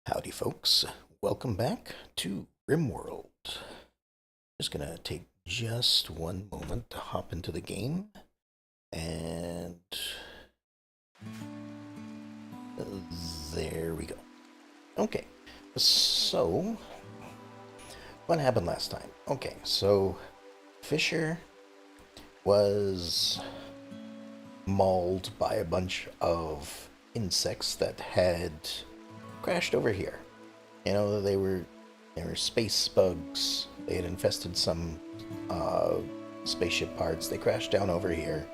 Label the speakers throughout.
Speaker 1: Howdy, folks. Welcome back to Rimworld. Just gonna take just one moment to hop into the game, and there we go. Okay, so what happened last time? Okay, so Fisher was mauled by a bunch of insects that had crashed over here. They were space bugs. They had infested some uh, spaceship parts. They crashed down over here,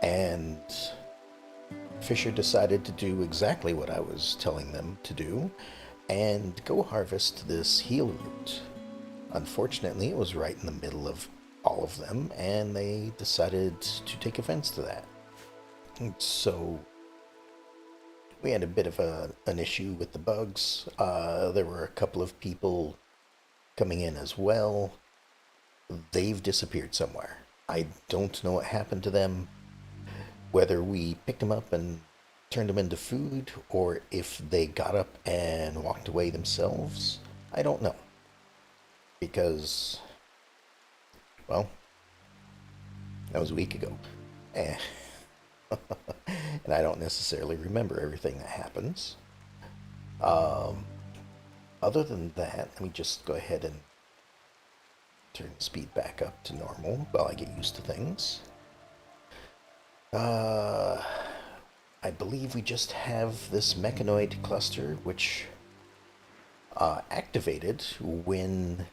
Speaker 1: and Fisher decided to do exactly what I was telling them to do, and go harvest this heal root. Unfortunately, it was right in the middle of all of them, and they decided to take offense to that. And so we had a bit of an issue with the bugs. There were a couple of people coming in as well. They've disappeared somewhere. I don't know what happened to them, whether we picked them up and turned them into food, or if they got up and walked away themselves. I don't know. Because, well, that was a week ago. Eh. And I don't necessarily remember everything that happens. Um, Other than that, let me just go ahead and turn the speed back up to normal while I get used to things. Uh, I believe we just have this mechanoid cluster, which activated when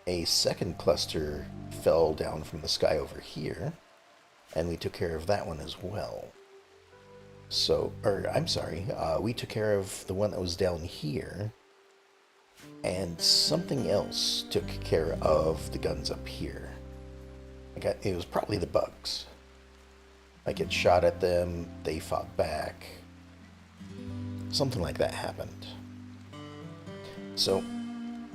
Speaker 1: a second cluster fell down from the sky over here, and we took care of that one as well. So, or I'm sorry, we took care of the one that was down here, and something else took care of the guns up here. It was probably the bugs. I get shot at them, they fought back. Something like that happened. So,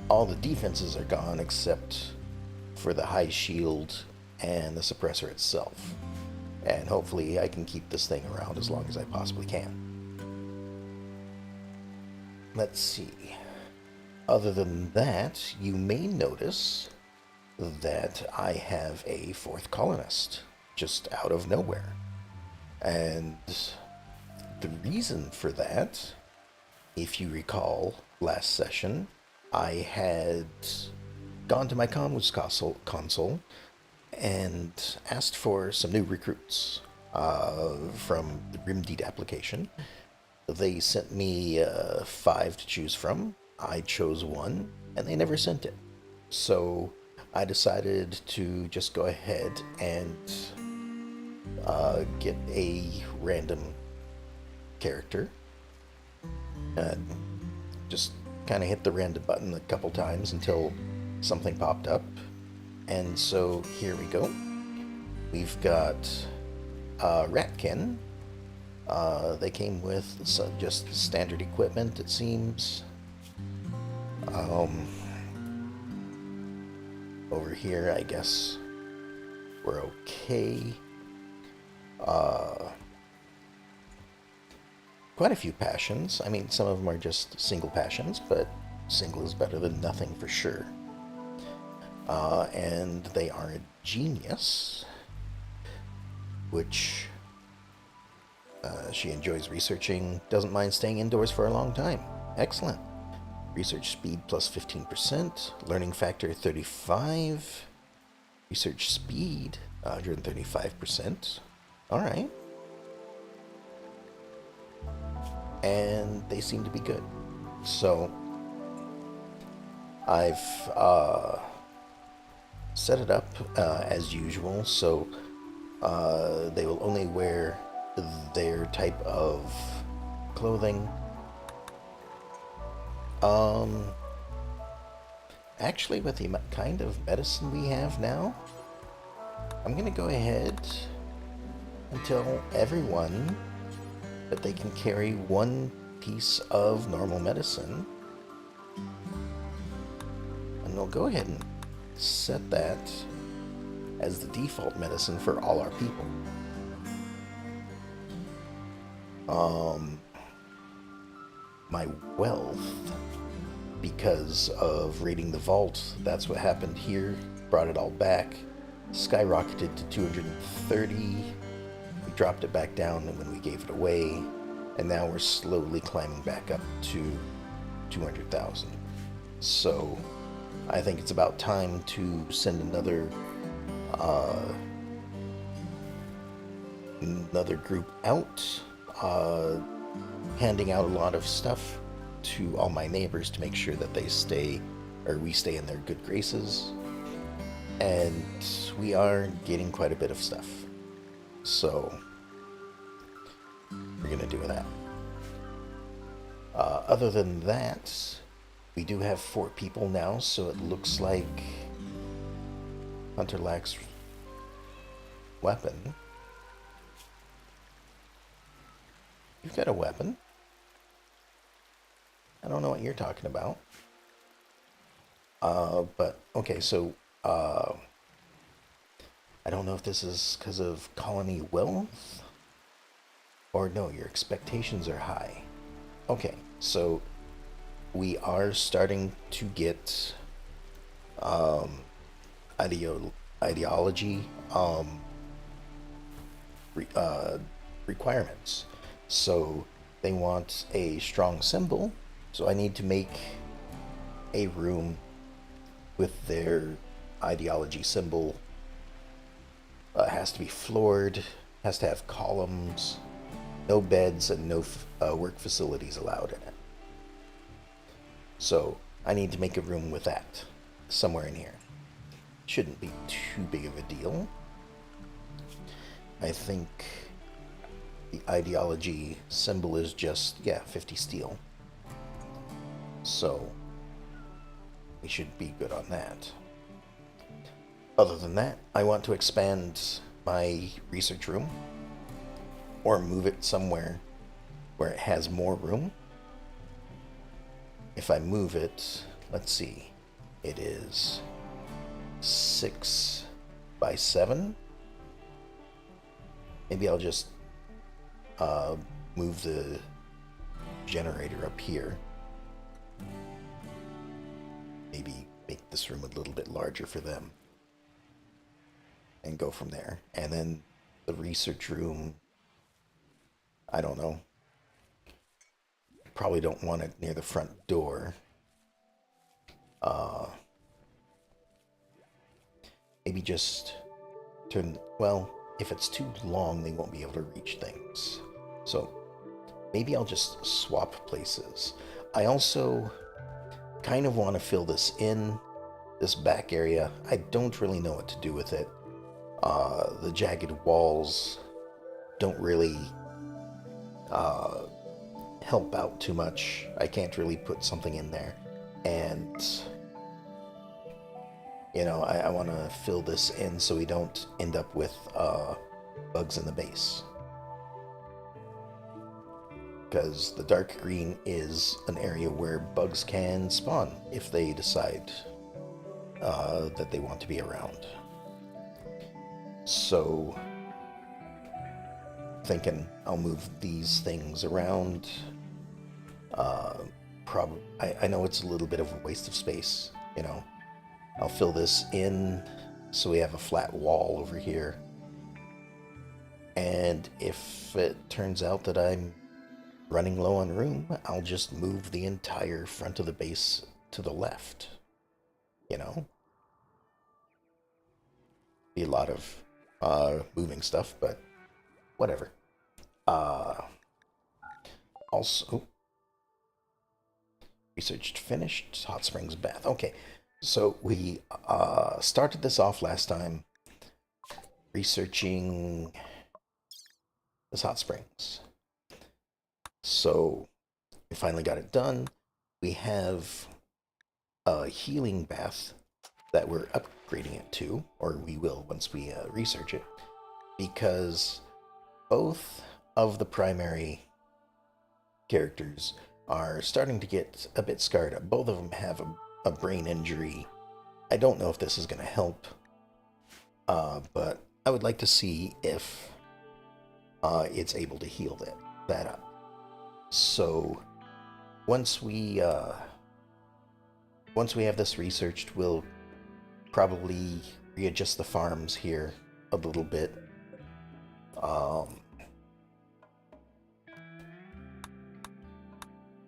Speaker 1: all the defenses are gone except for the high shield and the suppressor itself. And hopefully I can keep this thing around as long as I possibly can. Let's see. Other than that, you may notice that I have a fourth colonist just out of nowhere. And the reason for that, if you recall last session, I had gone to my comms console and asked for some new recruits from the Rimdeed application. They sent me 5 to choose from. I chose one, and they never sent it. So I decided to just go ahead and get a random character. Just kind of hit the random button a couple times until something popped up. And so here we go. We've got Ratkin. They came with just standard equipment, it seems. Over here, I guess we're okay. Quite a few passions. I mean, some of them are just single passions, but single is better than nothing for sure. And they are a genius, which she enjoys researching, doesn't mind staying indoors for a long time. Excellent. Research speed plus 15%, learning factor 35, research speed 135%. All right. And they seem to be good. So I've set it up as usual, so they will only wear their type of clothing. Actually, with the kind of medicine we have now, I'm gonna go ahead and tell everyone that they can carry one piece of normal medicine, and we'll go ahead and set that as the default medicine for all our people. my wealth because of raiding the vault. That's what happened here. Brought it all back. Skyrocketed to 230. We dropped it back down when we gave it away. And now we're slowly climbing back up to 200,000. So I think it's about time to send another group out, handing out a lot of stuff to all my neighbors to make sure that we stay in their good graces. And we are getting quite a bit of stuff. So we're going to do that. Other than that, we do have 4 people now, so it looks like Hunter lacks weapon. You've got a weapon. I don't know what you're talking about. But, okay, so, I don't know if this is because of colony wealth, or no, your expectations are high. Okay, so we are starting to get ideology requirements. So they want a strong symbol, so I need to make a room with their ideology symbol. Has to be floored, has to have columns, no beds, and no work facilities allowed in it. So I need to make a room with that somewhere in here. Shouldn't be too big of a deal. I think the ideology symbol is just, 50 steel. So we should be good on that. Other than that, I want to expand my research room or move it somewhere where it has more room. If I move it, let's see, it is 6 by 7. Maybe I'll just move the generator up here. Maybe make this room a little bit larger for them. And go from there. And then the research room, I don't know. Probably don't want it near the front door. Maybe just turn, well, if it's too long, they won't be able to reach things. So maybe I'll just swap places. I also kind of want to fill this in, this back area. I don't really know what to do with it. The jagged walls don't really help out too much. I can't really put something in there. And, I want to fill this in so we don't end up with bugs in the base. Because the dark green is an area where bugs can spawn if they decide that they want to be around. So, thinking I'll move these things around. I know it's a little bit of a waste of space, I'll fill this in so we have a flat wall over here. And if it turns out that I'm running low on room, I'll just move the entire front of the base to the left. Be a lot of moving stuff, but whatever. Also, researched finished, hot springs bath. Okay, so we started this off last time researching this hot springs. So we finally got it done. We have a healing bath that we're upgrading it to, or we will once we research it, because both of the primary characters are starting to get a bit scarred up. Both of them have a brain injury. I don't know if this is going to help, but I would like to see if it's able to heal that up. So once we once we have this researched, we'll probably readjust the farms here a little bit.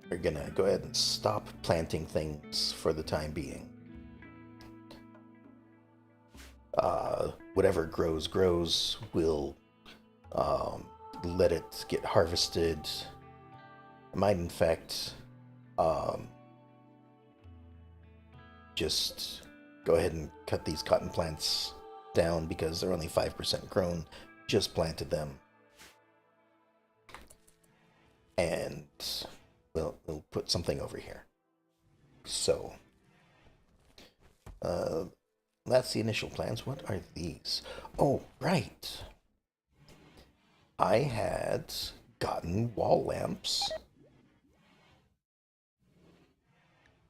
Speaker 1: We're gonna go ahead and stop planting things for the time being. Whatever grows, we'll let it get harvested. I might, in fact, just go ahead and cut these cotton plants down because they're only 5% grown. Just planted them. And we'll put something over here. So, that's the initial plans. What are these? Oh, right. I had gotten wall lamps.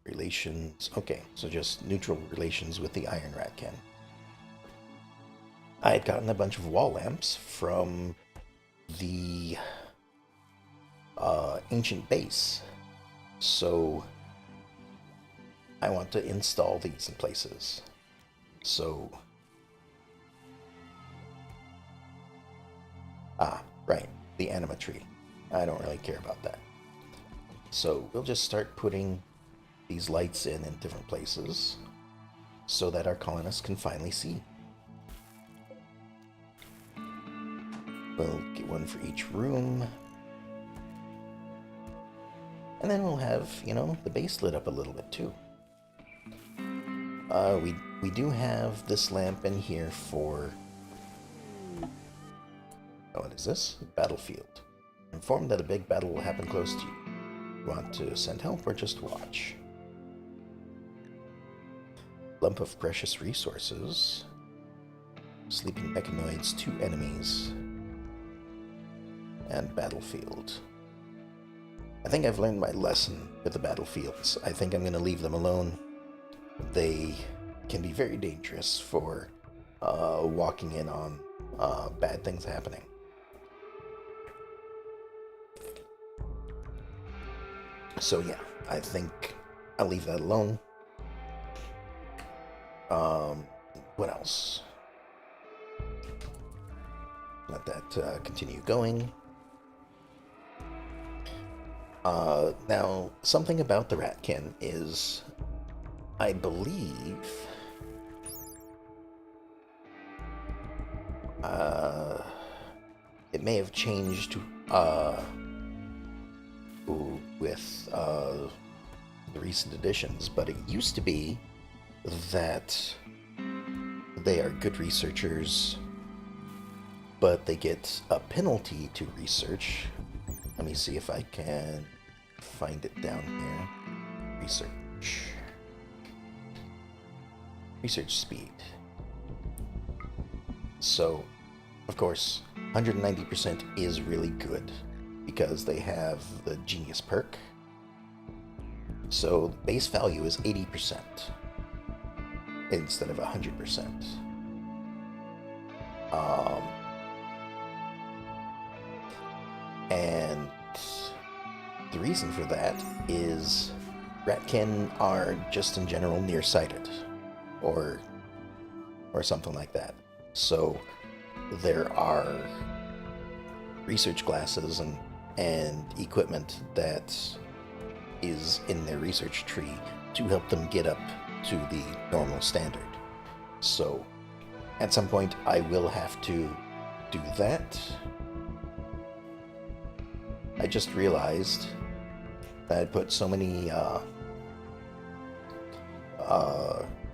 Speaker 1: Relations. Okay, so just neutral relations with the iron ratkin. I had gotten a bunch of wall lamps from the ancient base. So I want to install these in places. So, right, the anima tree. I don't really care about that. So we'll just start putting these lights in different places so that our colonists can finally see. We'll get one for each room. And then we'll have, the base lit up a little bit too. We do have this lamp in here for... Oh, what is this? Battlefield. Informed that a big battle will happen close to you. Want to send help or just watch? Lump of precious resources. Sleeping mechanoids, 2 enemies. And battlefield. I think I've learned my lesson with the battlefields. I think I'm going to leave them alone. They can be very dangerous for walking in on bad things happening. So yeah, I think I'll leave that alone. What else? Let that continue going. Now, something about the ratkin is, I believe, it may have changed with the recent additions, but it used to be that they are good researchers, but they get a penalty to research. Let me see if I can find it down here. Research speed. So, of course, 190% is really good because they have the genius perk. So, the base value is 80% instead of 100%. And the reason for that is ratkin are just in general nearsighted, or something like that. So there are research glasses and equipment that is in their research tree to help them get up to the normal standard. So at some point I will have to do that. I just realized that I put so many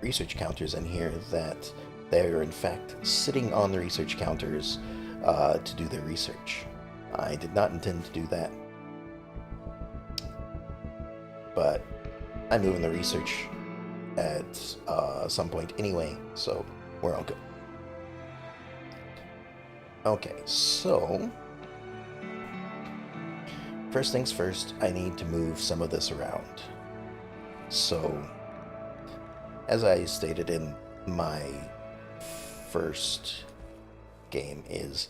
Speaker 1: research counters in here that they're in fact sitting on the research counters to do their research. I did not intend to do that, but I'm moving the research at some point anyway, so we're all good. Okay, so first things first, I need to move some of this around. So, as I stated in my first game, is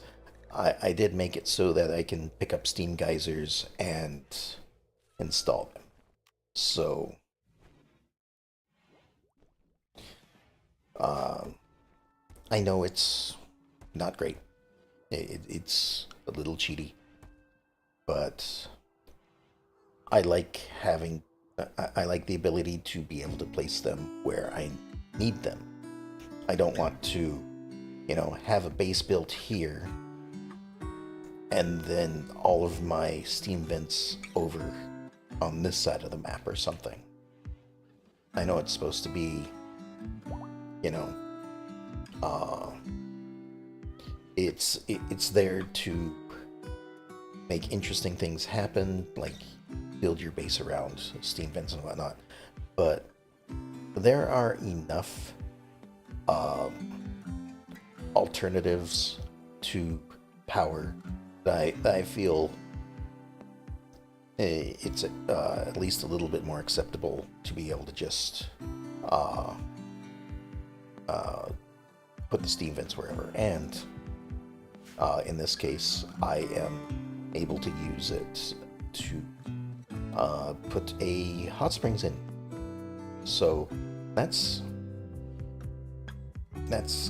Speaker 1: I did make it so that I can pick up steam geysers and install them. So, um, I know it's not great. It's a little cheaty, but I like having, I like the ability to be able to place them where I need them. I don't want to, have a base built here and then all of my steam vents over on this side of the map or something. I know it's supposed to be, you know, uh, it's there to make interesting things happen, like build your base around steam vents and whatnot. But there are enough alternatives to power that I feel it's at least a little bit more acceptable to be able to just uh, uh, put the steam vents wherever. And in this case, I am able to use it to put a hot springs in. So that's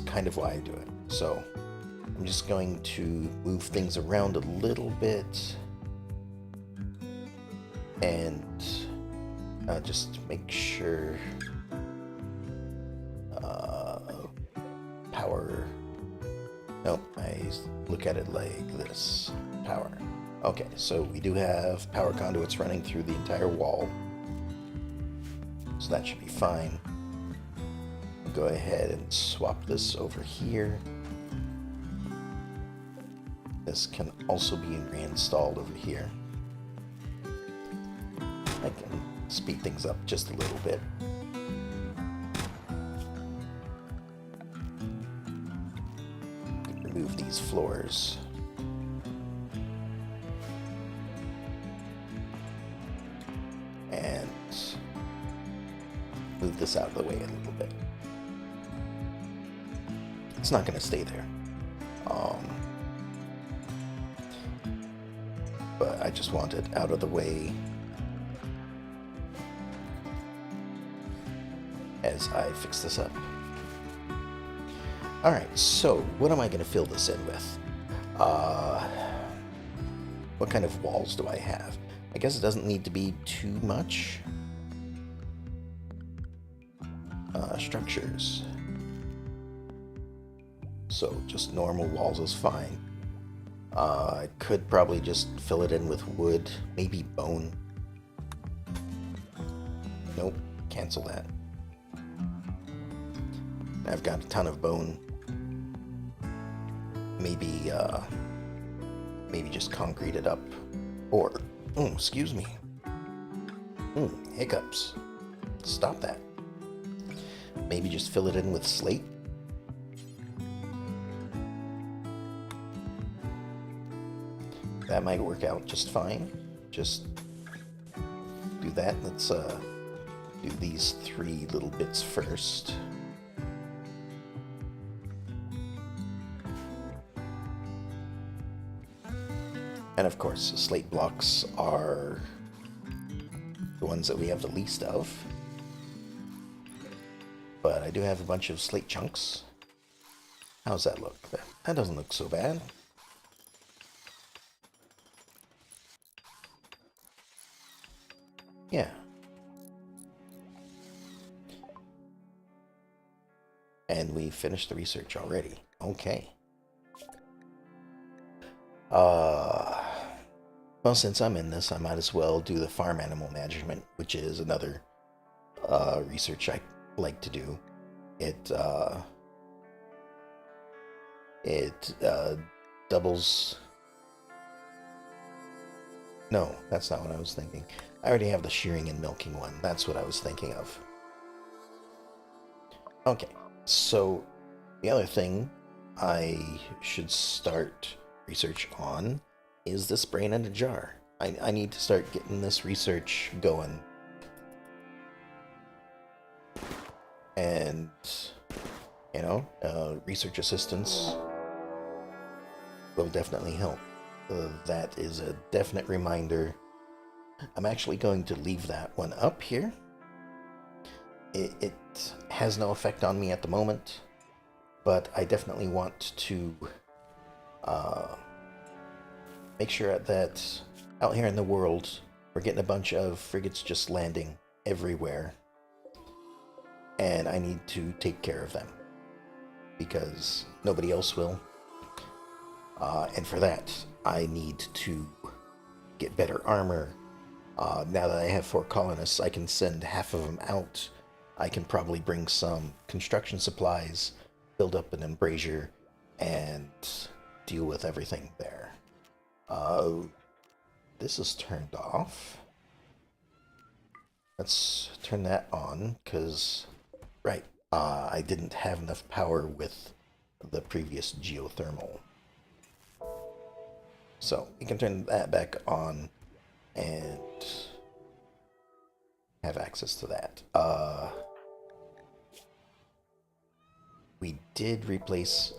Speaker 1: kind of why I do it. So I'm just going to move things around a little bit and just make sure power. Nope, I look at it like this. Power. Okay, so we do have power conduits running through the entire wall. So that should be fine. Go ahead and swap this over here. This can also be reinstalled over here. I can speed things up just a little bit. Remove these floors. And move this out of the way a little bit. It's not going to stay there. But I just want it out of the way as I fix this up. Alright, so what am I going to fill this in with? What kind of walls do I have? I guess it doesn't need to be too much. Structures. So just normal walls is fine. I could probably just fill it in with wood, maybe bone. Nope, cancel that. I've got a ton of bone. Maybe just concrete it up. Or, excuse me. Hiccups. Stop that. Maybe just fill it in with slate. That might work out just fine. Just do that. Let's do these 3 little bits first. And of course, slate blocks are the ones that we have the least of. But I do have a bunch of slate chunks. How's that look? That doesn't look so bad. Yeah. And we finished the research already. Okay. Well, since I'm in this, I might as well do the farm animal management, which is another research I like to do. It doubles. No, that's not what I was thinking. I already have the shearing and milking one. That's what I was thinking of. Okay, so the other thing I should start research on is this brain in a jar. I need to start getting this research going. And, research assistance will definitely help. That is a definite reminder I'm actually going to leave that one up here. It has no effect on me at the moment, but I definitely want to make sure that out here in the world, we're getting a bunch of frigates just landing everywhere, and I need to take care of them because nobody else will. And for that, I need to get better armor. Now that I have 4 colonists, I can send half of them out. I can probably bring some construction supplies, build up an embrasure, and deal with everything there. This is turned off. Let's turn that on, because, right, I didn't have enough power with the previous geothermal. So, we can turn that back on and have access to that. We did replace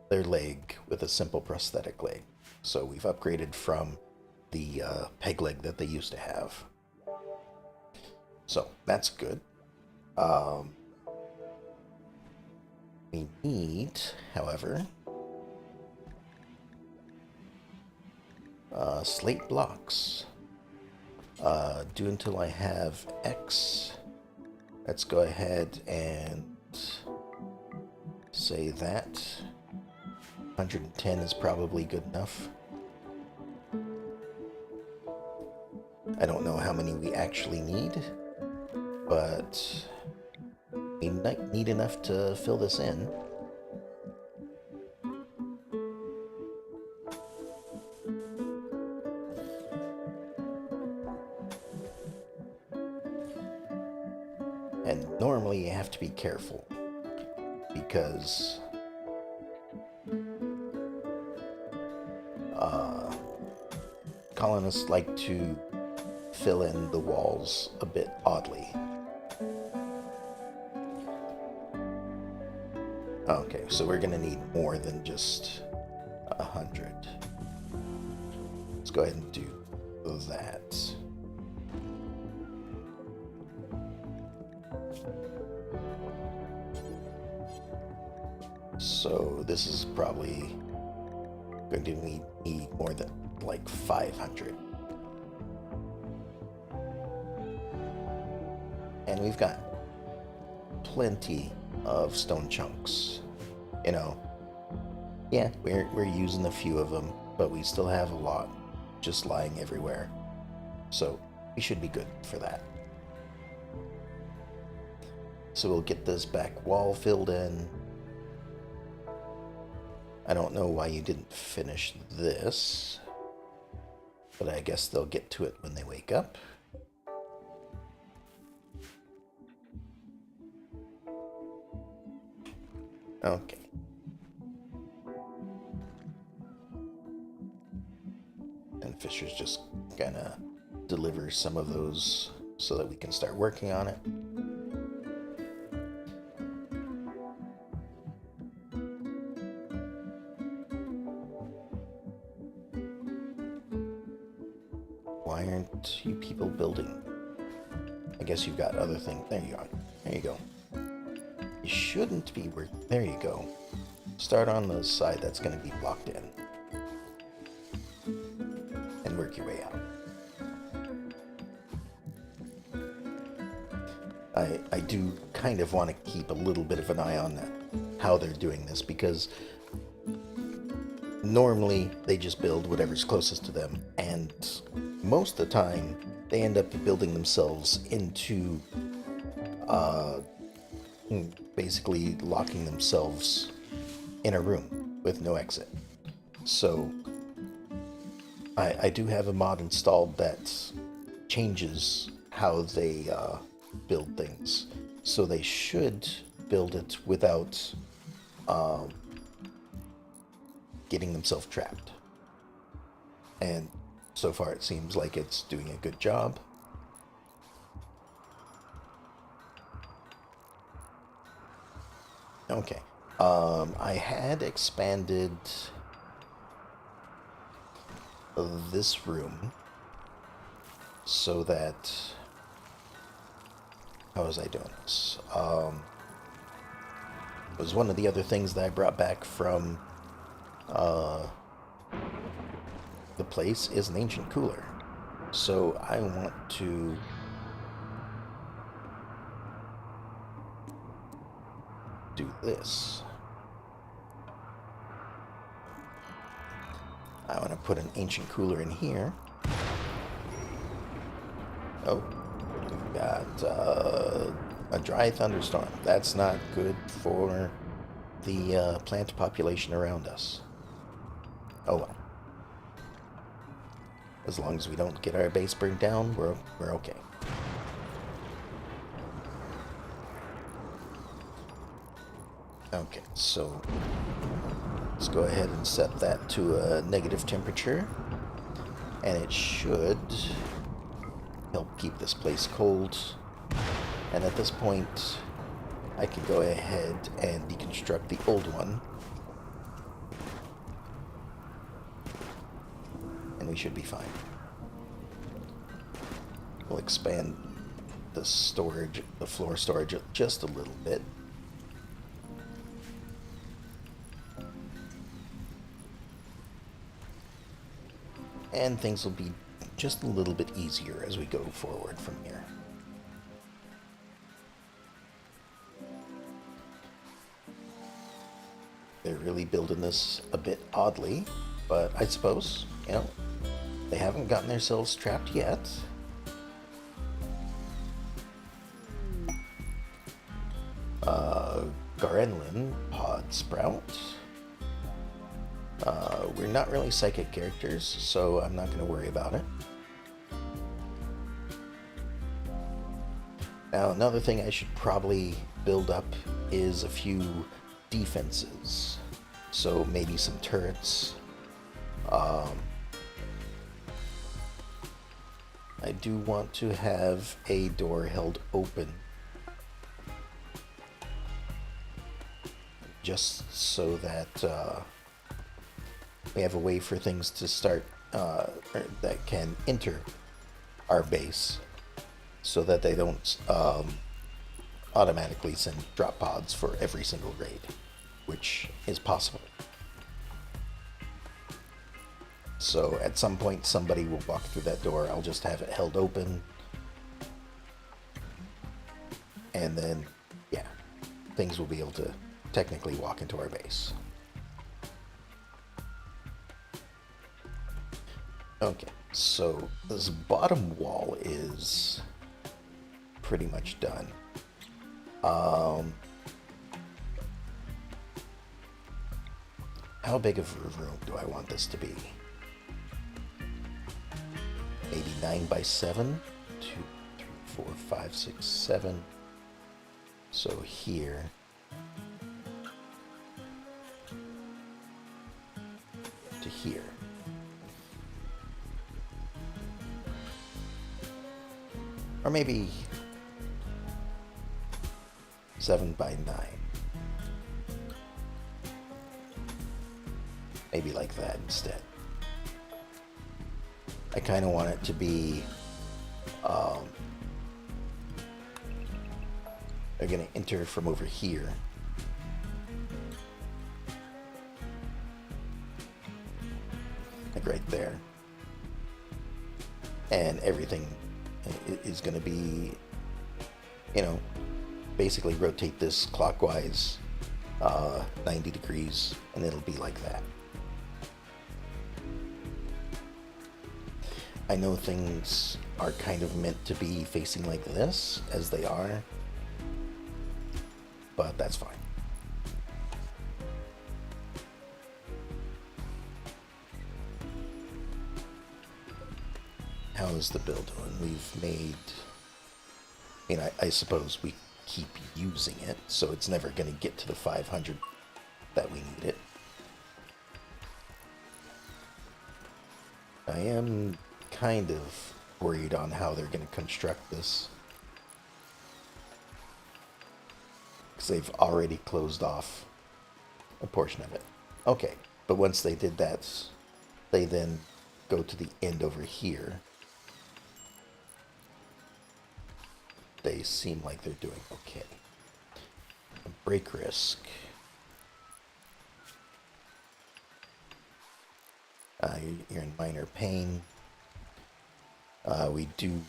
Speaker 1: their leg with a simple prosthetic leg. So we've upgraded from the peg leg that they used to have. So that's good. We need, however, slate blocks. Do until I have X. Let's go ahead and say that 110 is probably good enough. I don't know how many we actually need, but we might need enough to fill this in. And normally you have to be careful because colonists like to fill in the walls a bit oddly. Okay, so we're gonna need more than just 100. Let's go ahead and do that. So this is probably going to need more than like 500. And we've got plenty of stone chunks. You know, yeah, we're using a few of them, but we still have a lot just lying everywhere. So we should be good for that. So we'll get this back wall filled in. I don't know why you didn't finish this, but I guess they'll get to it when they wake up. Okay. And Fisher's just gonna deliver some of those so that we can start working on it. Why aren't you people building? I guess you've got other things. There you are. There you go. You shouldn't be working. There you go. Start on the side that's going to be blocked in. And work your way out. I do kind of want to keep a little bit of an eye on that, how they're doing this, because normally they just build whatever's closest to them, and most of the time they end up building themselves into basically locking themselves in a room with no exit. So I do have a mod installed that changes how they build things, so they should build it without getting themselves trapped. And so far it seems like it's doing a good job. Okay. I had expanded this room so that... How was I doing this? It was one of the other things that I brought back from the place is an ancient cooler. So I want to do this. I want to put an ancient cooler in here. Oh, got a dry thunderstorm. That's not good for the plant population around us. Oh well. As long as we don't get our base burned down, we're okay. Okay, so let's go ahead and set that to a negative temperature, and it should help keep this place cold. And at this point, I can go ahead and deconstruct the old one, and we should be fine. We'll expand the storage, the floor storage, just a little bit. And things will be just a little bit easier as we go forward from here. They're really building this a bit oddly, but I suppose, you know, they haven't gotten themselves trapped yet. Garenlin, Pod Sprout. We're not really psychic characters, so I'm not going to worry about it. Now, another thing I should probably build up is a few defenses. So maybe some turrets. I do want to have a door held open, just so that we have a way for things to start that can enter our base, so that they don't automatically send drop pods for every single raid, which is possible. So at some point somebody will walk through that door. I'll just have it held open, and then yeah, things will be able to technically walk into our base. Okay, so this bottom wall is pretty much done. How big of a room do I want this to be? Maybe 9 by 7? 2, 3, 4, 5, 6, 7. So here. To here. Or maybe 7 by 9. Maybe like that instead. I kind of want it to be, they're going to enter from over here. Like right there. And everything is going to be, you know, basically rotate this clockwise 90 degrees, and it'll be like that. I know things are kind of meant to be facing like this, as they are, but that's fine. How is the build doing? We've made, I mean, I suppose we keep using it, so it's never going to get to the 500 that we need it. I am kind of worried on how they're going to construct this, because they've already closed off a portion of it. Okay, but once they did that, they then go to the end over here, they seem like they're doing okay. Break risk. You're in minor pain. We do...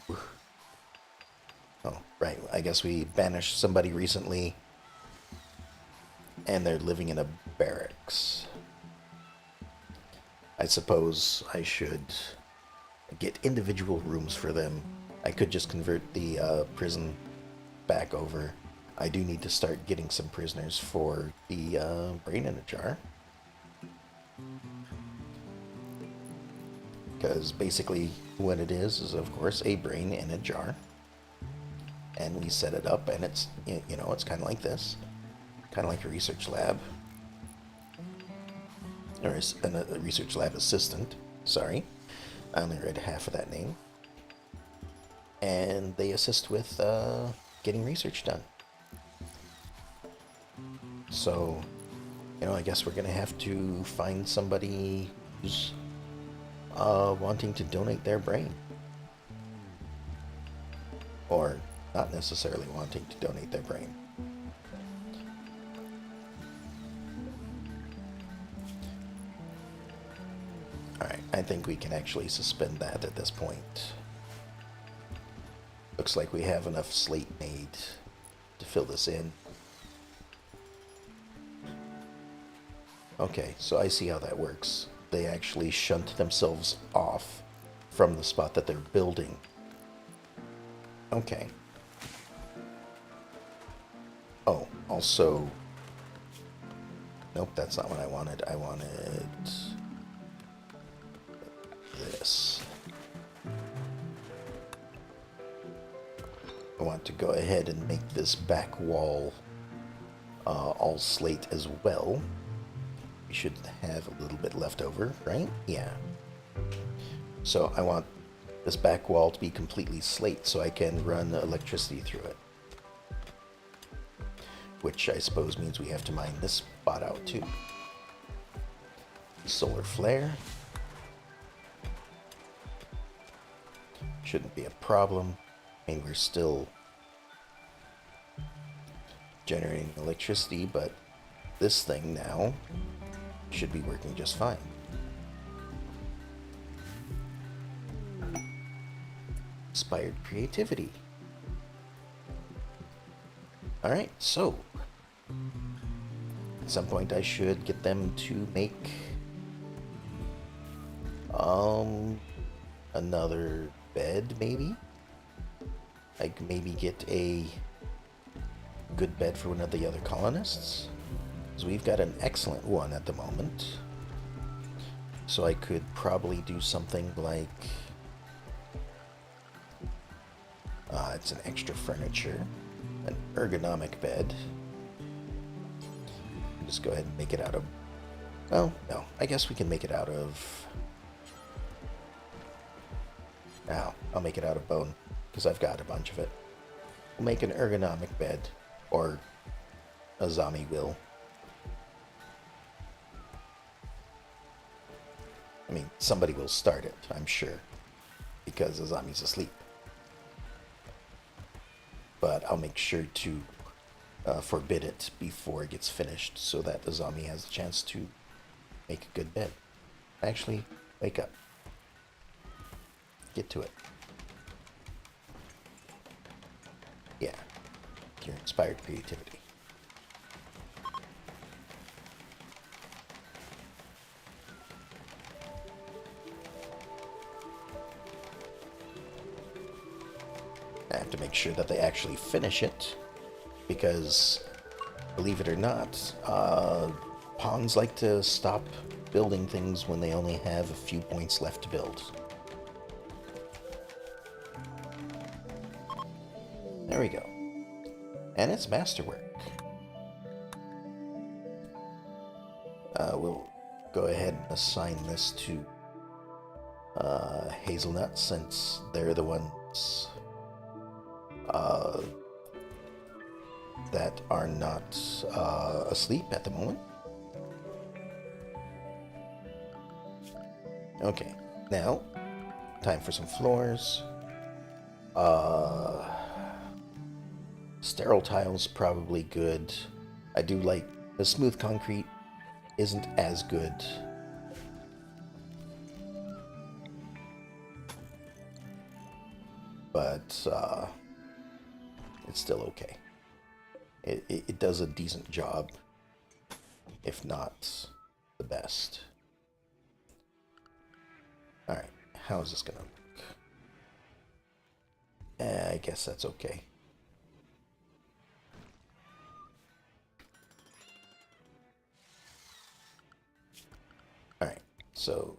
Speaker 1: Oh, right. I guess we banished somebody recently, and they're living in a barracks. I suppose I should get individual rooms for them. I could just convert the prison back over. I do need to start getting some prisoners for the brain in a jar. Because basically what it is of course a brain in a jar. And we set it up, and it's, you know, it's kind of like this. Kind of like a research lab. Or a research lab assistant. Sorry. I only read half of that name. And they assist with getting research done. So, you know, I guess we're going to have to find somebody who's wanting to donate their brain. Or not necessarily wanting to donate their brain. Alright, I think we can actually suspend that at this point. Looks like we have enough slate made to fill this in. Okay, so I see how that works. They actually shunt themselves off from the spot that they're building. Okay. Oh, also... Nope, that's not what I wanted. I wanted... this. I want to go ahead and make this back wall all slate as well. We should have a little bit left over, right? Yeah. So I want this back wall to be completely slate so I can run electricity through it. Which I suppose means we have to mine this spot out too. Solar flare. Shouldn't be a problem. And we're still generating electricity, but this thing now should be working just fine. Inspired creativity. Alright, so at some point I should get them to make another bed, maybe? Like maybe get a good bed for one of the other colonists. So we've got an excellent one at the moment. So I could probably do something like it's an extra furniture, an ergonomic bed. Just go ahead and make it out of, well, no, I guess we can make it out of, I'll make it out of bone, because I've got a bunch of it. We'll make an ergonomic bed, or a zombie will. I mean, somebody will start it, I'm sure, because the zombie's asleep. But I'll make sure to forbid it before it gets finished so that the zombie has a chance to make a good bed. Actually, wake up. Get to it. Yeah. Your inspired creativity. I have to make sure that they actually finish it, because, believe it or not, pawns like to stop building things when they only have a few points left to build. There we go. And it's masterwork. We'll go ahead and assign this to Hazelnut, since they're the ones that are not asleep at the moment. Okay, now time for some floors. Sterile tile's probably good. I do like the smooth concrete isn't as good. But it's still okay. It does a decent job, if not the best. Alright, how is this gonna look? I guess that's okay. Alright, so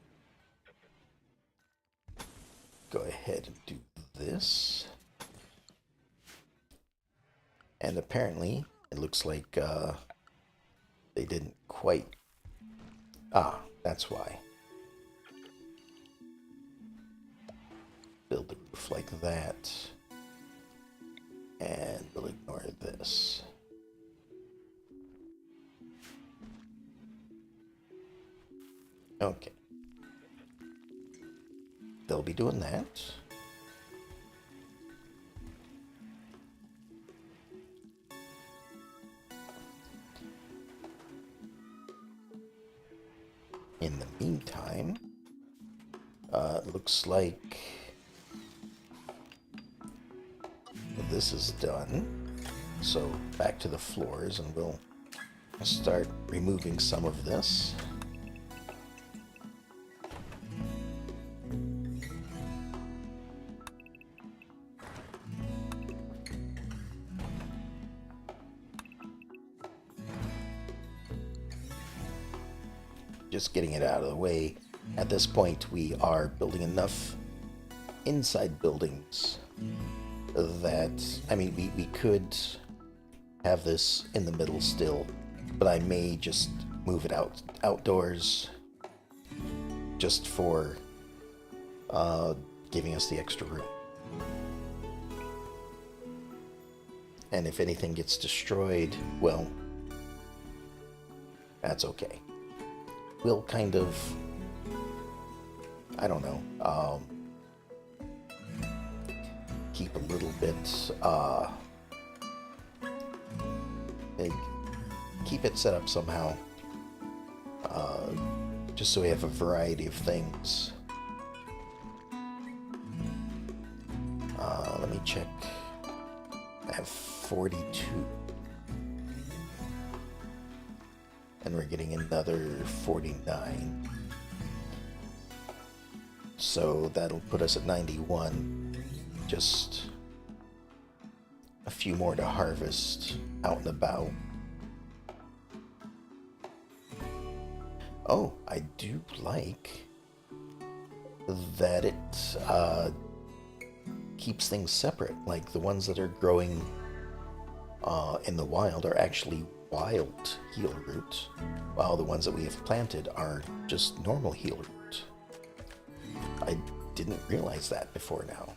Speaker 1: go ahead and do this. And apparently, it looks like they didn't quite... Ah, that's why. Build the roof like that. And we'll ignore this. Okay. They'll be doing that. In the meantime, it looks like this is done. So back to the floors, and we'll start removing some of this. Just getting it out of the way. At this point, we are building enough inside buildings that, I mean, we could have this in the middle still, but I may just move it outdoors just for giving us the extra room. And if anything gets destroyed, well, that's okay. We'll kind of, I don't know, keep a little bit, keep it set up somehow, just so we have a variety of things. Let me check. I have 42. And we're getting another 49. So that'll put us at 91. Just a few more to harvest out and about. Oh, I do like that it keeps things separate. Like the ones that are growing in the wild are actually wild heal root, while the ones that we have planted are just normal heal root. I didn't realize that before now.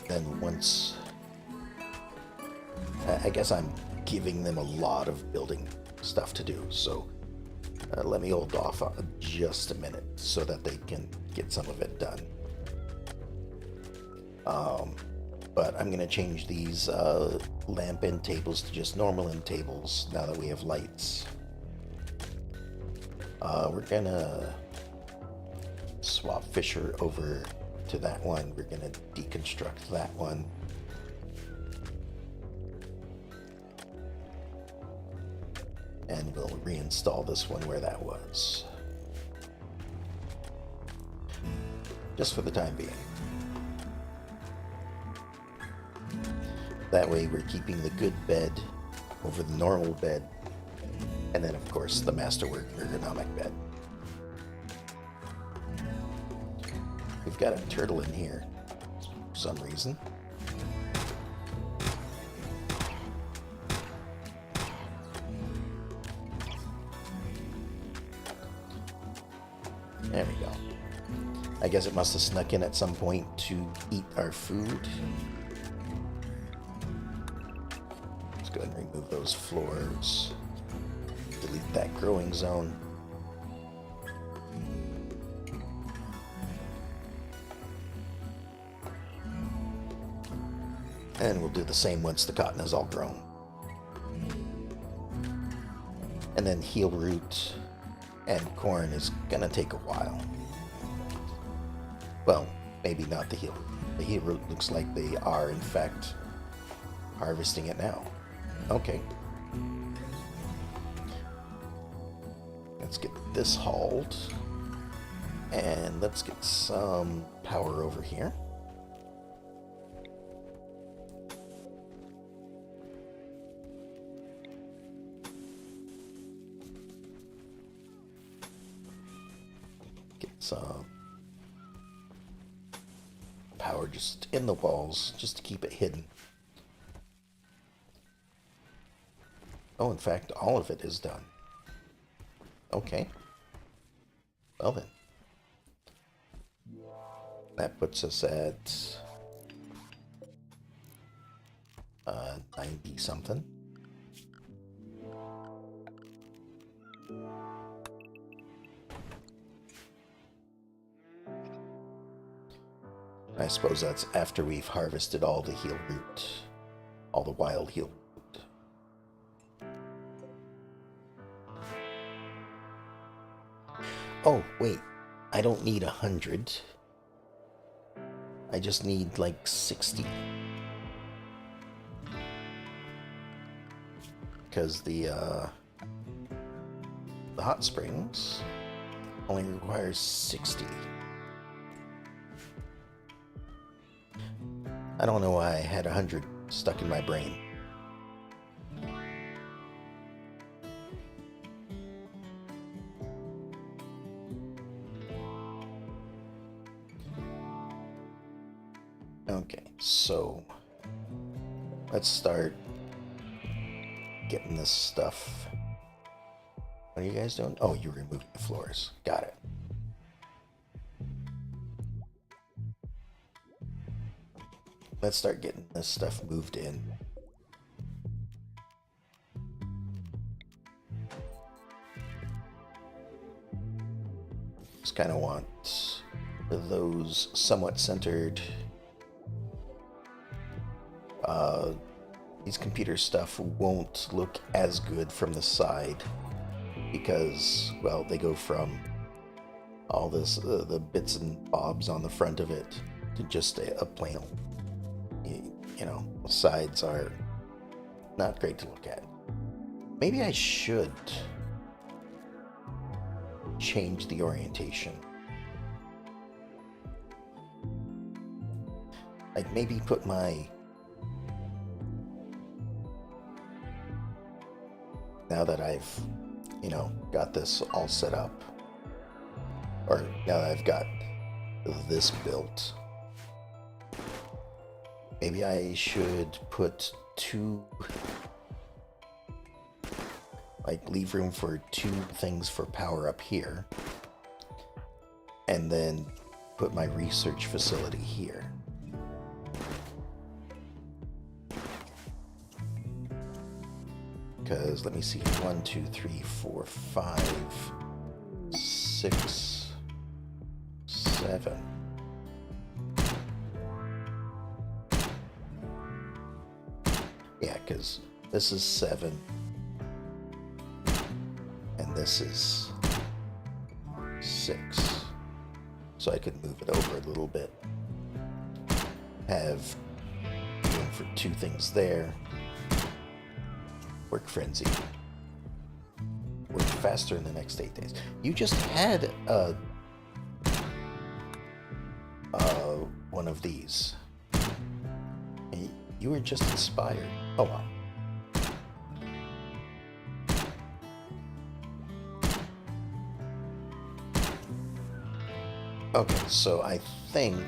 Speaker 1: Then once... I guess I'm giving them a lot of building stuff to do, so let me hold off just a minute so that they can get some of it done. But I'm going to change these lamp end tables to just normal end tables now that we have lights. We're going to swap Fisher over to that one. We're going to deconstruct that one. And we'll reinstall this one where that was. Just for the time being. That way we're keeping the good bed over the normal bed. And then of course the masterwork ergonomic bed. We've got a turtle in here for some reason. There we go. I guess it must have snuck in at some point to eat our food. Let's go ahead and remove those floors. Delete that growing zone. And we'll do the same once the cotton is all grown. And then heel root and corn is gonna take a while. Well, maybe not the heel root. The heel root looks like they are, in fact, harvesting it now. Okay. Let's get this hauled. And let's get some power over here. Get some power just in the walls, just to keep it hidden. Oh, in fact, all of it is done. Okay. Well then. That puts us at 90 something. I suppose that's after we've harvested all the heel root, all the wild heel root. Oh, wait, I don't need 100. I just need like 60. Because the hot springs only requires 60. I don't know why I had 100 stuck in my brain. Okay, so let's start getting this stuff. What are you guys doing? Oh, you're removing the floors. Got it. Let's start getting this stuff moved in. Just kind of want those somewhat centered. These computer stuff won't look as good from the side because, well, they go from all this, the bits and bobs on the front of it to just a plain, you know, sides are not great to look at. Maybe I should change the orientation. Like maybe put my, now that I've, you know, got this all set up, or now that I've got this built, maybe I should put two, like leave room for 2 things for power up here, and then put my research facility here. Because let me see, 1, 2, 3, 4, 5, 6, 7. Yeah, because this is 7, and this is 6. So I could move it over a little bit. Have room for 2 things there. Work frenzy. Work faster in the next 8 days. You just had one of these. And you were just inspired. Oh wow. Okay, so I think,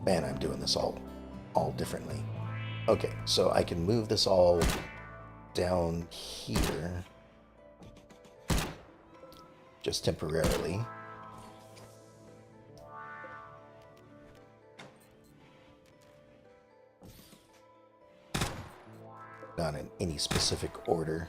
Speaker 1: man, I'm doing this all differently. Okay, so I can move this all down here just temporarily. Not in any specific order.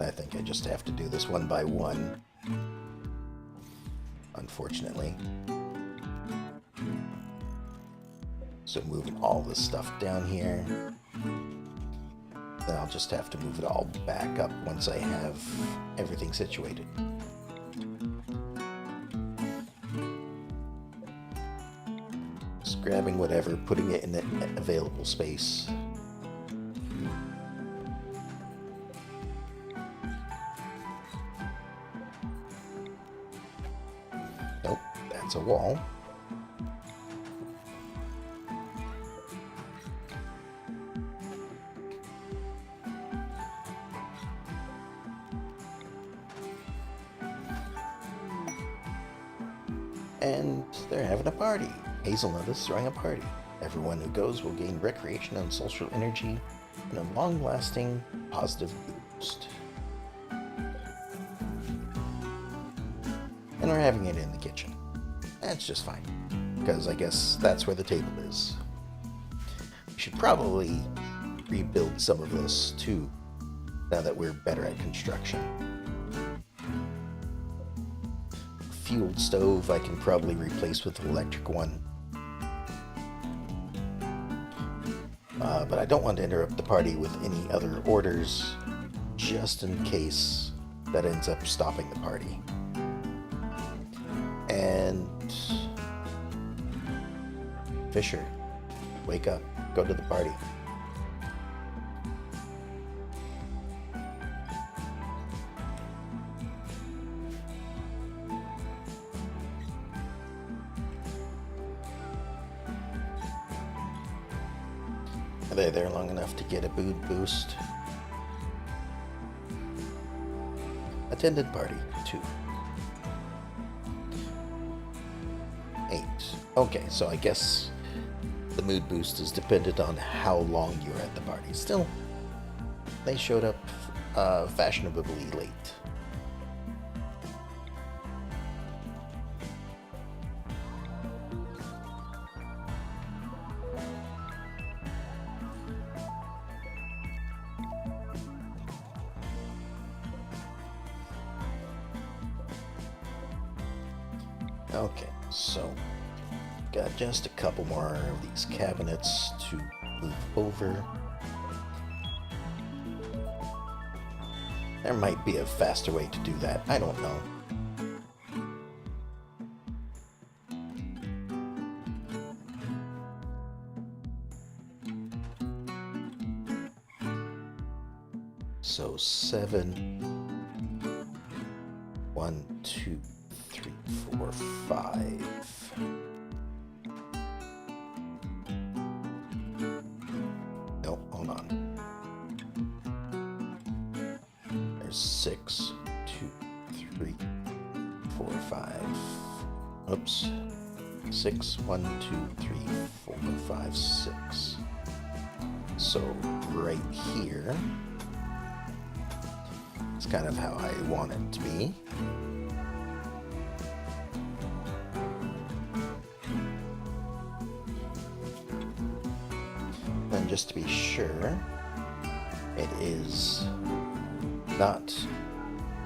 Speaker 1: I think I just have to do this one by one, unfortunately. So moving all this stuff down here. Then I'll just have to move it all back up once I have everything situated. Just grabbing whatever, putting it in the available space. Nope, that's a wall. And they're having a party. Hazelnut is throwing a party. Everyone who goes will gain recreation and social energy and a long-lasting positive boost. And we're having it in the kitchen. That's just fine, because I guess that's where the table is. We should probably rebuild some of this too, now that we're better at construction. Fueled stove I can probably replace with an electric one. But I don't want to interrupt the party with any other orders, just in case that ends up stopping the party. And Fisher, wake up, go to the party. Are they there long enough to get a mood boost? Attended party 2. 8. Okay, so I guess the mood boost is dependent on how long you're at the party. Still, they showed up fashionably late. Okay, so got just a couple more of these cabinets to move over. There might be a faster way to do that. I don't know. So 7, 1, 2, 3, 4, 5. No, hold on. There's 6, 2, 3, 4, 5. Oops. 6, 1, 2, 3, 4, 5, 6. So right here is kind of how I want it to be. And just to be sure, it is not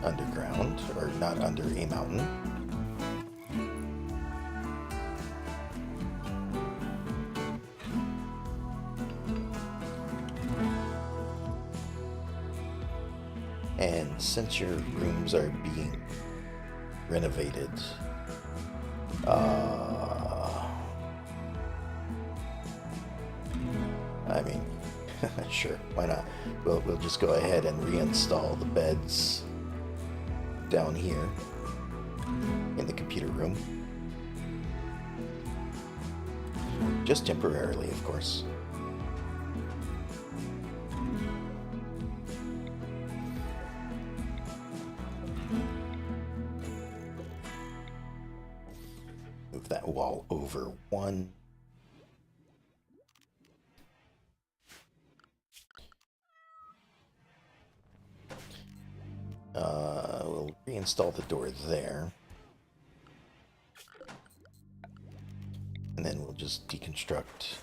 Speaker 1: underground or not under a mountain. And since your rooms are being renovated, I mean, sure, why not? We'll just go ahead and reinstall the beds down here in the computer room. Just temporarily, of course. Move that wall over 1, reinstall the door there. And then we'll just deconstruct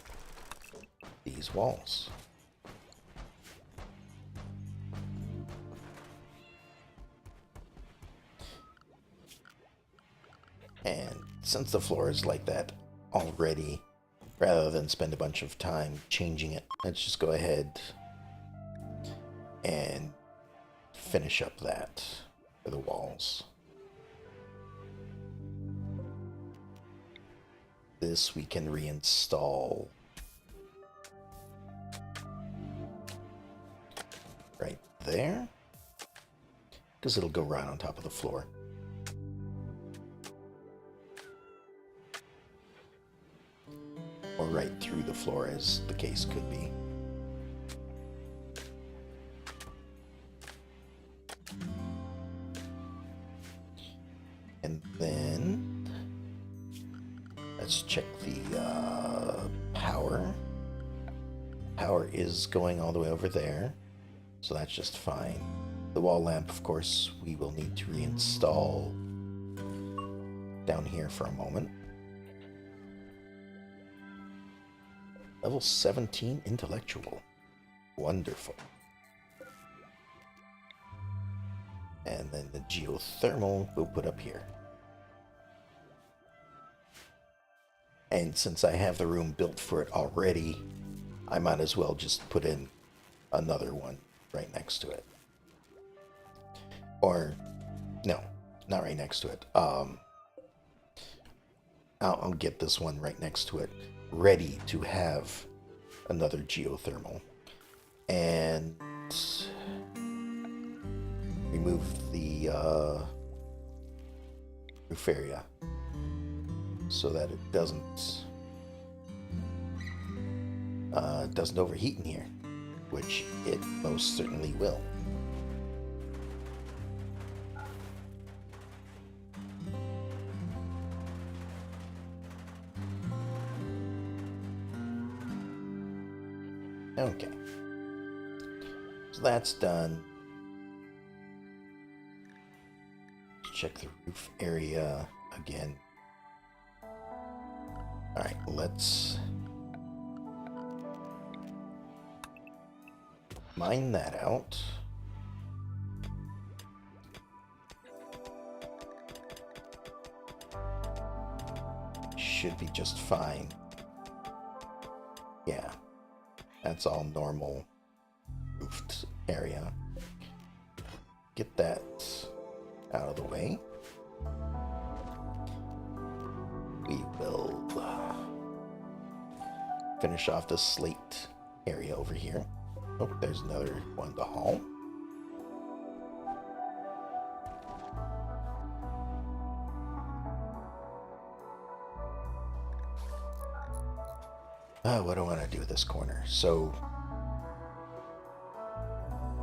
Speaker 1: these walls. And since the floor is like that already, rather than spend a bunch of time changing it, let's just go ahead and finish up that for the walls. This we can reinstall right there, because it'll go right on top of the floor. Or right through the floor, as the case could be. And then let's check the power. Power is going all the way over there, so that's just fine. The wall lamp, of course, we will need to reinstall down here for a moment. Level 17 intellectual. Wonderful. And then the geothermal we'll put up here. And since I have the room built for it already, I might as well just put in another one right next to it. Or, no, not right next to it. I'll get this one right next to it, ready to have another geothermal. And remove the roof area so that it doesn't overheat in here, which it most certainly will. Okay, so that's done. Check the roof area again. Alright, let's mine that out. Should be just fine. Yeah, that's all normal roofed area. Get that out of the way. We will finish off the slate area over here. Oh, there's another one in the hall. What do I want to do with this corner? So,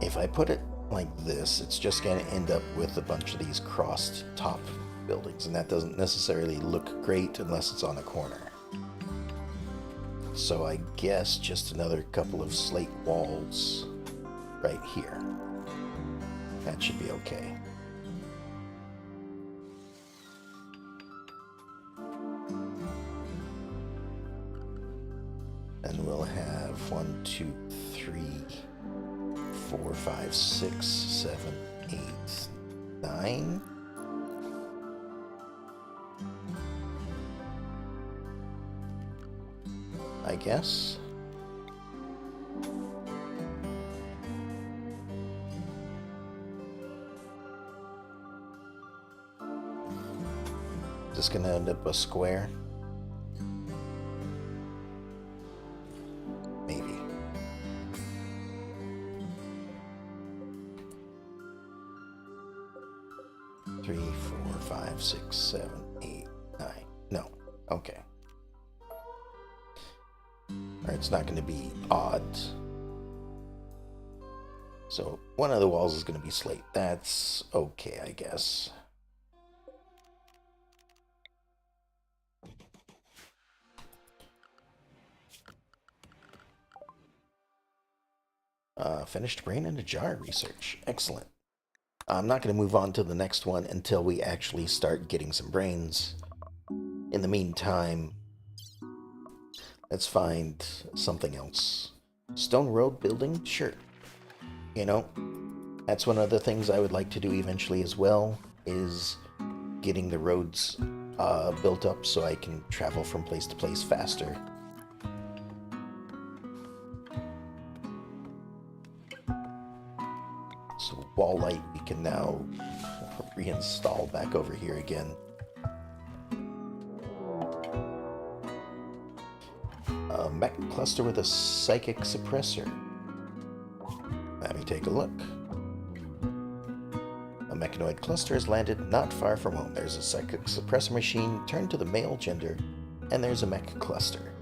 Speaker 1: if I put it like this, it's just going to end up with a bunch of these crossed top buildings, and that doesn't necessarily look great unless it's on a corner. So I guess just another couple of slate walls right here. That should be okay. And we'll have 1, 2, 3, 4, 5, 6, 7, 8, 9. I guess. Is this gonna end up a square? Maybe. Three, 4, 5, 6, 7, 8, 9. No. Okay. Alright, it's not going to be odd. So, one of the walls is going to be slate. That's okay, I guess. Finished brain in a jar research. Excellent. I'm not going to move on to the next one until we actually start getting some brains. In the meantime, let's find something else. Stone road building? Sure. You know, that's one of the things I would like to do eventually as well, is getting the roads built up so I can travel from place to place faster. So wall light we can now reinstall back over here again. A mech cluster with a psychic suppressor. Let me take a look. A mechanoid cluster has landed not far from home. There's a psychic suppressor machine turned to the male gender, and there's a mech cluster.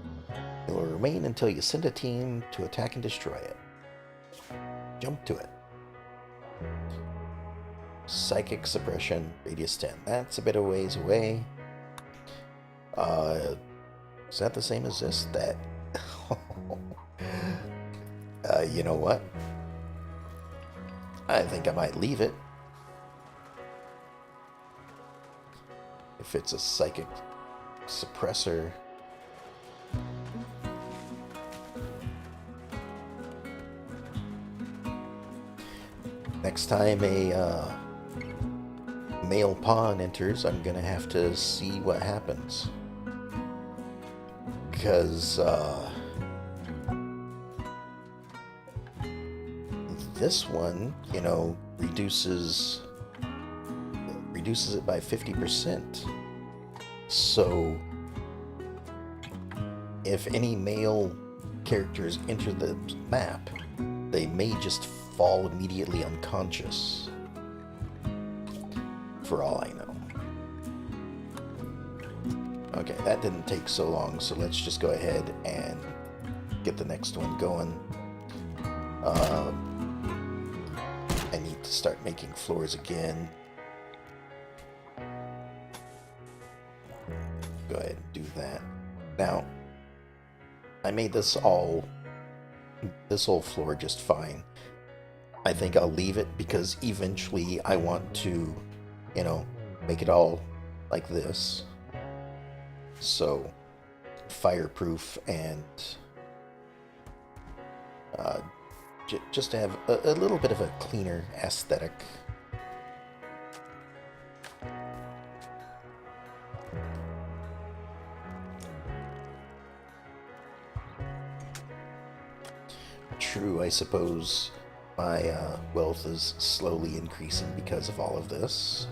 Speaker 1: It will remain until you send a team to attack and destroy it. Jump to it. Psychic suppression, radius 10. That's a bit of ways away. Is that the same as this? That... you know what? I think I might leave it. If it's a psychic suppressor. Next time a male pawn enters, I'm gonna have to see what happens. Because this one, you know, reduces it by 50%. So if any male characters enter the map, they may just fall immediately unconscious. For all I know. Okay, that didn't take so long, so let's just go ahead and get the next one going. I need to start making floors again. Go ahead and do that. Now, I made this whole floor just fine. I think I'll leave it because eventually I want to, you know, make it all like this. So, fireproof and just to have a little bit of a cleaner aesthetic. True, I suppose my wealth is slowly increasing because of all of this.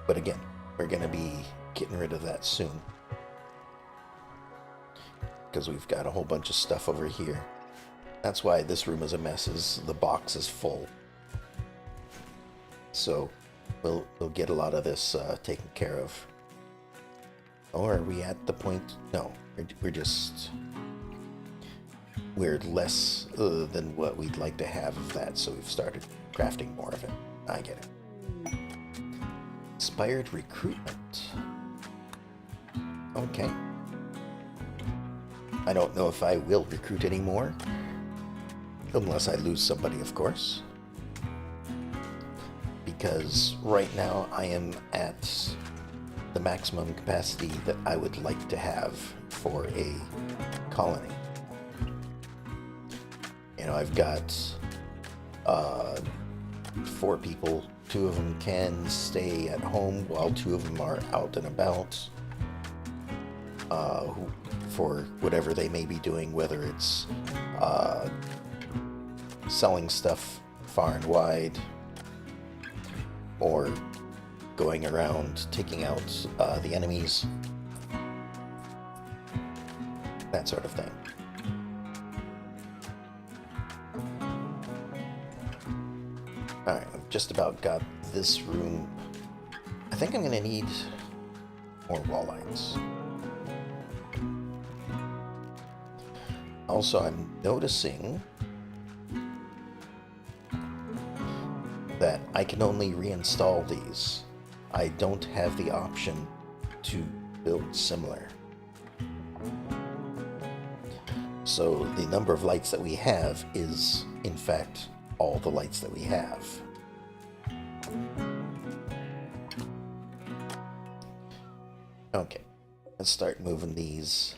Speaker 1: But again, we're going to be getting rid of that soon. Because we've got a whole bunch of stuff over here. That's why this room is a mess, is the box is full. So we'll get a lot of this taken care of. Or are we at the point? No, we're less than what we'd like to have of that, so we've started crafting more of it. I get it. Inspired recruitment. Okay. I don't know if I will recruit anymore. Unless I lose somebody, of course. Because right now I am at the maximum capacity that I would like to have for a colony. You know, I've got 4 people. 2 of them can stay at home while 2 of them are out and about for whatever they may be doing, whether it's selling stuff far and wide or going around taking out the enemies, that sort of thing. Alright, I've just about got this room. I think I'm going to need more wall lights. Also, I'm noticing that I can only reinstall these. I don't have the option to build similar. So the number of lights that we have is, in fact, all the lights that we have. Okay, let's start moving these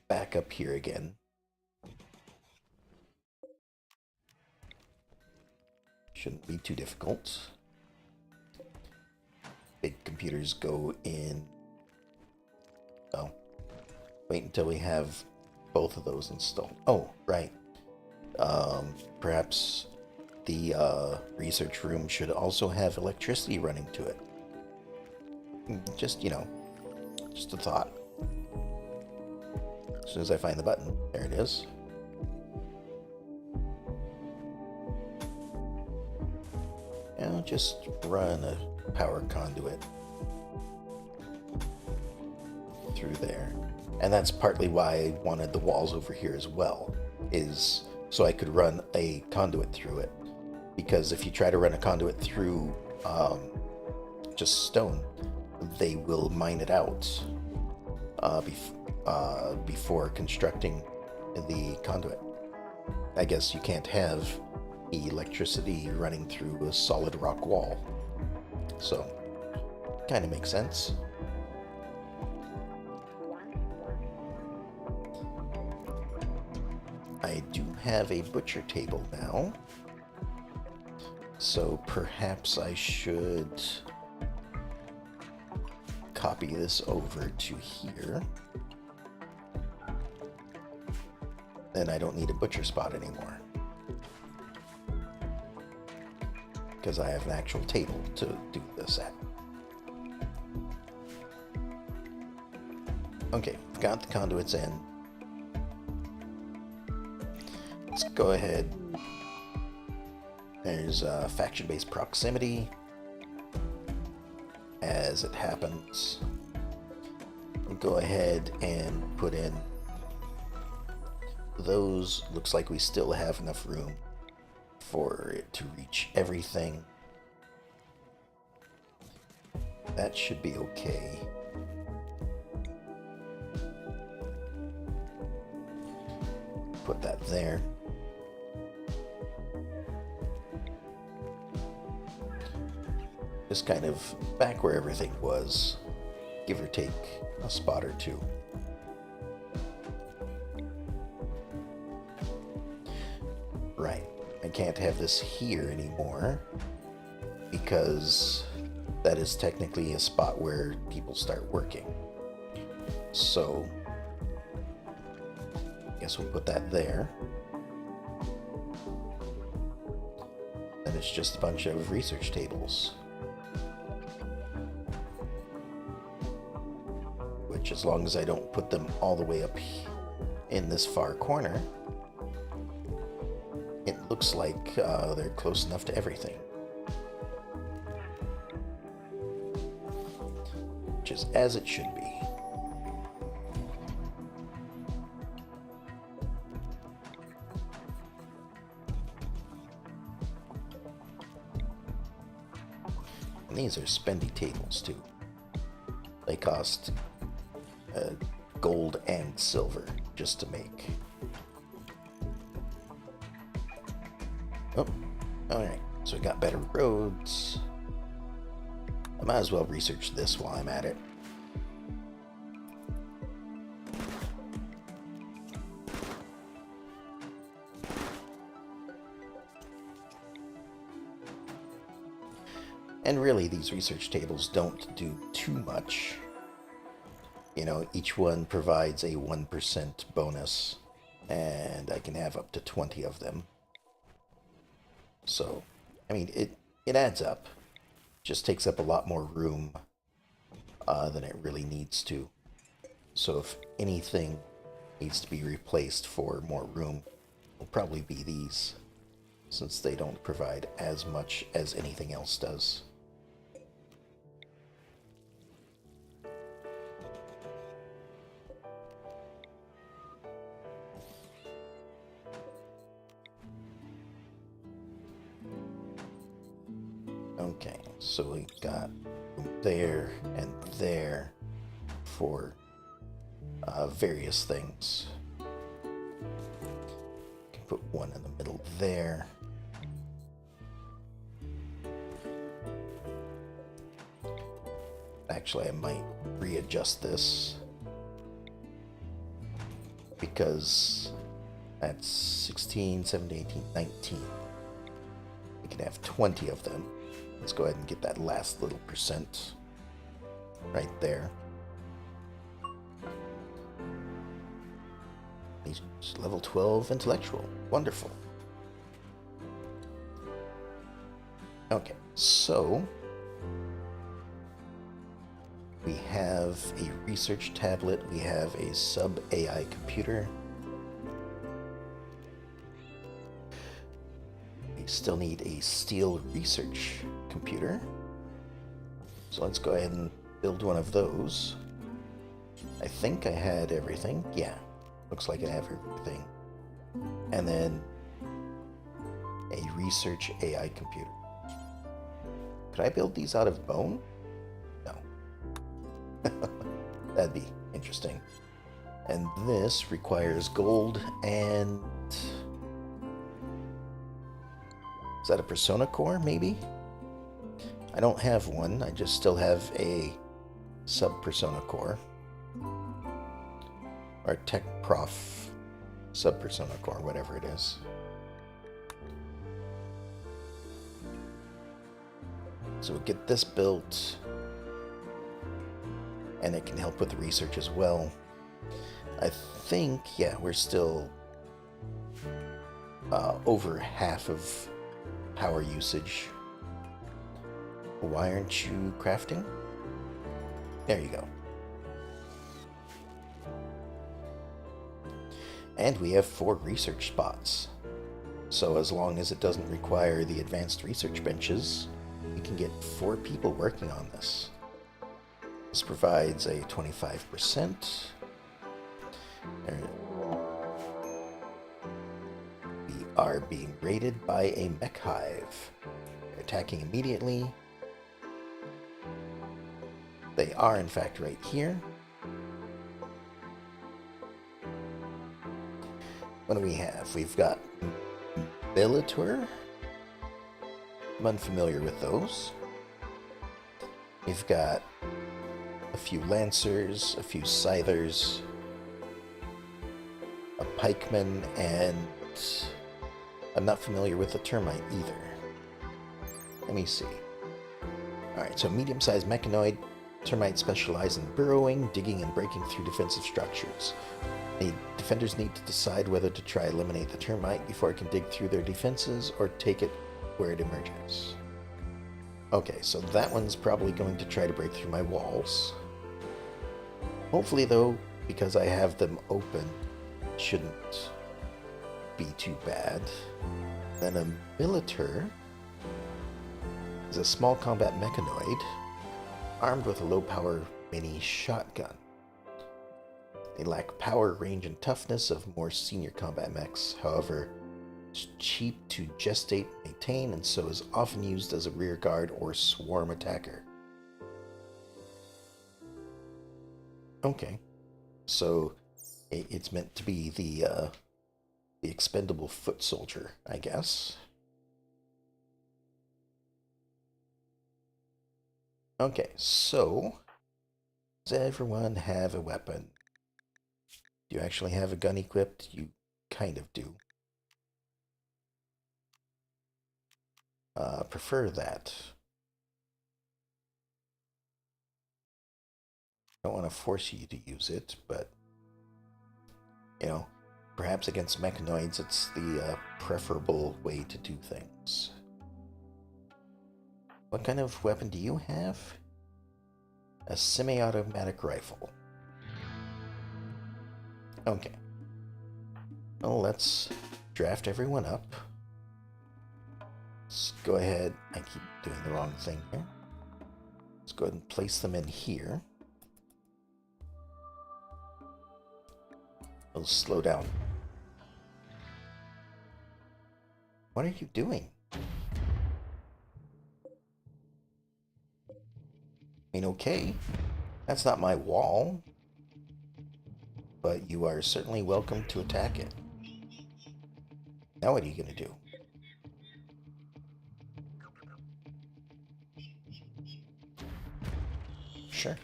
Speaker 1: back up here again. Shouldn't be too difficult. Big computers go in... Oh, wait until we have both of those installed. Oh, right. Perhaps the research room should also have electricity running to it. Just, just a thought. As soon as I find the button, there it is. Now just run a power conduit through there. And that's partly why I wanted the walls over here as well, is so I could run a conduit through it. Because if you try to run a conduit through just stone, they will mine it out before constructing the conduit. I guess you can't have electricity running through a solid rock wall. So, kind of makes sense. I do have a butcher table now, so perhaps I should copy this over to here. Then I don't need a butcher spot anymore, because I have an actual table to do this at. Okay, I've got the conduits in. Let's go ahead. There's faction-based proximity. As it happens, we'll go ahead and put in those. Looks like we still have enough room for it to reach everything. That should be okay. Put that there. Just kind of back where everything was, give or take a spot or two. Right, I can't have this here anymore because that is technically a spot where people start working. So, I guess we'll put that there. Then it's just a bunch of research tables. Which, as long as I don't put them all the way up in this far corner, it looks like they're close enough to everything. Which is as it should be. And these are spendy tables too. They cost gold and silver just to make. Oh, alright. So we got better roads. I might as well research this while I'm at it. And really, these research tables don't do too much. You know, each one provides a 1% bonus, and I can have up to 20 of them. So, I mean, it adds up. Just takes up a lot more room than it really needs to. So if anything needs to be replaced for more room, will probably be these, since they don't provide as much as anything else does. Okay, so we got there and there for various things. Can put one in the middle there. Actually, I might readjust this because that's 16, 17, 18, 19. We can have 20 of them. Let's go ahead and get that last little percent right there. He's level 12 intellectual. Wonderful. Okay, so we have a research tablet, we have a sub-AI computer. We still need a steel research computer. So let's go ahead and build one of those. I think I had everything. Yeah, looks like I have everything. And then a research AI computer. Could I build these out of bone? No. That'd be interesting. And this requires gold and... Is that a Persona Core, maybe? I don't have one. I just still have a sub-Persona Core. Or Tech Prof sub-Persona Core, whatever it is. So we'll get this built, and it can help with the research as well. I think, yeah, we're still over half of power usage. Why aren't you crafting? There you go. And we have 4 research spots. So as long as it doesn't require the advanced research benches, we can get 4 people working on this. This provides a 25%. We are being raided by a mech hive. They're attacking immediately. They are, in fact, right here. What do we have? We've got Militor. I'm unfamiliar with those. We've got a few Lancers, a few Scythers, a Pikeman, and I'm not familiar with the Termite either. Let me see. Alright, so medium-sized mechanoid. Termites specialize in burrowing, digging, and breaking through defensive structures. The defenders need to decide whether to try eliminate the termite before it can dig through their defenses or take it where it emerges. Okay, so that one's probably going to try to break through my walls. Hopefully, though, because I have them open, it shouldn't be too bad. Then a Militor is a small combat mechanoid armed with a low-power mini shotgun. They lack power, range, and toughness of more senior combat mechs. However, it's cheap to gestate, maintain, and so is often used as a rear guard or swarm attacker. Okay, so it's meant to be the expendable foot soldier, I guess. Okay, so does everyone have a weapon? Do you actually have a gun equipped? You kind of do. Prefer that. Don't want to force you to use it, but, you know, perhaps against mechanoids it's the preferable way to do things. What kind of weapon do you have? A semi-automatic rifle. Okay. Well, let's draft everyone up. Let's go ahead. I keep doing the wrong thing here. Let's go ahead and place them in here. We'll slow down. What are you doing? I mean, okay, that's not my wall, but you are certainly welcome to attack it. Now what are you going to do? Sure.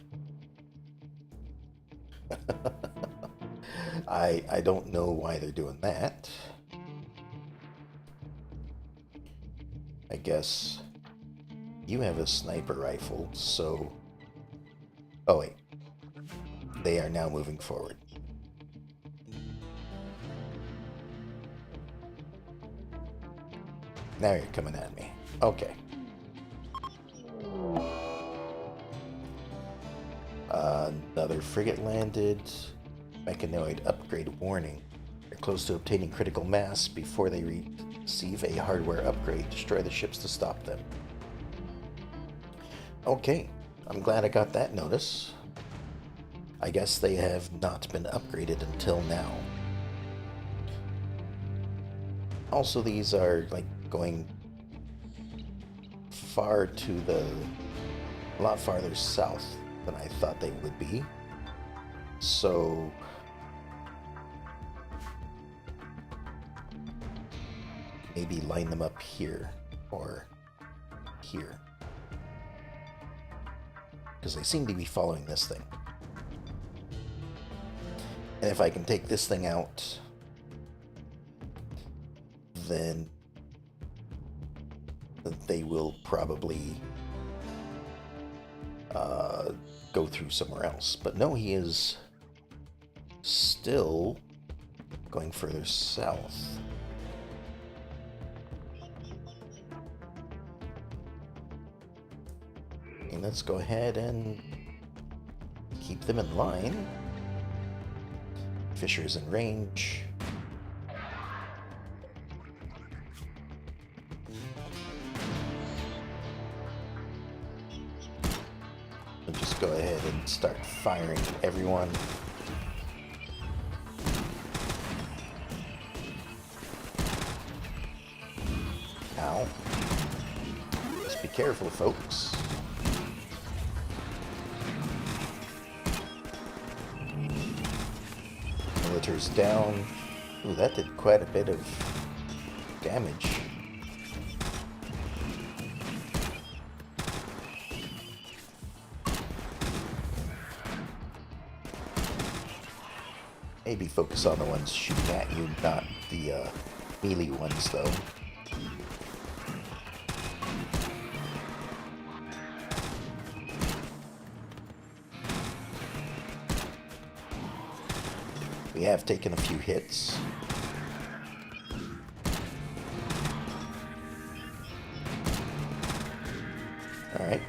Speaker 1: I don't know why they're doing that. I guess you have a sniper rifle, so... Oh, wait. They are now moving forward. Now you're coming at me. Okay. Another frigate landed. Mechanoid upgrade warning. They're close to obtaining critical mass before they receive a hardware upgrade. Destroy the ships to stop them. Okay, I'm glad I got that notice. I guess they have not been upgraded until now. Also, these are like going far to the... a lot farther south than I thought they would be. So... maybe line them up here or here. Because they seem to be following this thing. And if I can take this thing out, then they will probably go through somewhere else. But no, he is still going further south. And let's go ahead and keep them in line. Fisher's in range. We'll just go ahead and start firing at everyone. Ow. Just be careful, folks. Military's down. Ooh, that did quite a bit of damage. Maybe focus on the ones shooting at you, not the melee ones, though. We have taken a few hits. Alright.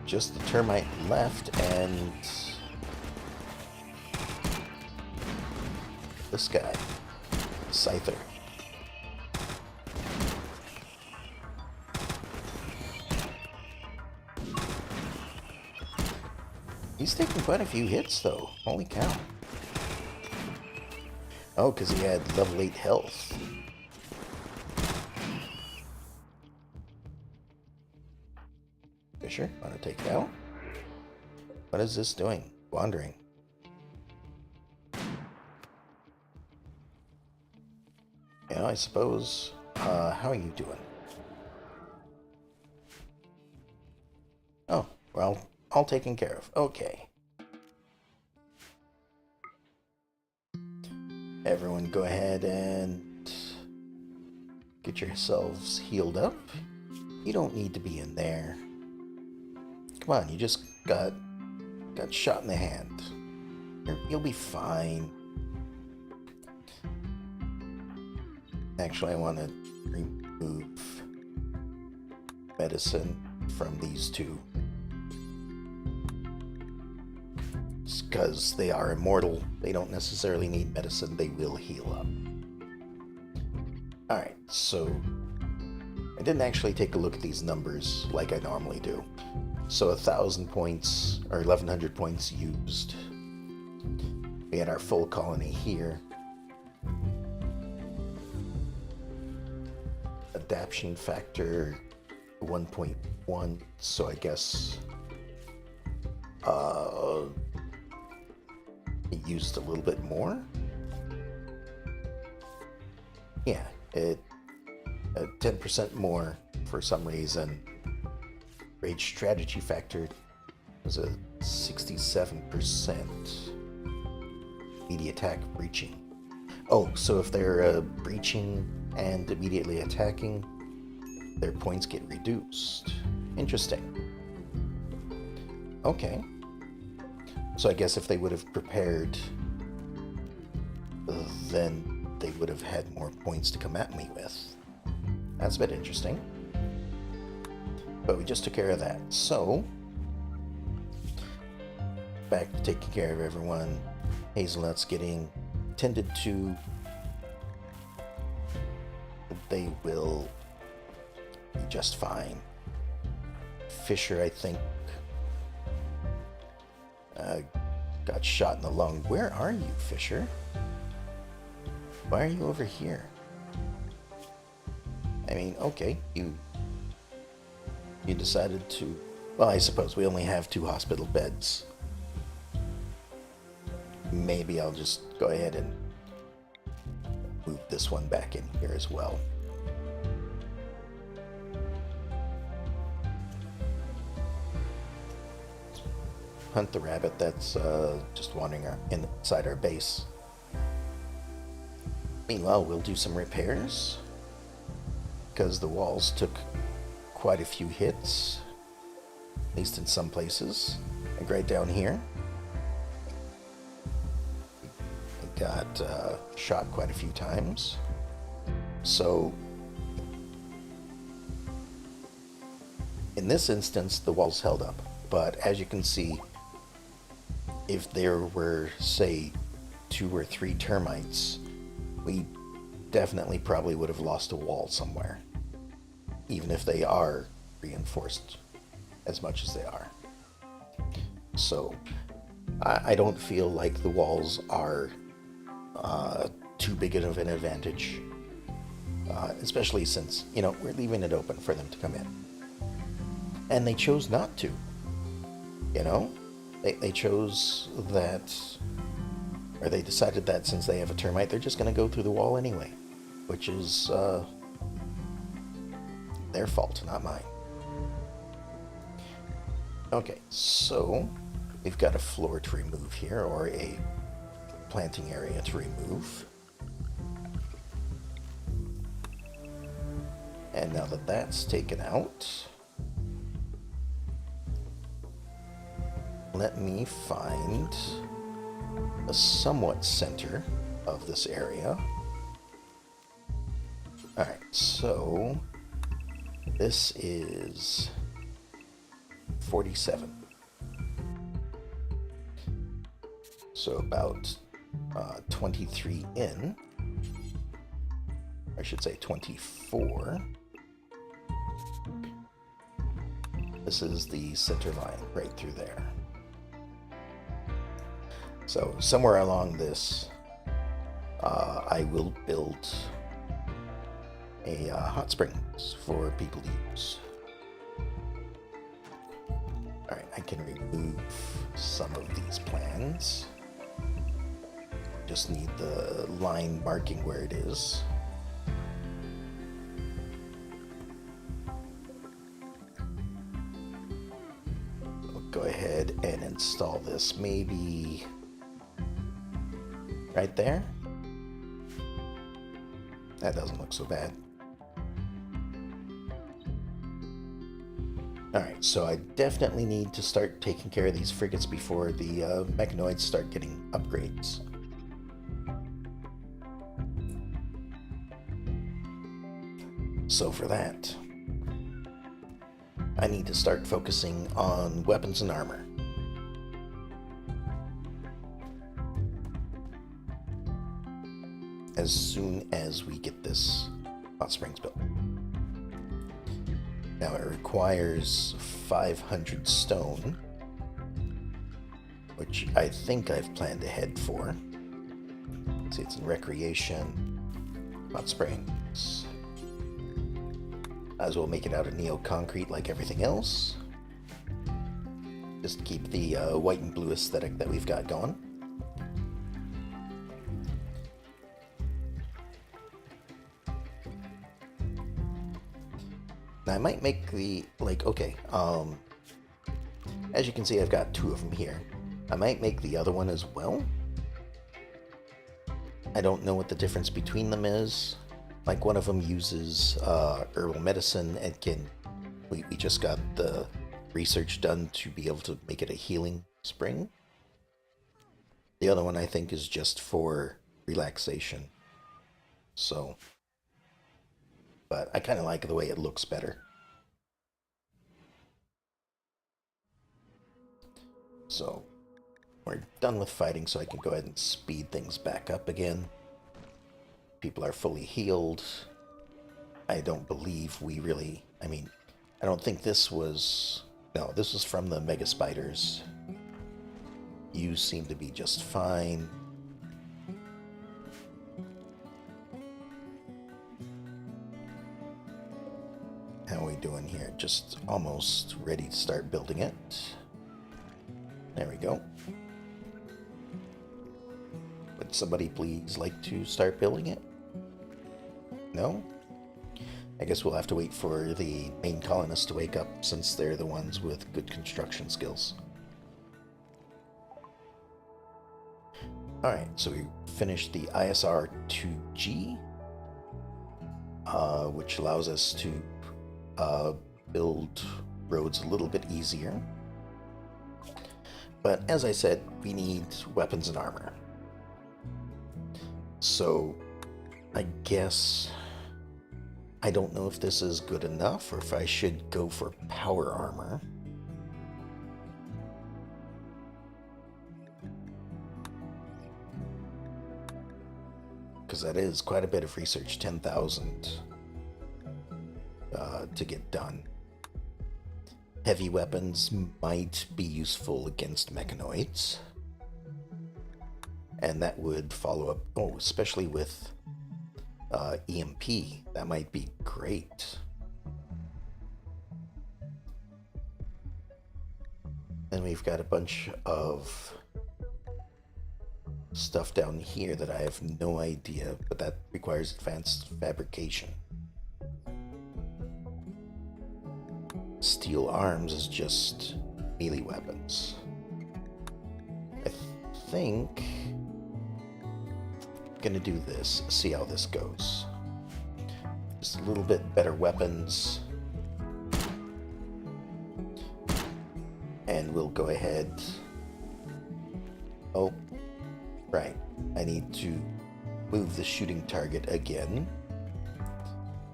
Speaker 1: Just the termite left, and this guy, Scyther. He's taking quite a few hits, though. Holy cow. Oh, because he had level 8 health. Fisher, want to take it out? What is this doing? Wandering. Yeah, I suppose. How are you doing? Oh, well, all taken care of. Okay. Everyone go ahead and get yourselves healed up. You don't need to be in there. Come on, you just got shot in the hand. You'll be fine. Actually, I want to remove medicine from these two. Because they are immortal, they don't necessarily need medicine, they will heal up. Alright, so I didn't actually take a look at these numbers like I normally do. So 1,000 points, or 1,100 points used. We had our full colony here. Adaption factor 1.1, so I guess it used a little bit more. Yeah, it 10% more for some reason Rage strategy factor was a 67%. Immediate attack breaching. Oh, so if they're breaching and immediately attacking, their points get reduced. Interesting. Okay. So I guess if they would have prepared, then they would have had more points to come at me with. That's a bit interesting. But we just took care of that. So, back to taking care of everyone. Hazelnut's getting tended to. They will be just fine. Fisher, I think, got shot in the lung. Where are you, Fisher? Why are you over here? I mean, okay, you decided to... Well, I suppose we only have 2 hospital beds. Maybe I'll just go ahead and move this one back in here as well. Hunt the rabbit that's just wandering inside our base. Meanwhile, we'll do some repairs, because the walls took quite a few hits, at least in some places. Like right down here, we got shot quite a few times. So, in this instance, the walls held up. But as you can see, if there were, say, 2 or 3 termites, we definitely probably would have lost a wall somewhere, even if they are reinforced as much as they are. So I don't feel like the walls are too big of an advantage, especially since, you know, we're leaving it open for them to come in. And they chose not to, you know? They chose that, or they decided that since they have a termite, they're just going to go through the wall anyway, which is their fault, not mine. Okay, so we've got a floor to remove here, or a planting area to remove. And now that that's taken out, let me find a somewhat center of this area. Alright, so this is 47. So about 23 in. I should say 24. This is the center line right through there. So somewhere along this, I will build a hot springs for people to use. Alright, I can remove some of these plans. Just need the line marking where it is. I'll go ahead and install this maybe right there. That doesn't look so bad. Alright, so I definitely need to start taking care of these frigates before the mechanoids start getting upgrades. So for that, I need to start focusing on weapons and armor. As soon as we get this hot springs built. Now it requires 500 stone, which I think I've planned ahead for. Let's see, it's in recreation, hot springs. Might as well make it out of neo-concrete like everything else. Just keep the white and blue aesthetic that we've got going. I might make the, like, okay, as you can see, I've got 2 of them here. I might make the other one as well. I don't know what the difference between them is. Like, one of them uses herbal medicine and we just got the research done to be able to make it a healing spring. The other one, I think, is just for relaxation. So, but I kind of like the way it looks better. So, we're done with fighting, so I can go ahead and speed things back up again. People are fully healed. I don't believe we really... I mean, I don't think this was... No, this was from the Mega Spiders. You seem to be just fine. How are we doing here? Just almost ready to start building it. There we go. Would somebody please like to start building it? No? I guess we'll have to wait for the main colonists to wake up, since they're the ones with good construction skills. Alright, so we finished the ISR 2G, which allows us to build roads a little bit easier. But as I said, we need weapons and armor. So I guess I don't know if this is good enough or if I should go for power armor. Because that is quite a bit of research, 10,000 to get done. Heavy weapons might be useful against mechanoids. And that would follow up, especially with EMP. That might be great. Then we've got a bunch of stuff down here that I have no idea, but that requires advanced fabrication. Steel arms is just melee weapons. I think I'm gonna do this, see how this goes. Just a little bit better weapons. And we'll go ahead. Oh, right. I need to move the shooting target again,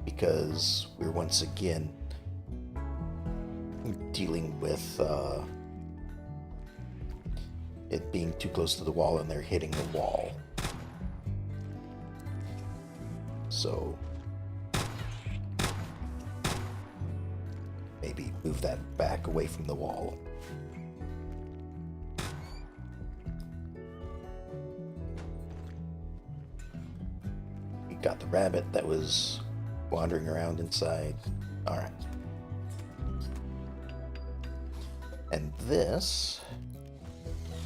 Speaker 1: because we're once again dealing with it being too close to the wall and they're hitting the wall. So maybe move that back away from the wall. We got the rabbit that was wandering around inside. All right. And this,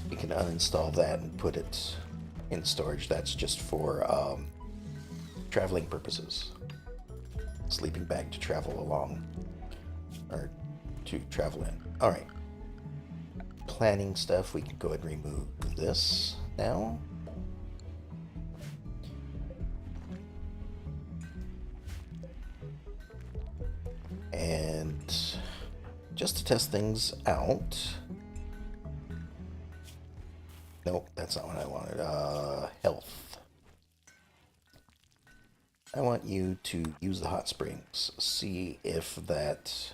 Speaker 1: we can uninstall that and put it in storage. That's just for traveling purposes. Sleeping bag to travel along, or to travel in. All right. Planning stuff, we can go ahead and remove this now. And just to test things out. Nope, that's not what I wanted. Health. I want you to use the hot springs. See if that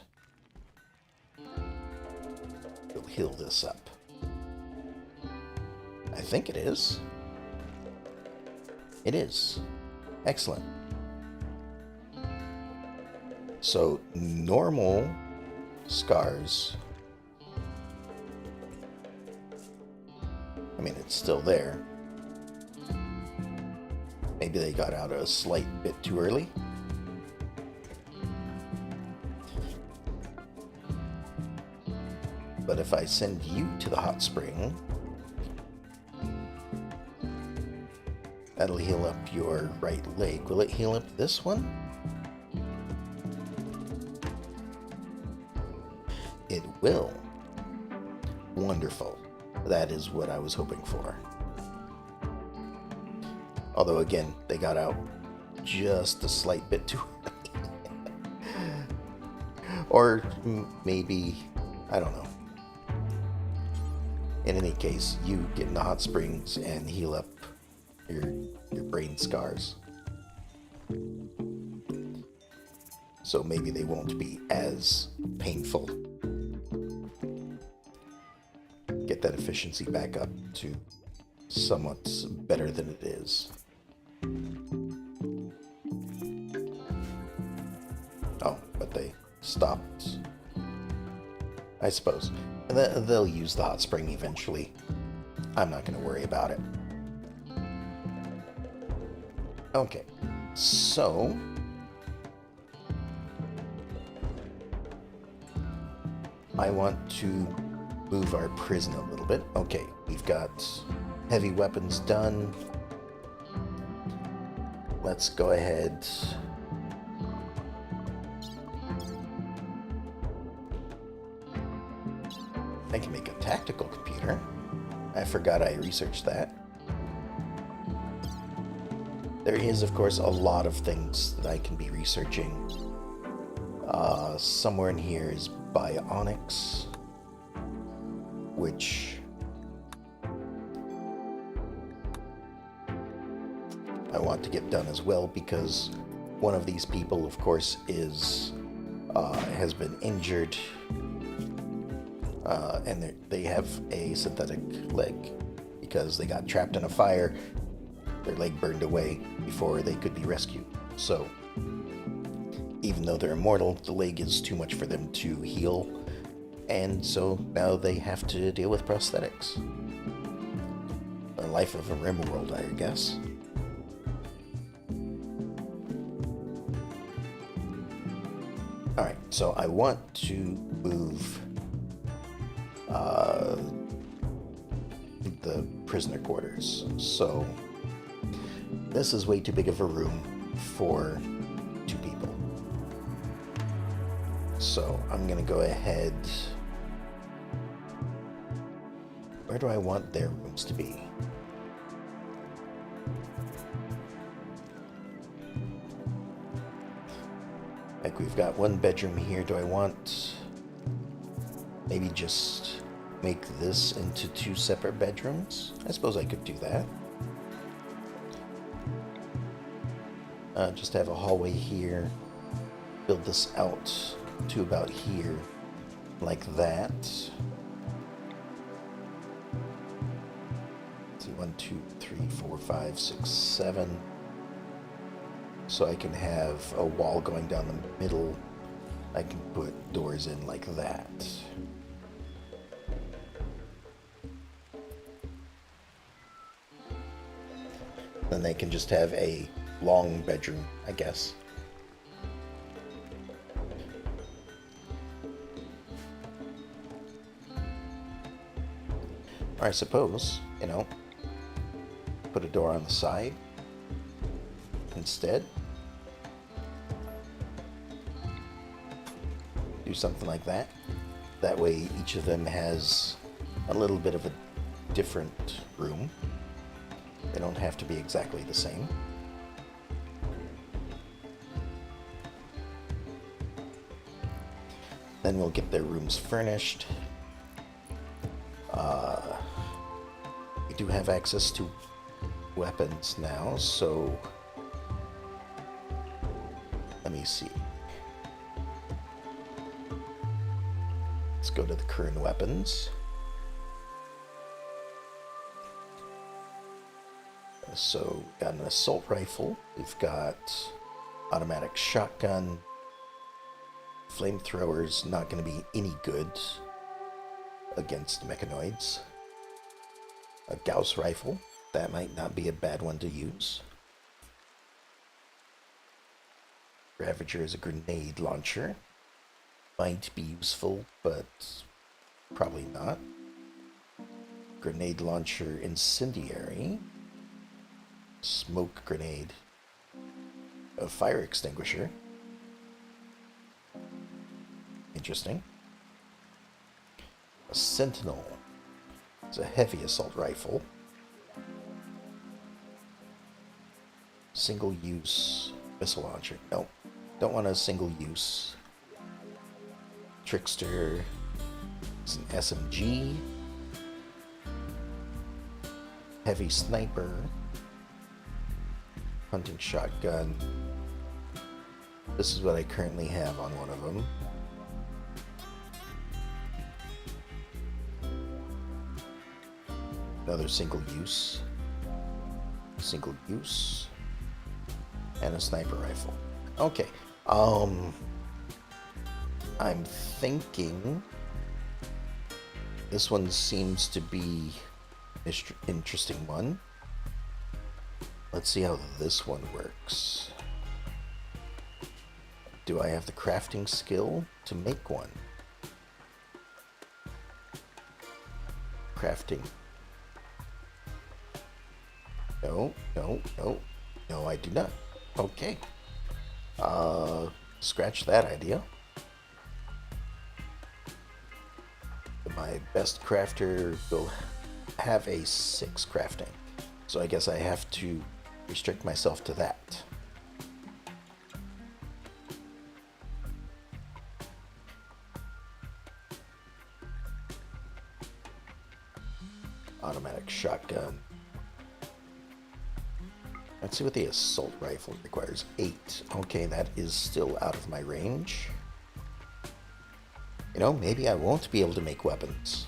Speaker 1: will heal this up. I think it is. It is. Excellent. So, normal scars. I mean, it's still there. Maybe they got out a slight bit too early. But if I send you to the hot spring, that'll heal up your right leg. Will it heal up this one? It will. Wonderful. That is what I was hoping for. Although, again, they got out just a slight bit too early. Or maybe, I don't know. In any case, you get in the hot springs and heal up your brain scars. So maybe they won't be as painful. Get that efficiency back up to somewhat better than it is. Oh, but they stopped. I suppose. They'll use the hot spring eventually. I'm not going to worry about it. Okay, so I want to move our prison a little bit. Okay, we've got heavy weapons done. Let's go ahead. I can make a tactical computer. I forgot I researched that. There is, of course, a lot of things that I can be researching. Somewhere in here is bionics, which I want to get done as well, because one of these people, of course, has been injured, and they have a synthetic leg because they got trapped in a fire. Their leg burned away before they could be rescued. So, even though they're immortal, the leg is too much for them to heal, and so now they have to deal with prosthetics. The life of a Rimworld, I guess. Alright, so I want to move the prisoner quarters. So this is way too big of a room for 2 people. So I'm going to go ahead. Where do I want their rooms to be? Like, we've got 1 bedroom here. Do I want maybe just make this into 2 separate bedrooms? I suppose I could do that. Just have a hallway here. Build this out to about here, like that. Let's see, 1, 2, 3, 4, 5, 6, 7. So I can have a wall going down the middle. I can put doors in like that. Then they can just have a long bedroom, I guess. Or I suppose, put a door on the side instead. Do something like that. That way each of them has a little bit of a different room. They don't have to be exactly the same. Then we'll get their rooms furnished. We do have access to weapons now, so let me see. Let's go to the current weapons. So, got an assault rifle. We've got automatic shotgun. Flamethrowers not going to be any good against mechanoids. A Gauss rifle. That might not be a bad one to use. Ravager is a grenade launcher. Might be useful, but probably not. Grenade launcher incendiary. Smoke grenade. A fire extinguisher. Interesting. A Sentinel. It's a heavy assault rifle. Single-use missile launcher. Nope. Don't want a single-use. Trickster. It's an SMG. Heavy sniper. Hunting shotgun. This is what I currently have on one of them. Another single use. Single use. And a sniper rifle. Okay. I'm thinking this one seems to be an interesting one. Let's see how this one works. Do I have the crafting skill to make one? Crafting. No, no, no. No, I do not. Okay. Scratch that idea. My best crafter will have a 6 crafting. So I guess I have to restrict myself to that. Automatic shotgun. Let's see what the assault rifle requires. 8. Okay, that is still out of my range. You know, maybe I won't be able to make weapons.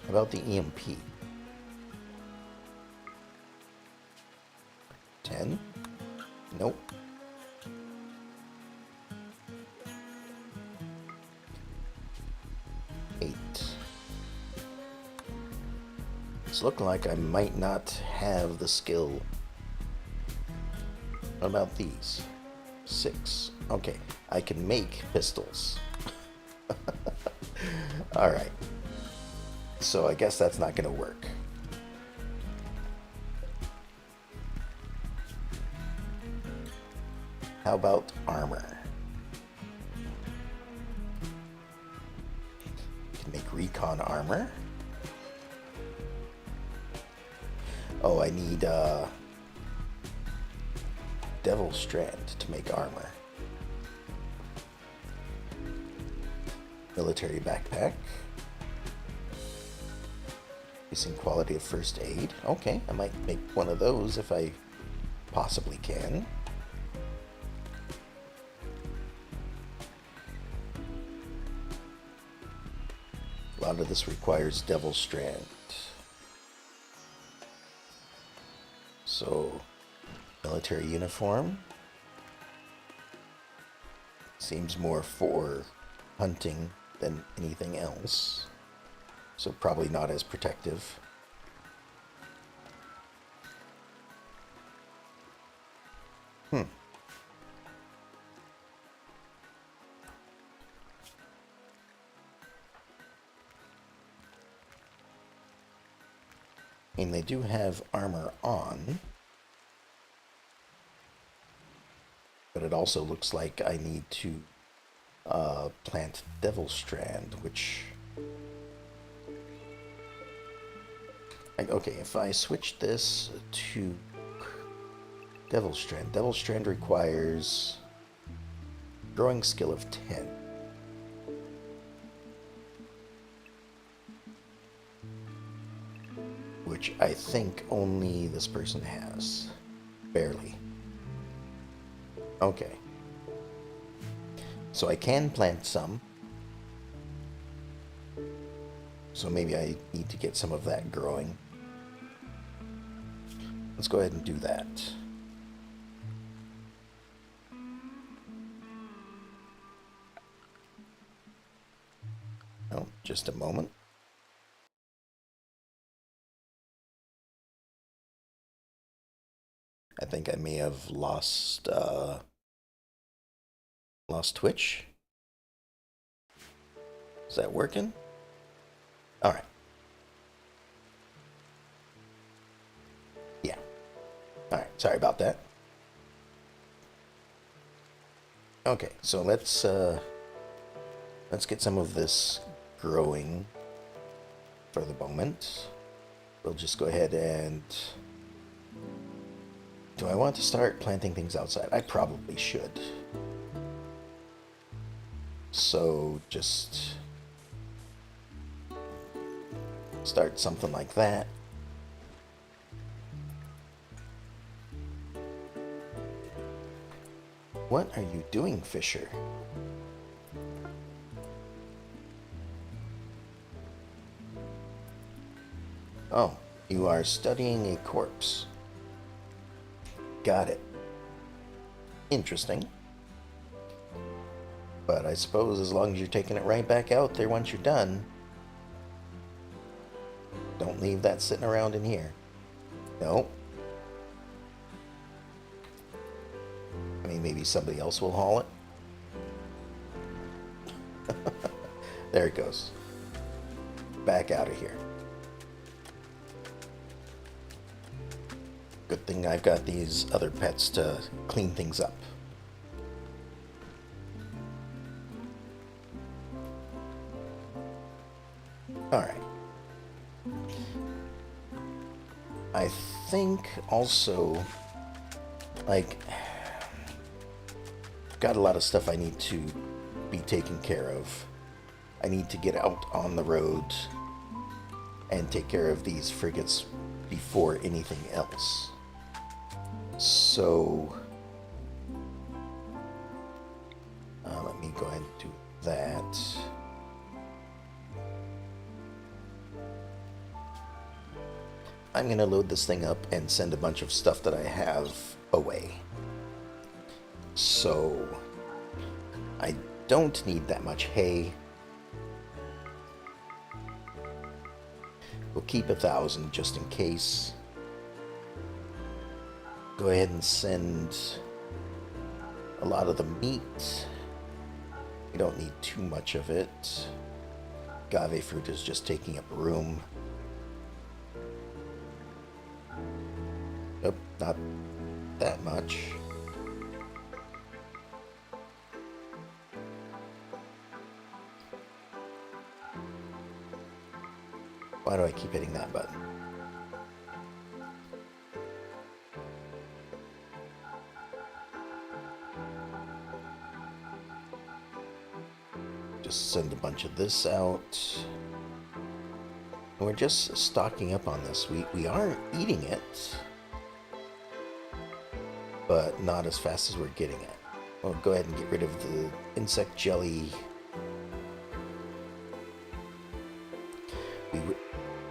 Speaker 1: How about the EMP? 10? Nope. 8. It's looking like I might not have the skill. What about these? 6. Okay, I can make pistols. Alright. So I guess that's not going to work. How about armor? Can make recon armor. Oh, I need Devil Strand to make armor. Military backpack. Increasing quality of first aid. Okay, I might make one of those if I possibly can. A lot of this requires Devil Strand. So, military uniform. Seems more for hunting than anything else. So probably not as protective. And they do have armor on. But it also looks like I need to plant Devil Strand, which... Okay, if I switch this to Devil Strand requires growing skill of 10. Which I think only this person has. Barely. Okay. So I can plant some. So maybe I need to get some of that growing. Let's go ahead and do that. Oh, just a moment. I think I may have lost Twitch. Is that working? All right. Yeah. All right. Sorry about that. Okay, so let's Let's get some of this growing for the moment. We'll just go ahead and... Do I want to start planting things outside? I probably should. So just start something like that. What are you doing, Fisher? Oh, you are studying a corpse. Got it. Interesting. But I suppose as long as you're taking it right back out there once you're done, don't leave that sitting around in here. No. I mean, maybe somebody else will haul it. There it goes. Back out of here. Good thing I've got these other pets to clean things up. Alright. I think also, like, got a lot of stuff I need to be taken care of. I need to get out on the road and take care of these frigates before anything else. So, let me go ahead and do that. I'm going to load this thing up and send a bunch of stuff that I have away. So, I don't need that much hay. We'll keep 1,000 just in case. Go ahead and send a lot of the meat. We don't need too much of it. Agave fruit is just taking up room. Nope, not that much. Why do I keep hitting that button? Just send a bunch of this out. We're just stocking up on this. We aren't eating it, but not as fast as we're getting it. We'll go ahead and get rid of the insect jelly.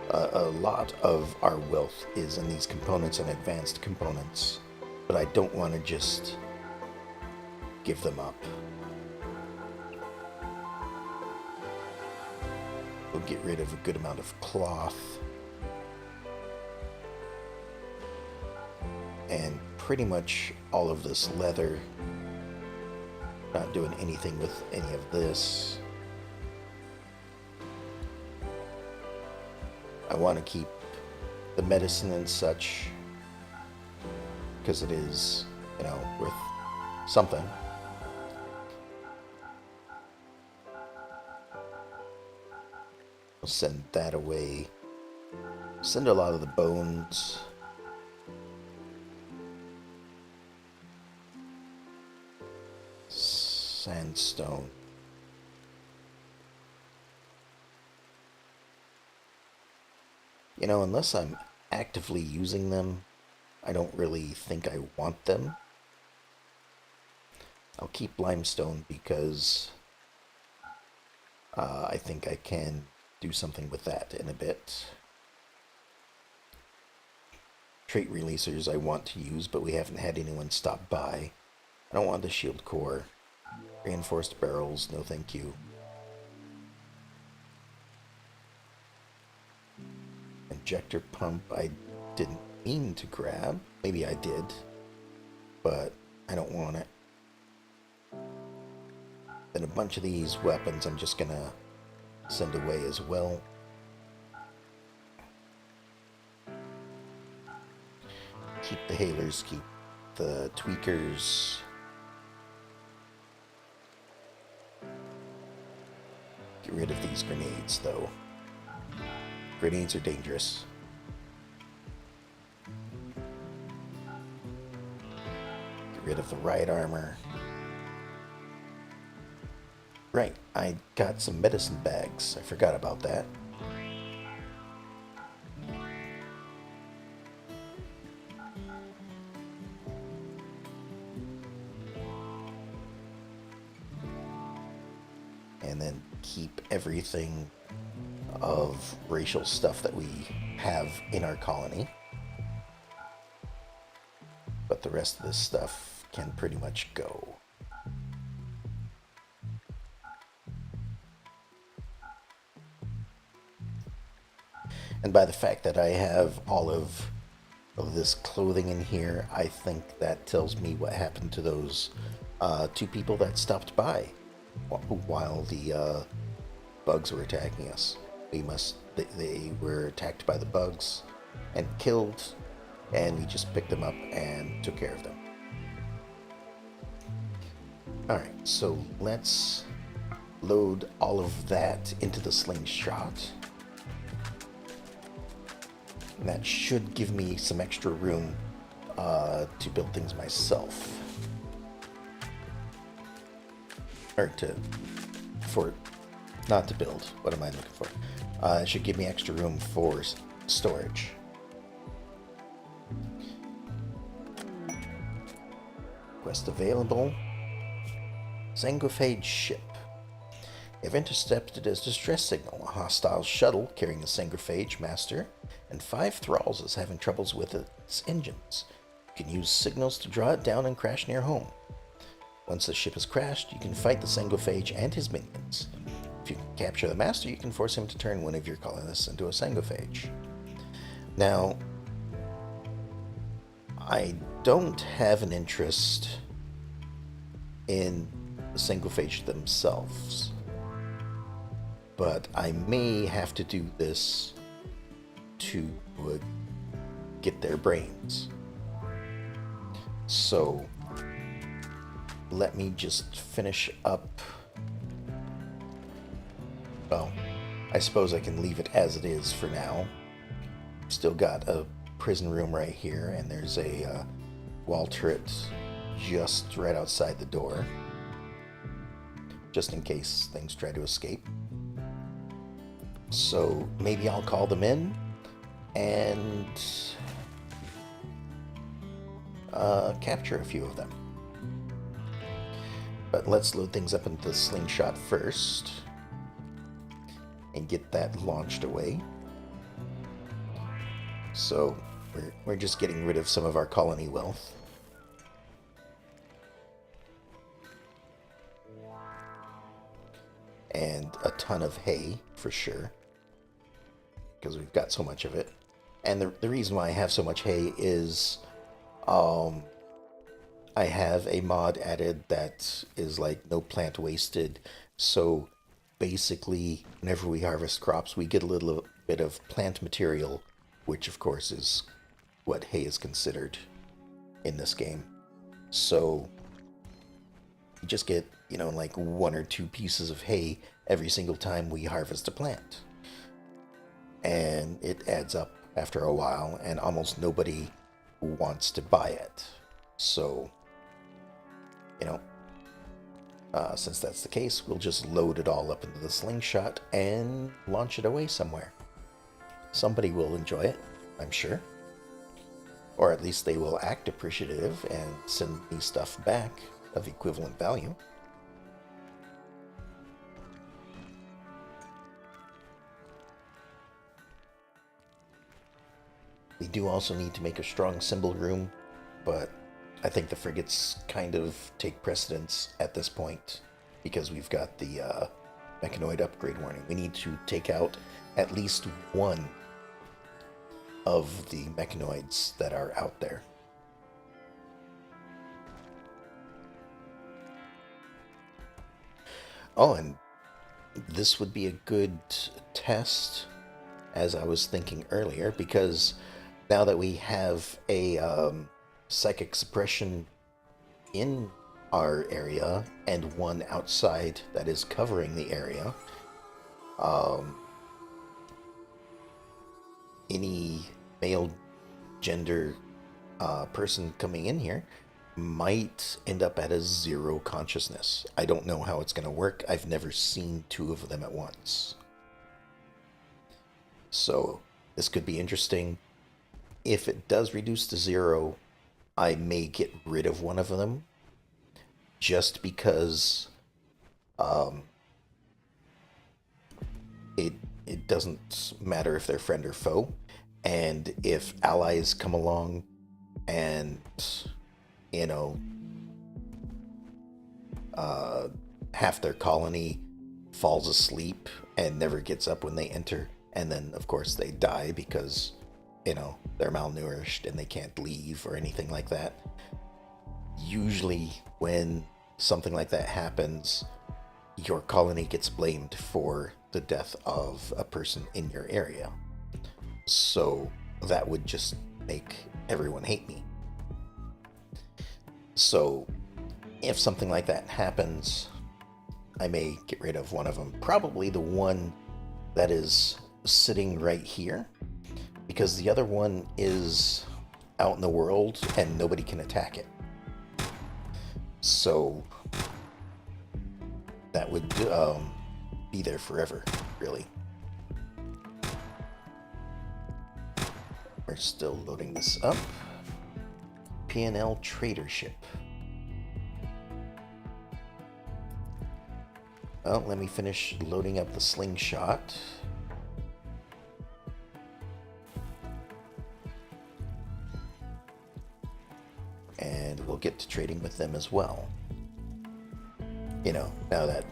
Speaker 1: A lot of our wealth is in these components and advanced components, but I don't want to just give them up. We'll get rid of a good amount of cloth. And pretty much all of this leather. Not doing anything with any of this. I want to keep the medicine and such because it is, you know, worth something. We'll send that away. Send a lot of the bones. Sandstone. You know, unless I'm actively using them, I don't really think I want them. I'll keep limestone because I think I can do something with that in a bit. Trait releasers I want to use, but we haven't had anyone stop by. I don't want the shield core. Reinforced barrels, no thank you. Injector pump I didn't mean to grab. Maybe I did, but I don't want it. Then a bunch of these weapons I'm just gonna send away as well. Keep the hailers, keep the tweakers. Get rid of these grenades, though. Grenades are dangerous. Get rid of the riot armor. Right, I got some medicine bags. I forgot about that. And then keep everything of racial stuff that we have in our colony. But the rest of this stuff can pretty much go. And by the fact that I have all of this clothing in here, I think that tells me what happened to those two people that stopped by while the bugs were attacking us. They were attacked by the bugs and killed, and we just picked them up and took care of them. Alright, so let's load all of that into the slingshot. And that should give me some extra room to build things myself. Or not to build. What am I looking for? It should give me extra room for storage. Quest available. Sangophage ship. They've intercepted a distress signal. A hostile shuttle carrying the Sangophage master and 5 thralls is having troubles with its engines. You can use signals to draw it down and crash near home. Once the ship has crashed, you can fight the Sangophage and his minions. If you can capture the master, you can force him to turn one of your colonists into a Sangophage. Now, I don't have an interest in the Sangophage themselves, but I may have to do this to get their brains. So let me just finish up. Well, I suppose I can leave it as it is for now. Still got a prison room right here, and there's a wall turret just right outside the door, just in case things try to escape. So maybe I'll call them in and capture a few of them. But let's load things up into the slingshot first and get that launched away. So we're just getting rid of some of our colony wealth. And a ton of hay, for sure, because we've got so much of it. And the reason why I have so much hay is I have a mod added that is like no plant wasted. So basically, whenever we harvest crops, we get a little bit of plant material, which of course is what hay is considered in this game. So you just get, like 1 or 2 pieces of hay every single time we harvest a plant. And it adds up after a while, and almost nobody wants to buy it. So, since that's the case, we'll just load it all up into the slingshot and launch it away somewhere. Somebody will enjoy it, I'm sure. Or at least they will act appreciative and send me stuff back of equivalent value. We do also need to make a strong symbol room, but I think the frigates kind of take precedence at this point because we've got the mechanoid upgrade warning. We need to take out at least one of the mechanoids that are out there. Oh, and this would be a good test, as I was thinking earlier, because now that we have a psychic suppression in our area and one outside that is covering the area, um, any male gender person coming in here might end up at a zero consciousness. I don't know how it's going to work. I've never seen two of them at once. So this could be interesting. If it does reduce to zero, I may get rid of one of them just because um, it doesn't matter if they're friend or foe. And if allies come along and, you know, half their colony falls asleep and never gets up when they enter, and then, of course, they die because, you know, they're malnourished and they can't leave or anything like that. Usually, when something like that happens, your colony gets blamed for the death of a person in your area. So that would just make everyone hate me. So if something like that happens, I may get rid of one of them. Probably the one that is sitting right here, because the other one is out in the world and nobody can attack it. So that would be there forever, really. We're still loading this up. P&L Trader Ship. Well, let me finish loading up the slingshot. And we'll get to trading with them as well. You know, now that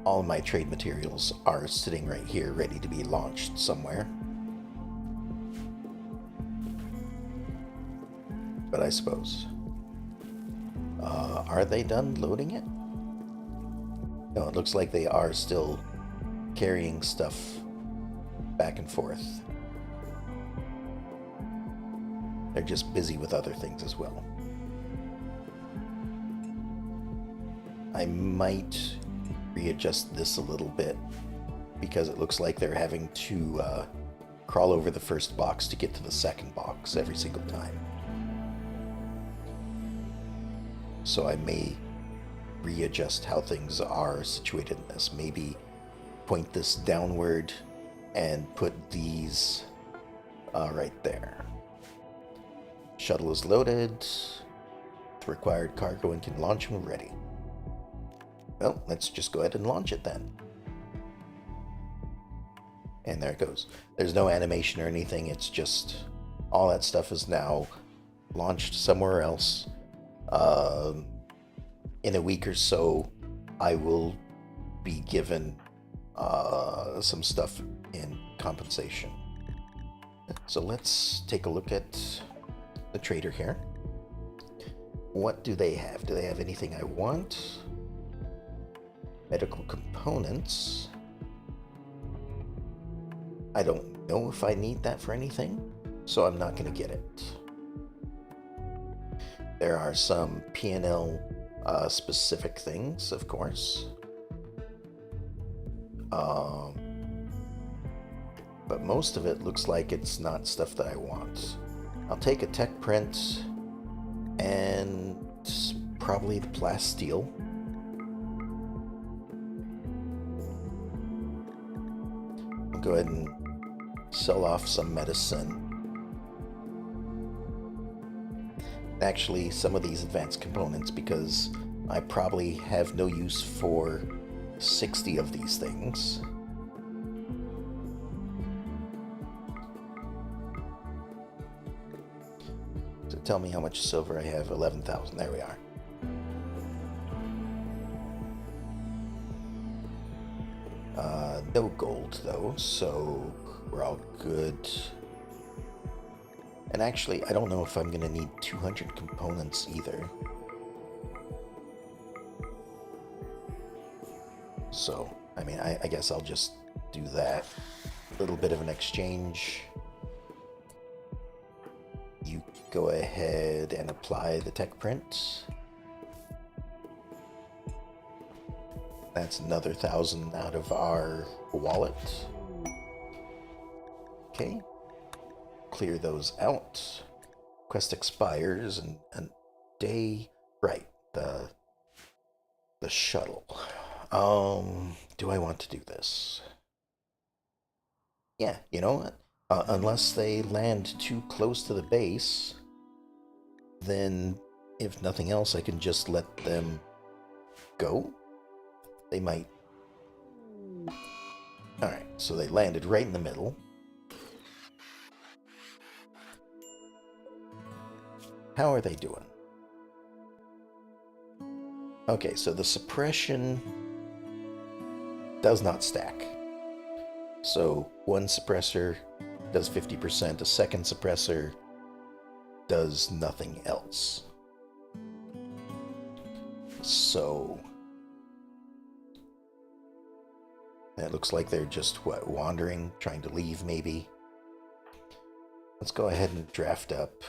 Speaker 1: all my trade materials are sitting right here ready to be launched somewhere. But I suppose. Are they done loading it? No, it looks like they are still carrying stuff back and forth. They're just busy with other things as well. I might readjust this a little bit because it looks like they're having to crawl over the first box to get to the second box every single time. So I may readjust how things are situated in this. Maybe point this downward and put these right there. Shuttle is loaded. The required cargo and can launch when ready. Well, let's just go ahead and launch it then. And there it goes. There's no animation or anything. It's just all that stuff is now launched somewhere else. In a week or so, I will be given some stuff in compensation. So let's take a look at the trader here. What do they have? Do they have anything I want? Medical components. I don't know if I need that for anything, so I'm not going to get it. There are some P&L specific things, of course. But most of it looks like it's not stuff that I want. I'll take a tech print and probably the plasteel. I'll go ahead and sell off some medicine. Actually, some of these advanced components, because I probably have no use for 60 of these things. So tell me how much silver I have. 11,000. There we are. No gold though, so we're all good. And actually, I don't know if I'm gonna need 200 components either. So, I mean, I guess I'll just do that. A little bit of an exchange. You go ahead and apply the tech print. That's another 1,000 out of our wallet. Okay. Clear those out. Quest expires in a day. Right. The shuttle. Do I want to do this? Yeah, you know what? Unless they land too close to the base, then if nothing else, I can just let them go. They might. Alright, so they landed right in the middle. How are they doing? Okay, so the suppression does not stack. So one suppressor does 50%, a second suppressor does nothing else. So it looks like they're just, what, wandering, trying to leave maybe. Let's go ahead and draft up.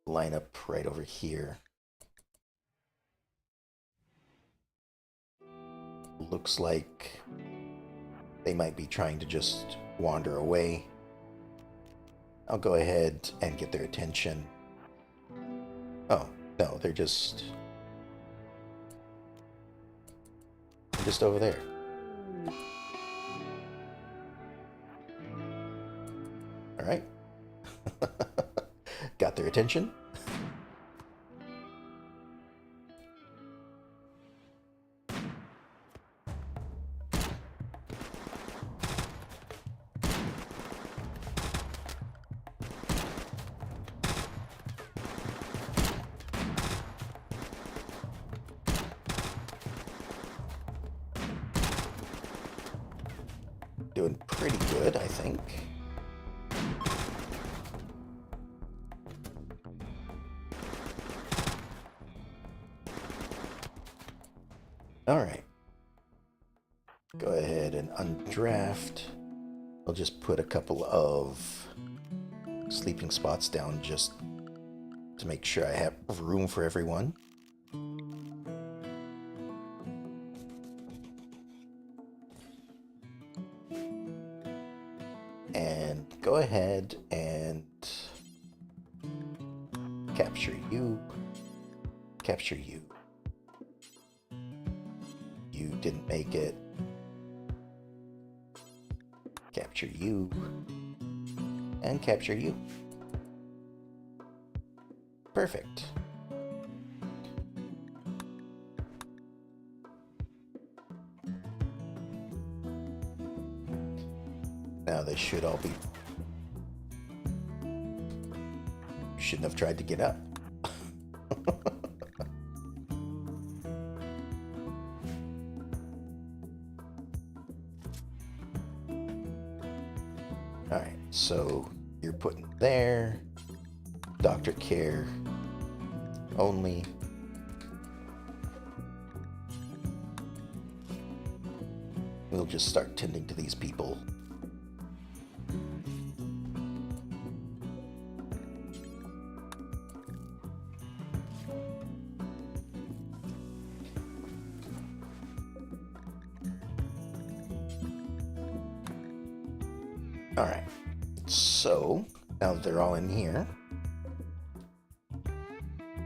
Speaker 1: Line up right over here. Looks like they might be trying to just wander away. I'll go ahead and get their attention. Oh, no, they're just over there. All right. Got their attention. Doing pretty good, I think. All right. Go ahead and undraft. I'll just put a couple of sleeping spots down just to make sure I have room for everyone. And go ahead and capture you. Capture you. You didn't make it. Capture you. And capture you. Perfect. Now they should all be... Shouldn't have tried to get up. Alright, so you're putting there. Doctor care only. We'll just start tending to these people. Alright, so now that they're all in here,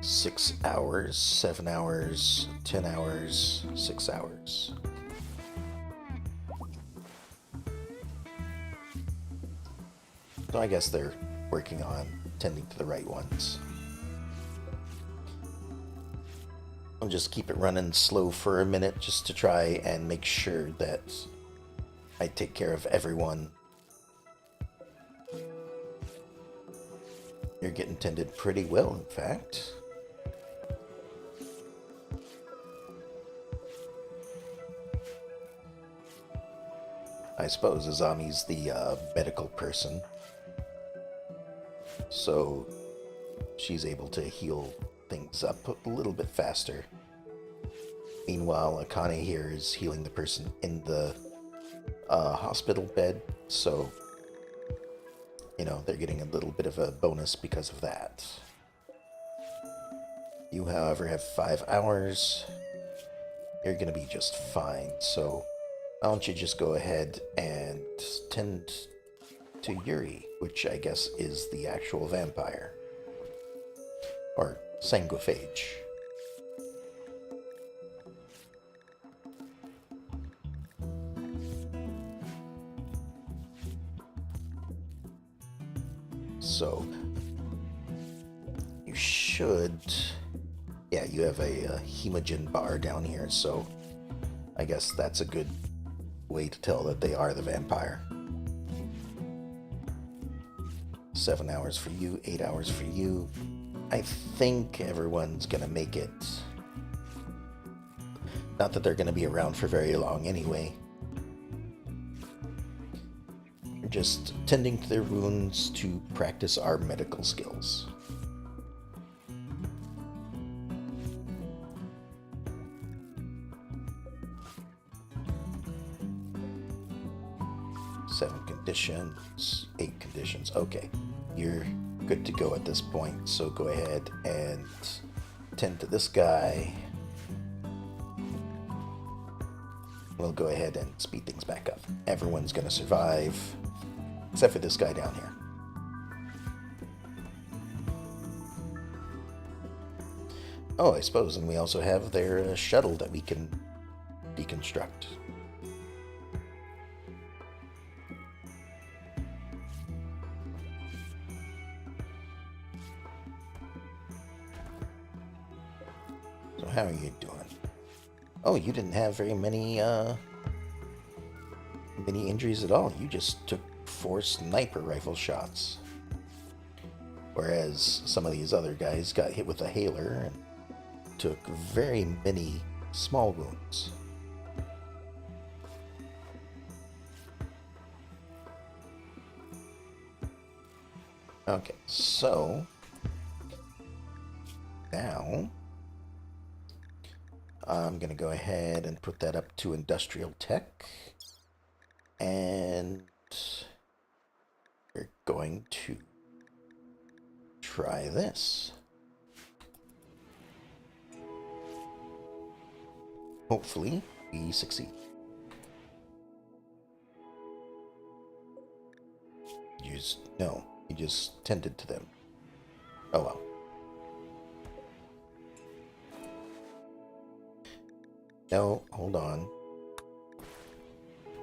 Speaker 1: 6 hours, 7 hours, 10 hours, 6 hours. So I guess they're working on tending to the right ones. I'll just keep it running slow for a minute just to try and make sure that I take care of everyone. You're getting tended pretty well, in fact. I suppose Azami's the medical person, so she's able to heal things up a little bit faster. Meanwhile, Akane here is healing the person in the hospital bed, so, you know, they're getting a little bit of a bonus because of that. You, however, have 5 hours. You're gonna be just fine, so why don't you just go ahead and tend to Yuri, which I guess is the actual vampire. Or sanguiphage. So, you should... Yeah, you have a hemogen bar down here, so I guess that's a good way to tell that they are the vampire. 7 hours for you, 8 hours for you. I think everyone's gonna make it. Not that they're gonna be around for very long anyway. We're just tending to their wounds to practice our medical skills. Seven conditions, 8 conditions. Okay, you're good to go at this point, so go ahead and tend to this guy. We'll go ahead and speed things back up. Everyone's gonna survive, except for this guy down here. Oh, I suppose, and we also have their shuttle that we can deconstruct. How are you doing? Oh, you didn't have very many injuries at all. You just took 4 sniper rifle shots. Whereas some of these other guys got hit with a hailer and took very many small wounds. Okay, so now I'm going to go ahead and put that up to industrial tech. And we're going to try this. Hopefully, we succeed. You just tended to them. Oh well. No, hold on.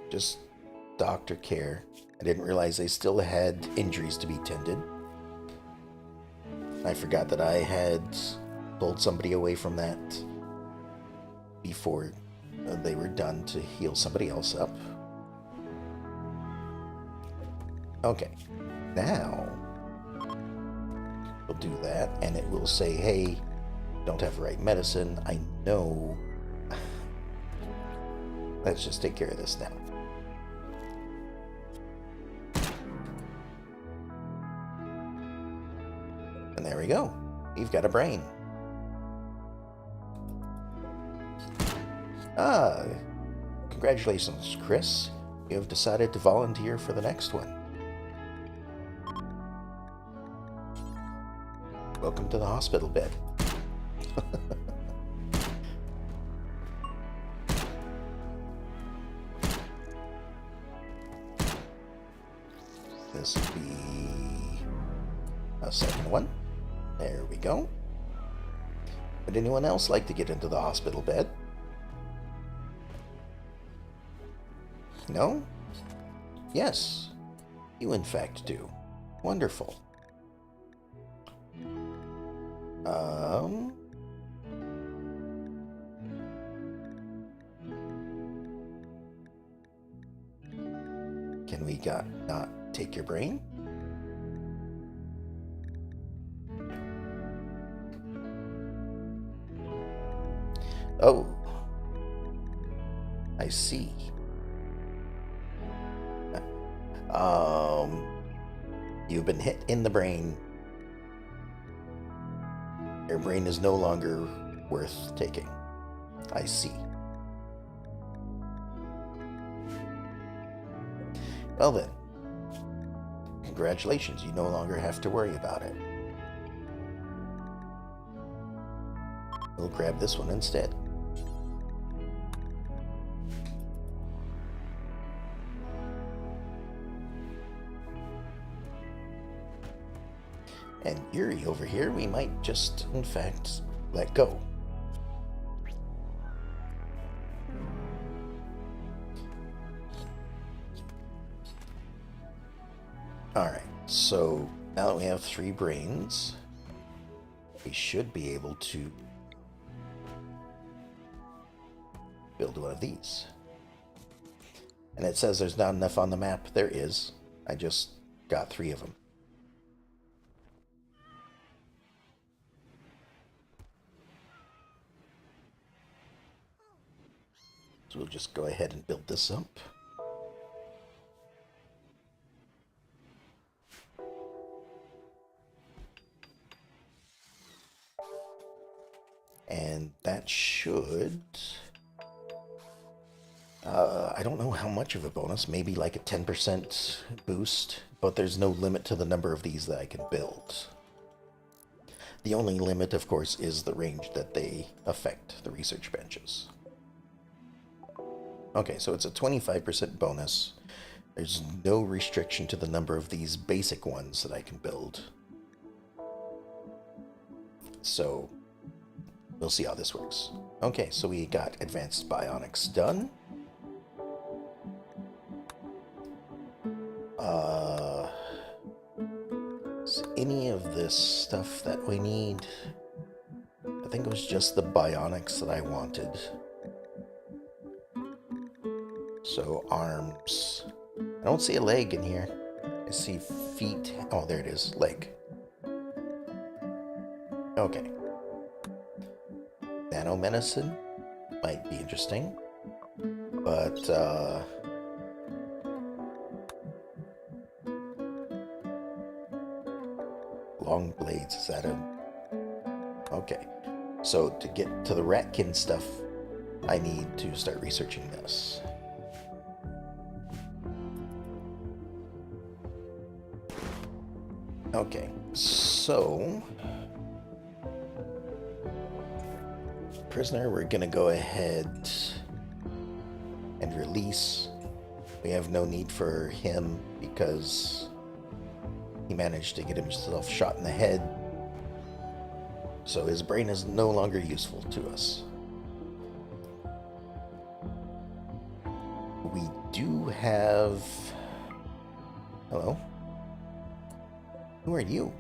Speaker 1: Just doctor care. I didn't realize they still had injuries to be tended. I forgot that I had pulled somebody away from that before they were done to heal somebody else up. Okay, now we'll do that, and it will say, hey, don't have the right medicine. I know. Let's just take care of this now. And there we go. You've got a brain. Ah, congratulations, Chris. You have decided to volunteer for the next one. Welcome to the hospital bed. This will be a second one. There we go. Would anyone else like to get into the hospital bed? No? Yes. You in fact do. Wonderful. Can we not take your brain? Oh, I see. You've been hit in the brain. Your brain is no longer worth taking. I see. Well then, congratulations, you no longer have to worry about it. We'll grab this one instead. And Yuri over here, we might just, in fact, let go. Alright, so now that we have 3 brains, we should be able to build one of these. And it says there's not enough on the map. There is. I just got 3 of them. So we'll just go ahead and build this up. And that should... I don't know how much of a bonus, maybe like a 10% boost, but there's no limit to the number of these that I can build. The only limit, of course, is the range that they affect the research benches. Okay, so it's a 25% bonus. There's no restriction to the number of these basic ones that I can build. So, we'll see how this works. Okay, so we got advanced bionics done. Is any of this stuff that we need? I think it was just the bionics that I wanted. So arms. I don't see a leg in here. I see feet. Oh, there it is. Leg. Okay. Nanomedicine might be interesting. But, long blades, is that a... Okay. So to get to the ratkin stuff, I need to start researching this. Okay, so... Prisoner, we're gonna go ahead and release. We have no need for him because he managed to get himself shot in the head. So his brain is no longer useful to us. We do have... Hello? Who are you?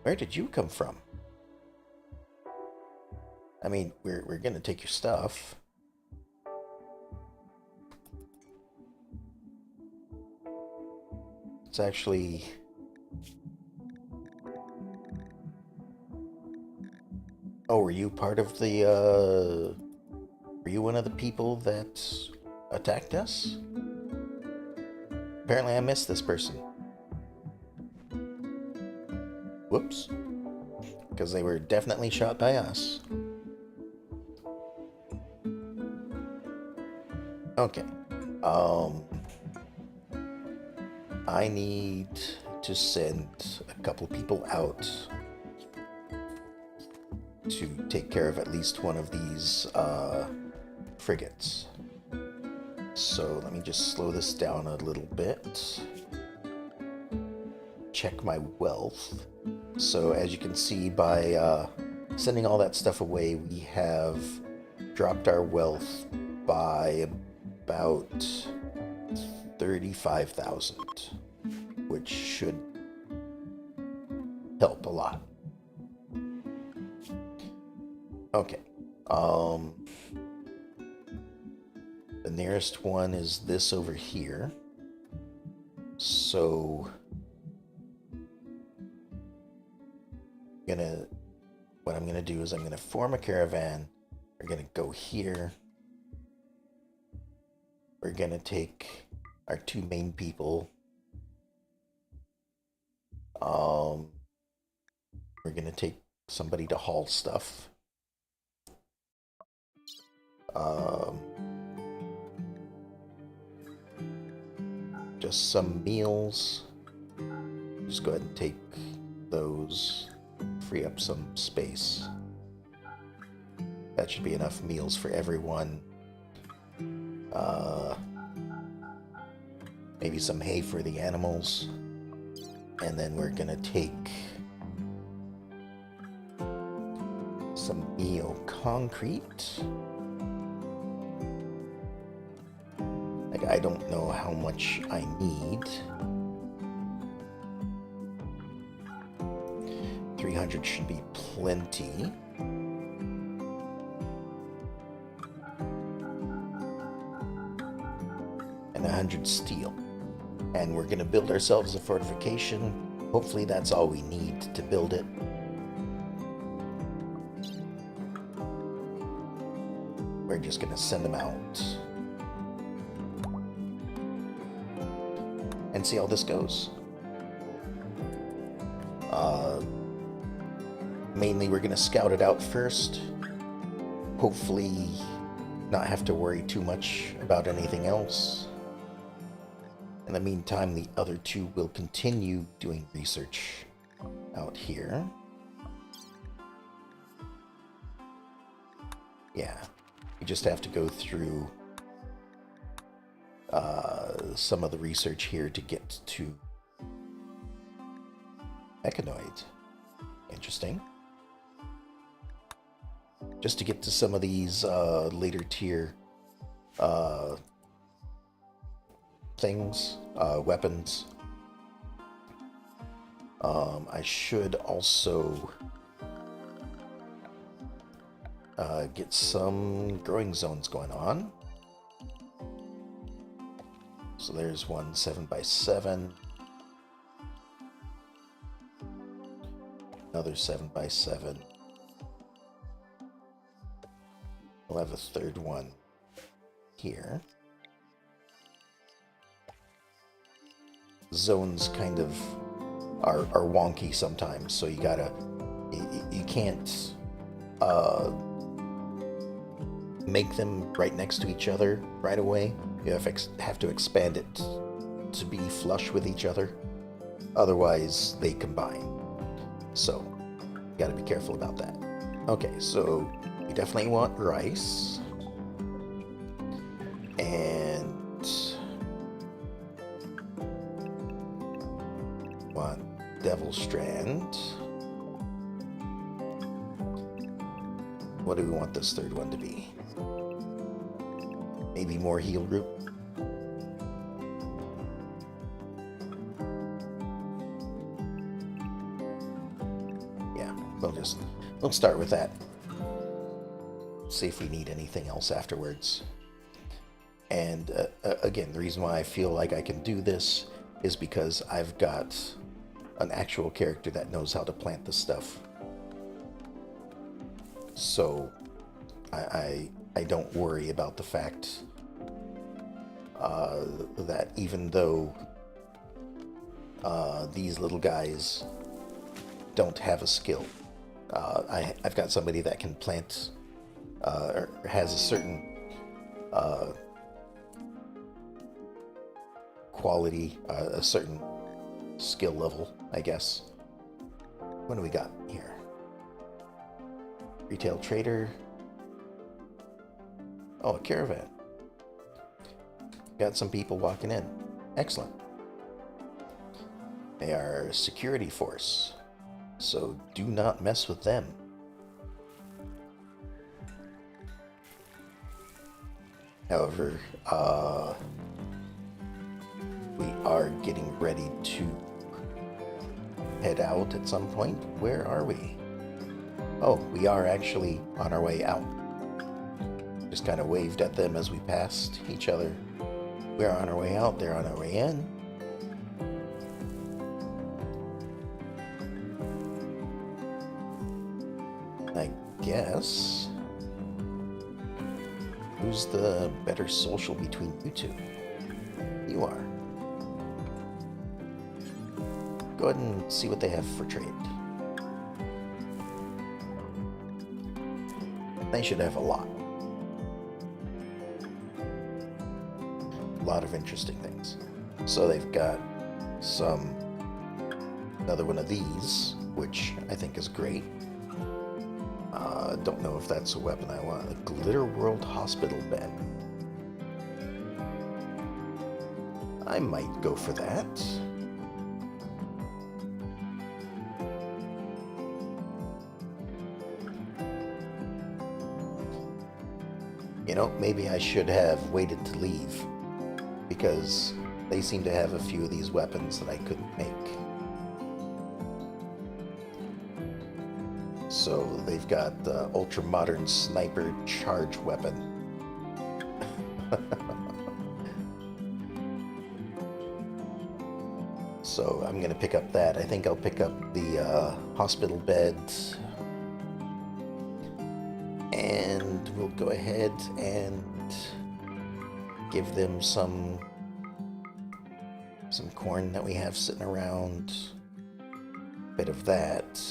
Speaker 1: Where did you come from? I mean, we're gonna take your stuff. It's actually... Oh, were you part of the, Were you one of the people that attacked us? Apparently I missed this person. Whoops. Because they were definitely shot by us. Okay. I need to send a couple people out to take care of at least one of these frigates. So let me just slow this down a little bit. Check my wealth. So as you can see, by sending all that stuff away, we have dropped our wealth by about 35,000, which should help a lot. Okay. The nearest one is this over here. So what I'm gonna do is I'm gonna form a caravan. We're gonna go here. We're gonna take our 2 main people. We're gonna take somebody to haul stuff. us some meals. Just go ahead and take those, free up some space. That should be enough meals for everyone. Maybe some hay for the animals. And then we're gonna take some neo concrete. Like, I don't know how much I need. 300 should be plenty. And 100 steel. And we're gonna build ourselves a fortification. Hopefully that's all we need to build it. We're just gonna send them out and see how this goes. Mainly we're gonna scout it out first. Hopefully not have to worry too much about anything else. In the meantime, the other two will continue doing research out here. Yeah, you just have to go through some of the research here to get to mechanoid. Interesting. Just to get to some of these later tier things, weapons. I should also get some growing zones going on. So there's one 7x7. Another 7x7. We'll have a third one here. Zones kind of are wonky sometimes, so you can't make them right next to each other right away. You have to expand it to be flush with each other, otherwise they combine. So you gotta be careful about that. Okay, so you definitely want rice and want devil strand. What do we want this third one to be? Maybe more heal root. Yeah, we'll start with that. See if we need anything else afterwards. And again, the reason why I feel like I can do this is because I've got an actual character that knows how to plant the stuff. So I don't worry about the fact that even though these little guys don't have a skill, I've got somebody that can plant or has a certain quality, a certain skill level, I guess. What do we got here? Retail trader. Oh, a caravan. Got some people walking in. Excellent. They are a security force, so do not mess with them. However, we are getting ready to head out at some point. Where are we? Oh, we are actually on our way out. Just kind of waved at them as we passed each other. We're on our way out, they're on our way in. I guess. Who's the better social between you two? You are. Go ahead and see what they have for trade. They should have a lot. A lot of interesting things. So they've got another one of these, which I think is great. Don't know if that's a weapon I want. A Glitter World Hospital Bed. I might go for that. You know, maybe I should have waited to leave, because they seem to have a few of these weapons that I couldn't make. So they've got the ultra-modern sniper charge weapon. So I'm going to pick up that. I think I'll pick up the hospital bed. And we'll go ahead and give them some corn that we have sitting around. Bit of that.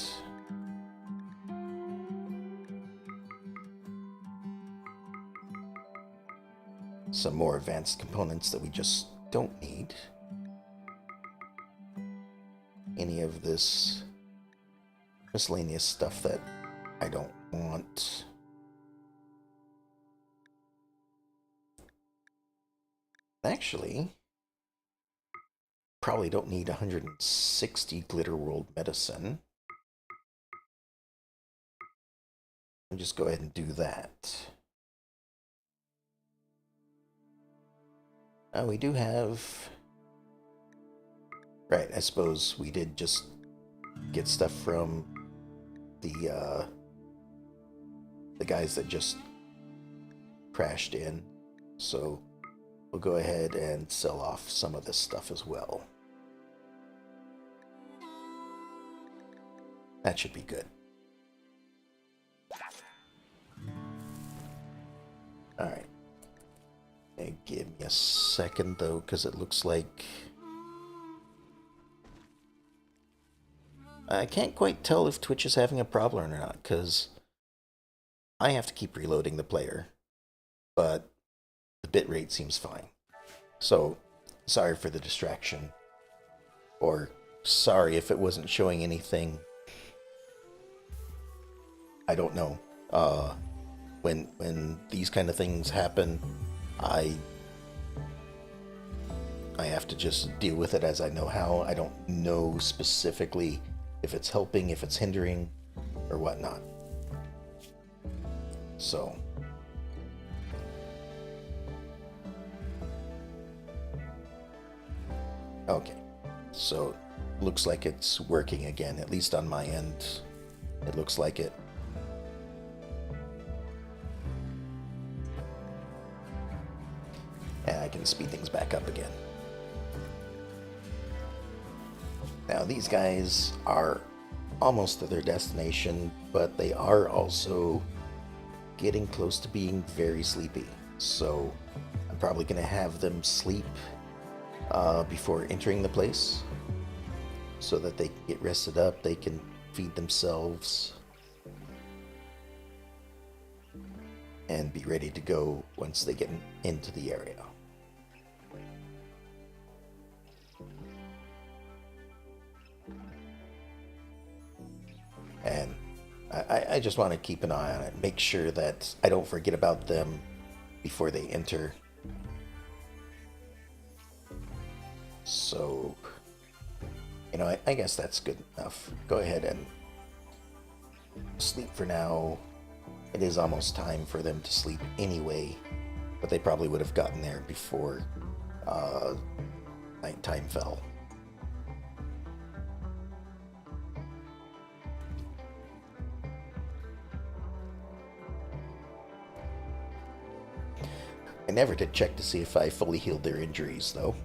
Speaker 1: Some more advanced components that we just don't need. Any of this miscellaneous stuff that I don't want. Actually, probably don't need 160 Glitter World medicine. I'll just go ahead and do that. We do have... Right, I suppose we did just get stuff from the guys that just crashed in. So we'll go ahead and sell off some of this stuff as well. That should be good. Alright. Give me a second though, because it looks like... I can't quite tell if Twitch is having a problem or not, because I have to keep reloading the player, but the bitrate seems fine. So, sorry for the distraction, or sorry if it wasn't showing anything. I don't know. When these kind of things happen, I have to just deal with it as I know how. I don't know specifically if it's helping, if it's hindering, or whatnot. So. Okay. So, looks like it's working again, at least on my end. It looks like it. And I can speed things back up again. Now, these guys are almost to their destination, but they are also getting close to being very sleepy. So I'm probably going to have them sleep before entering the place so that they can get rested up, they can feed themselves, and be ready to go once they get into the area. And I just want to keep an eye on it, make sure that I don't forget about them before they enter. So, you know, I guess that's good enough. Go ahead and sleep for now. It is almost time for them to sleep anyway, but they probably would have gotten there before nighttime fell. I never did check to see if I fully healed their injuries, though.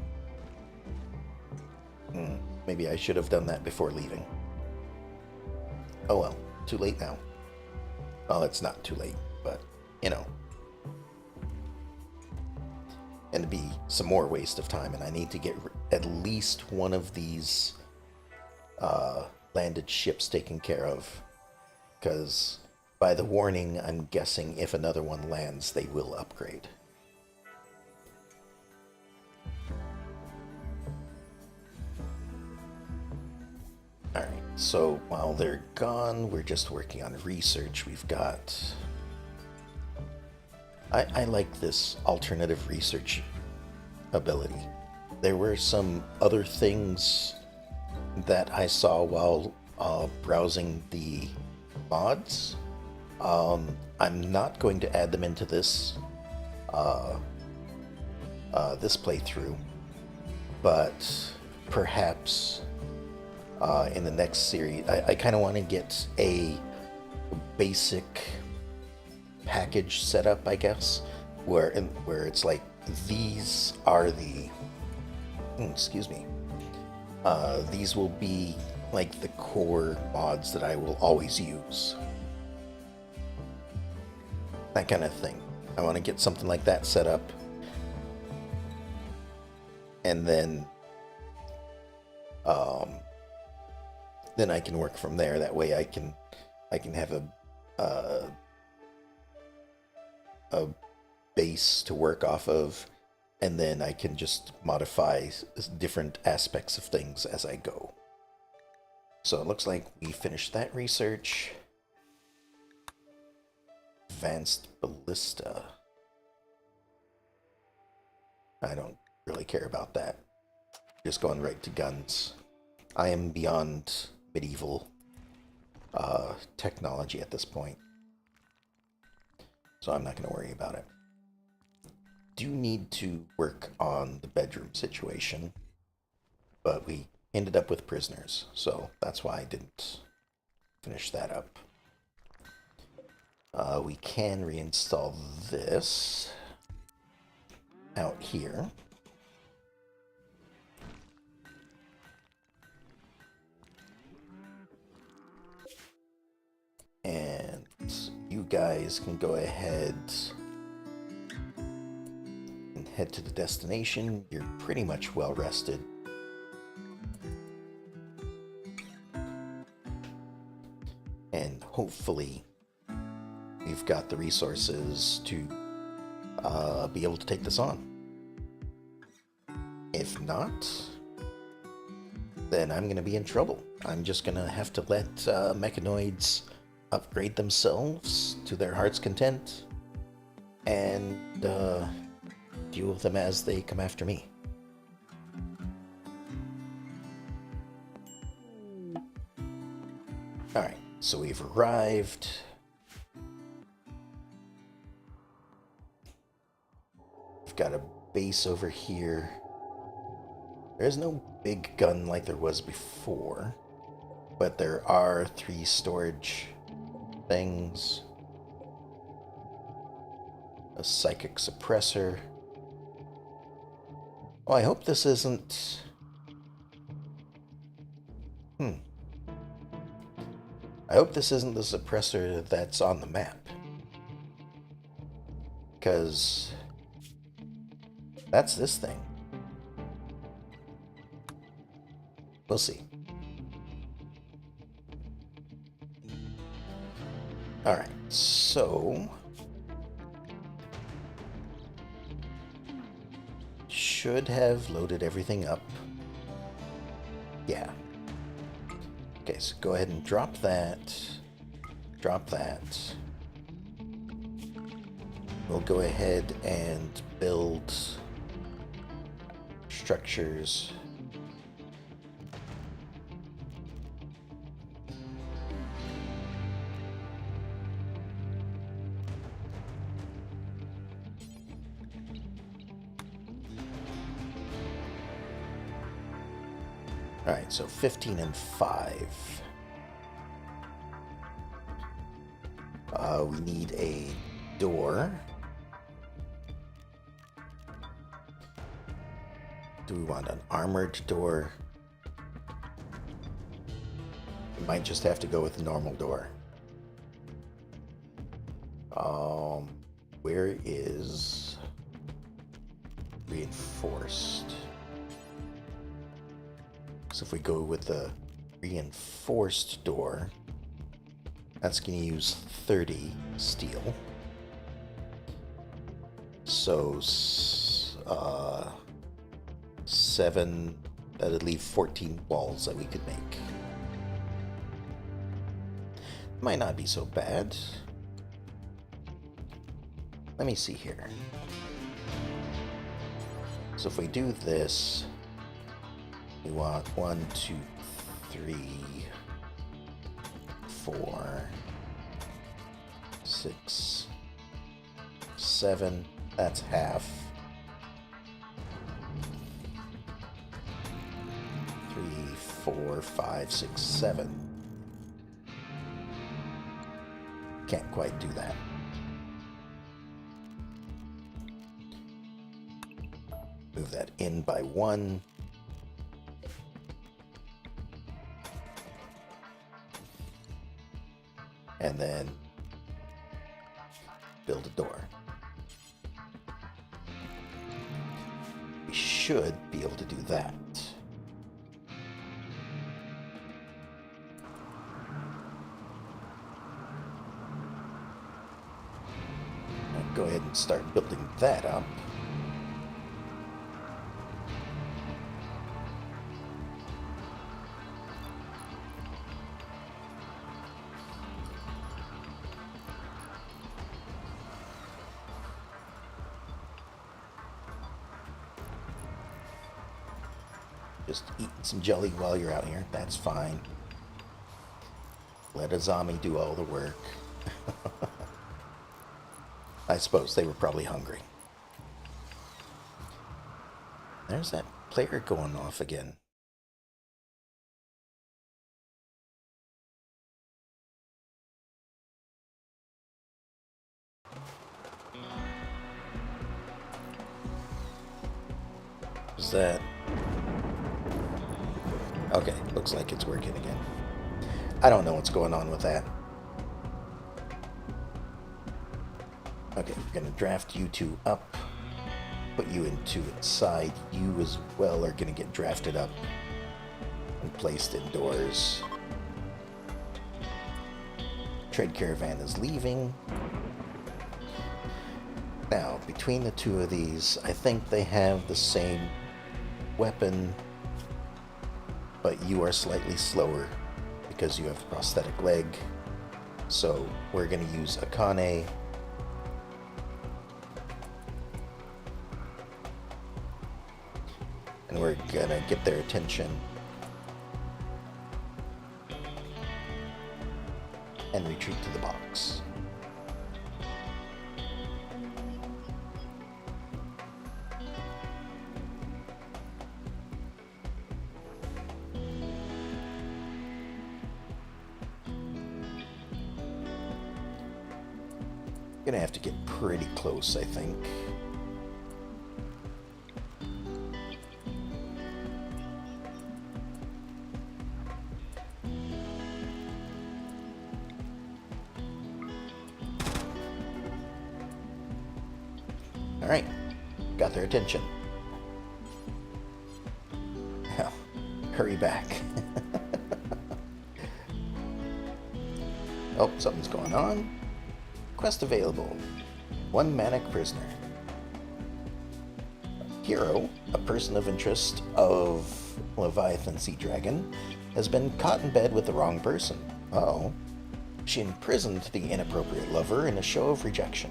Speaker 1: Maybe I should have done that before leaving. Oh well, too late now. Well, it's not too late, but, you know. And it'd be some more waste of time, and I need to get at least one of these landed ships taken care of. Because by the warning, I'm guessing if another one lands, they will upgrade. So while they're gone, we're just working on research. We've got... I like this alternative research ability. There were some other things that I saw while browsing the mods. I'm not going to add them into this this playthrough, but perhaps in the next series, I kind of want to get a basic package set up, I guess, where it's like these are the excuse me, these will be like the core mods that I will always use. That kind of thing. I want to get something like that set up, and then I can work from there. That way I can have a base to work off of, and then I can just modify different aspects of things as I go. So it looks like we finished that research. Advanced ballista. I don't really care about that. Just going right to guns. I am beyond medieval technology at this point, so I'm not going to worry about it. Do need to work on the bedroom situation, but we ended up with prisoners, so that's why I didn't finish that up. We can reinstall this out here. And you guys can go ahead and head to the destination. You're pretty much well rested. And hopefully we've got the resources to be able to take this on. If not, then I'm going to be in trouble. I'm just going to have to let mechanoids upgrade themselves to their heart's content and deal with them as they come after me. Alright, so we've arrived. We've got a base over here. There's no big gun like there was before, but there are 3 storage things. A psychic suppressor. Oh, I hope this isn't... I hope this isn't the suppressor that's on the map, because that's this thing. We'll see. Alright, so... should have loaded everything up. Yeah. Okay, so go ahead and drop that. Drop that. We'll go ahead and build structures. Alright, so 15 and 5. We need a door. Do we want an armored door? We might just have to go with a normal door. Where is reinforced? So if we go with the reinforced door, that's going to use 30 steel. So 7, that'd leave 14 walls that we could make. Might not be so bad. Let me see here. So if we do this, we want 1, 2, 3, 4, 6, 7. That's half. 3, 4, 5, 6, 7. Can't quite do that. Move that in by 1. And then build a door. We should be able to do that. I'll go ahead and start building that up. Just eat some jelly while you're out here. That's fine. Let a zombie do all the work. I suppose they were probably hungry. There's that player going off again. Is that... Okay, looks like it's working again. I don't know what's going on with that. Okay, we're going to draft you two up. Put you into its side. You as well are going to get drafted up and placed indoors. Trade caravan is leaving. Now, between the two of these, I think they have the same weapon, but you are slightly slower because you have a prosthetic leg. So we're going to use Akane. And we're going to get their attention. And retreat to the box. Gonna have to get pretty close, I think. All right, got their attention. Well, hurry back. Oh, something's going on. Quest available. 1 manic prisoner. Hero, a person of interest of Leviathan Sea Dragon, has been caught in bed with the wrong person. Uh-oh. She imprisoned the inappropriate lover in a show of rejection.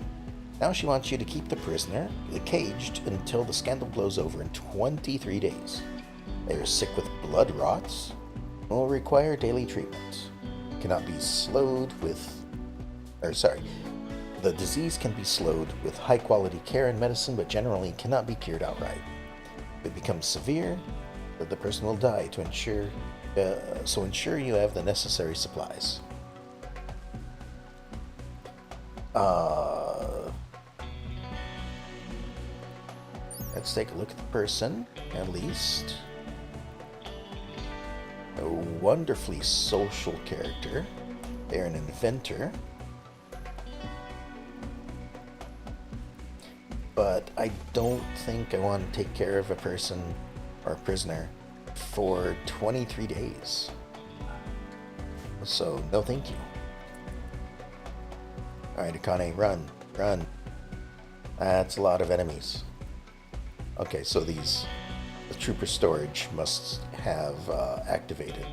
Speaker 1: Now she wants you to keep the prisoner caged until the scandal blows over in 23 days. They are sick with blood rots and will require daily treatment. Cannot be slowed with... The disease can be slowed with high-quality care and medicine, but generally cannot be cured outright. If it becomes severe, the person will die. To ensure you have the necessary supplies. Let's take a look at the person, at least. A wonderfully social character. They're an inventor. But I don't think I want to take care of a person or a prisoner for 23 days. So, no thank you. Alright, Akane, run. Run. That's a lot of enemies. Okay, so the trooper storage must have activated.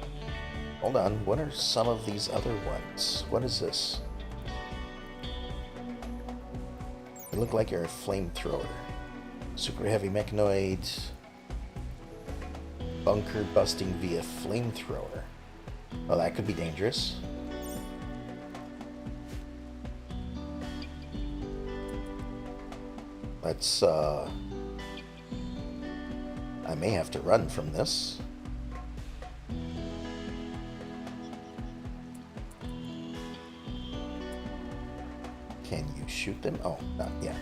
Speaker 1: Hold on, what are some of these other ones? What is this? They look like you're a flamethrower. Super heavy mechanoid. Bunker busting via flamethrower. Oh, that could be dangerous. Let's, I may have to run from this. Can you shoot them? Oh, not yet.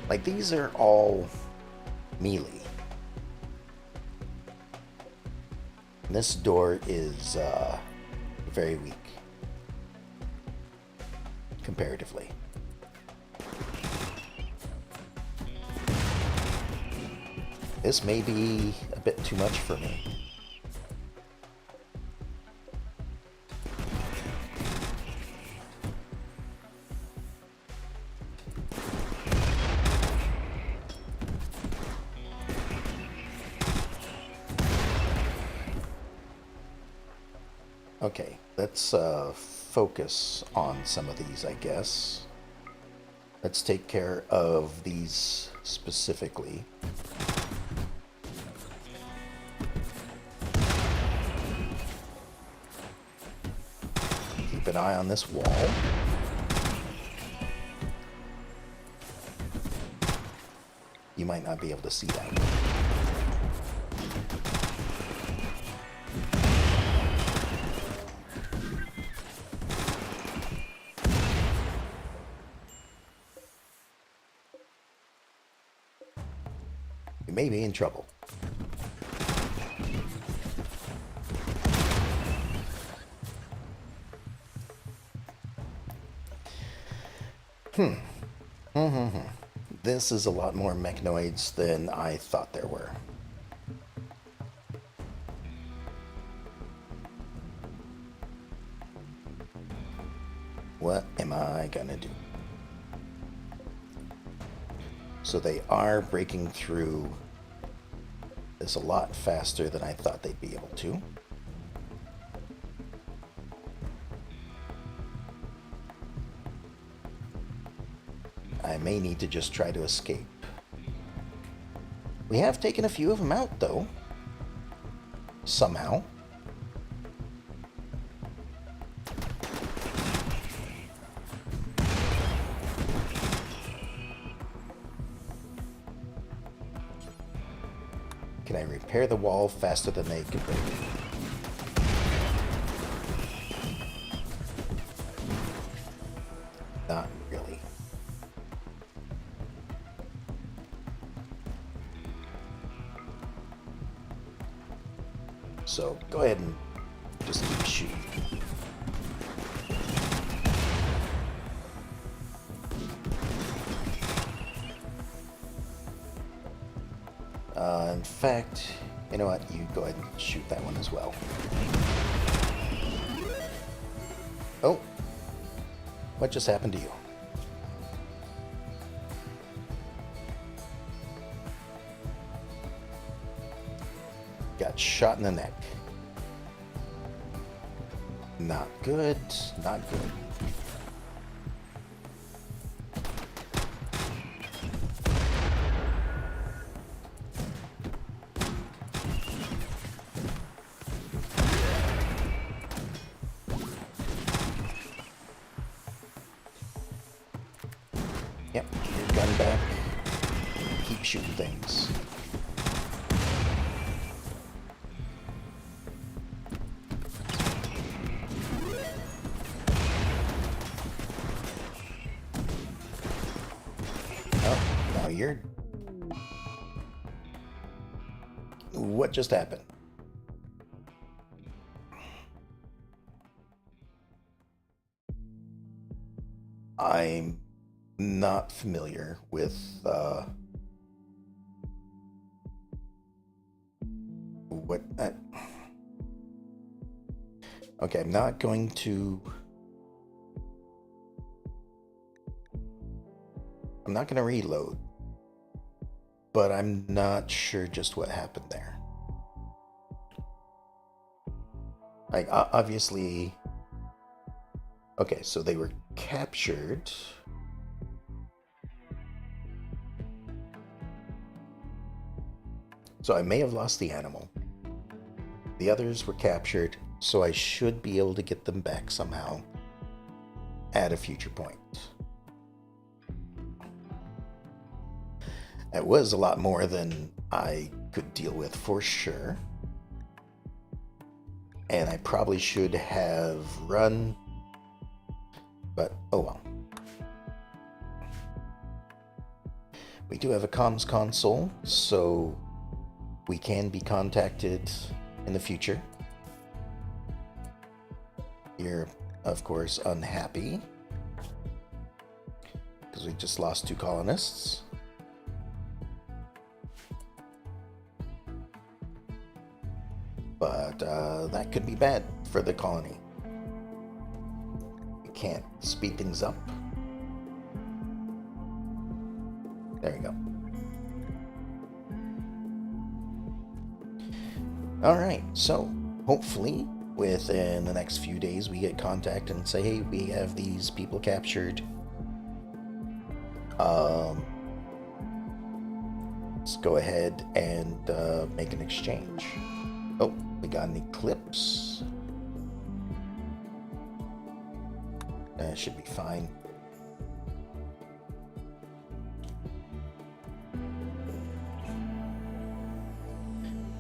Speaker 1: Like, these are all melee. And this door is very weak, comparatively. This may be a bit too much for me. Okay, let's focus on some of these, I guess. Let's take care of these specifically. Keep an eye on this wall. You might not be able to see that. You may be in trouble. This is a lot more mechanoids than I thought there were. What am I gonna do? So they are breaking through this a lot faster than I thought they'd be able to. I may need to just try to escape. We have taken a few of them out, though. Somehow. Can I repair the wall faster than they can break it? Not really. So go ahead and just keep shooting. In fact, you know what? You go ahead and shoot that one as well. Oh, what just happened to you? Got shot in the neck. Not good, not good. Yep, your gun back. Keep shooting things. You're... What just happened? I'm not familiar with what... Okay, I'm not going to... I'm not gonna reload, but I'm not sure just what happened there. Like, obviously... Okay, so they were captured. So I may have lost the animal. The others were captured, so I should be able to get them back somehow at a future point. That was a lot more than I could deal with for sure. And I probably should have run, but oh well. We do have a comms console, so we can be contacted in the future. You're, of course, unhappy because we just lost 2 colonists. But that could be bad for the colony. We can't speed things up. There we go. Alright, so hopefully within the next few days we get contact and say, hey, we have these people captured. Let's go ahead and make an exchange. Oh, we got an eclipse. That should be fine.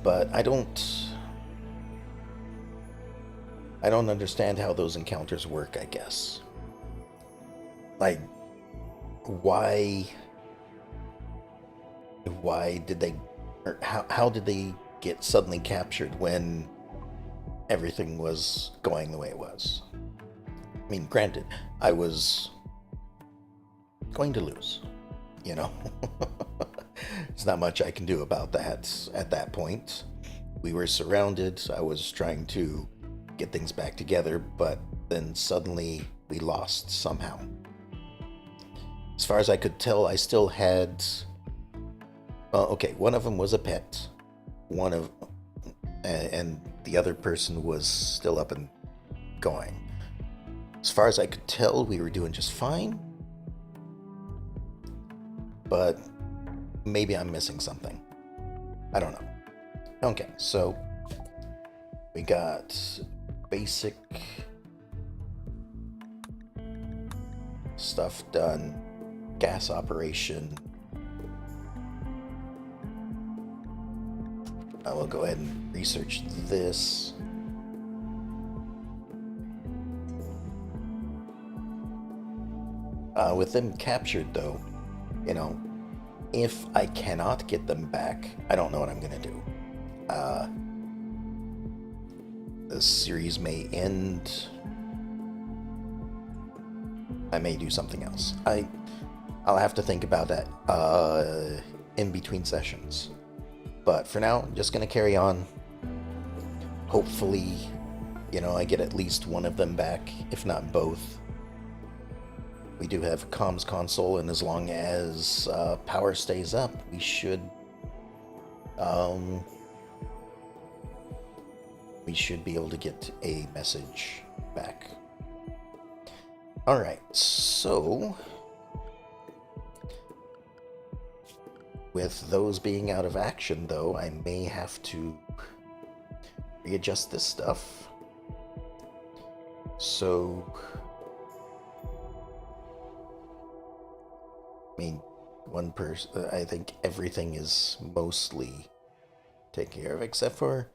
Speaker 1: But I don't understand how those encounters work, I guess. Like, why did they, or how did they get suddenly captured when everything was going the way it was? I mean, granted, I was going to lose, you know? There's not much I can do about that at that point. We were surrounded. I was trying to get things back together, but then suddenly we lost somehow. As far as I could tell, I still had... okay, one of them was a pet. And the other person was still up and going. As far as I could tell, we were doing just fine. But maybe I'm missing something. I don't know. Okay, so we got basic stuff done. Gas operation. I will go ahead and research this. With them captured, though, you know, if I cannot get them back, I don't know what I'm gonna do. The series may end. I may do something else. I'll have to think about that in between sessions. But for now, I'm just gonna carry on. Hopefully, you know, I get at least one of them back, if not both. We do have a comms console, and as long as power stays up, we should be able to get a message back. Alright, so with those being out of action, though, I may have to readjust this stuff. So, I mean, one person, I think everything is mostly taken care of, except for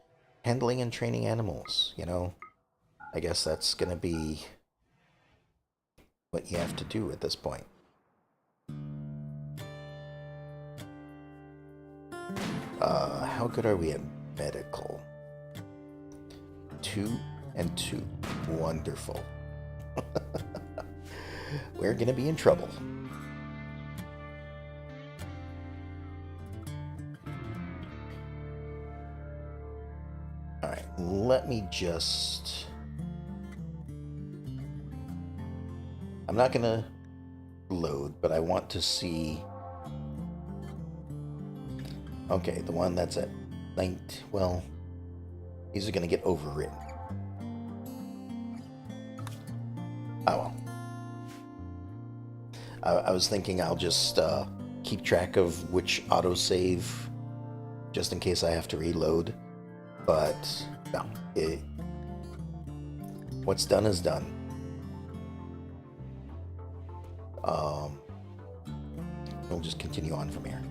Speaker 1: handling and training animals, you know? I guess that's gonna be what you have to do at this point. How good are we at medical? 2 and 2. Wonderful. We're gonna be in trouble. Alright, let me just... I'm not gonna load reload, but I want to see... Okay, the one that's at 19... Well, these are going to get overwritten. Oh well. I was thinking I'll just keep track of which autosave just in case I have to reload. But no, what's done is done. We'll just continue on from here.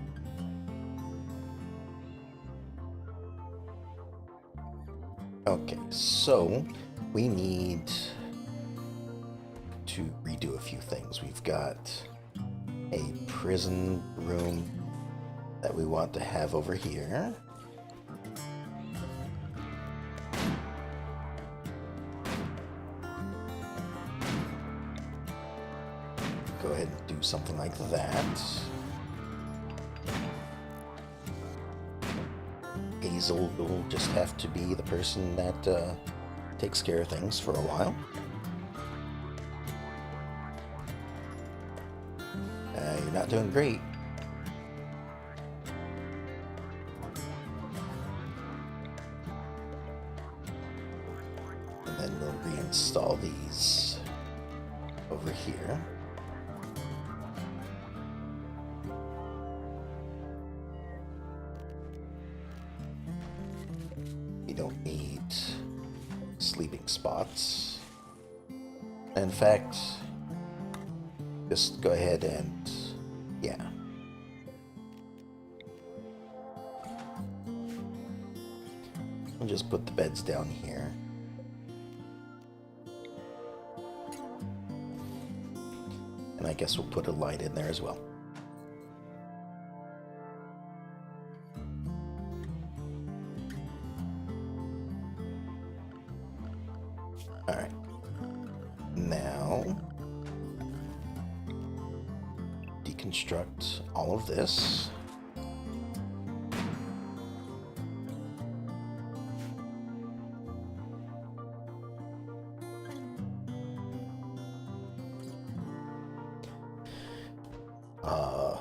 Speaker 1: Okay, so we need to redo a few things. We've got a prison room that we want to have over here. Go ahead and do something like that. Hazel will just have to be the person that takes care of things for a while. You're not doing great. And then we'll reinstall these over here. You don't need sleeping spots. In fact, just go ahead and, yeah. I'll just put the beds down here. And I guess we'll put a light in there as well. Alright. Now, deconstruct all of this.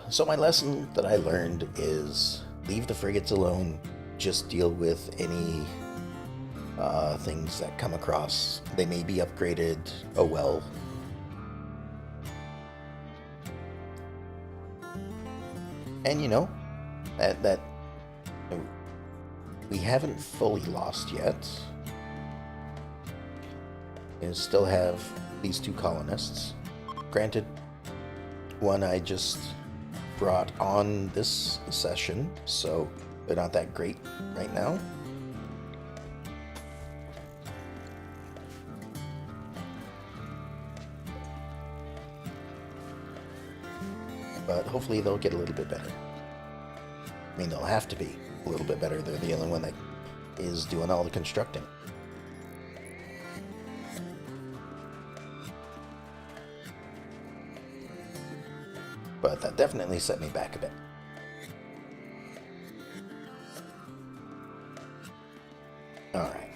Speaker 1: So my lesson that I learned is leave the frigates alone. Just deal with any things that come across. They may be upgraded. Oh well. And you know, that we haven't fully lost yet. We still have these two colonists. Granted, one I just brought on this session, so they're not that great right now. But hopefully they'll get a little bit better. I mean, they'll have to be a little bit better. They're the only one that is doing all the constructing. But that definitely set me back a bit. Alright.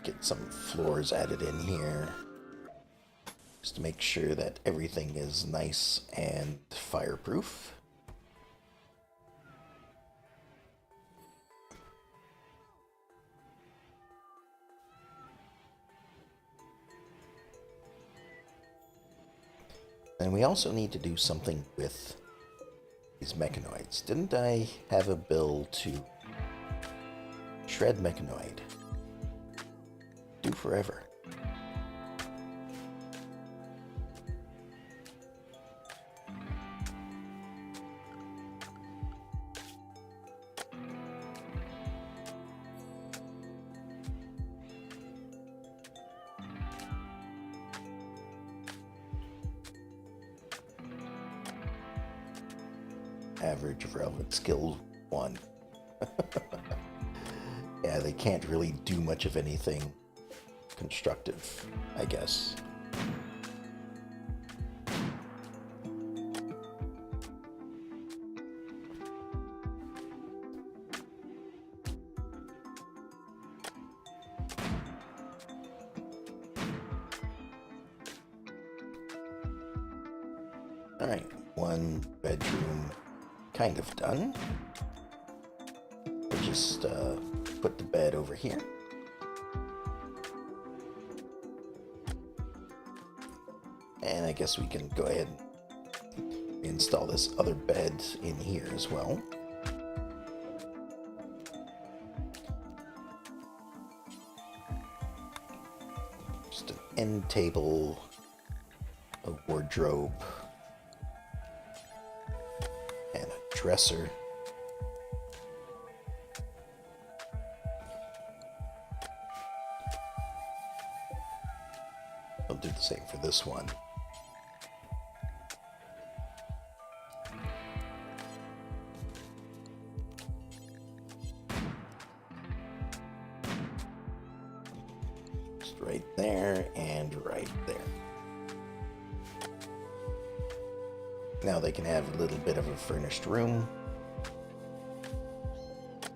Speaker 1: Get some floors added in here. Just to make sure that everything is nice and fireproof. And we also need to do something with these mechanoids. Didn't I have a bill to shred mechanoid? Do forever. Average of relevant skill 1. Yeah, they can't really do much of anything constructive, I guess. Alright, one bedroom kind of done. We'll just put the bed over here. And I guess we can go ahead and install this other bed in here as well. Just an end table, a wardrobe, and a dresser. I'll do the same for this one. Just right there and right there. Now they can have a little bit of a furnished room.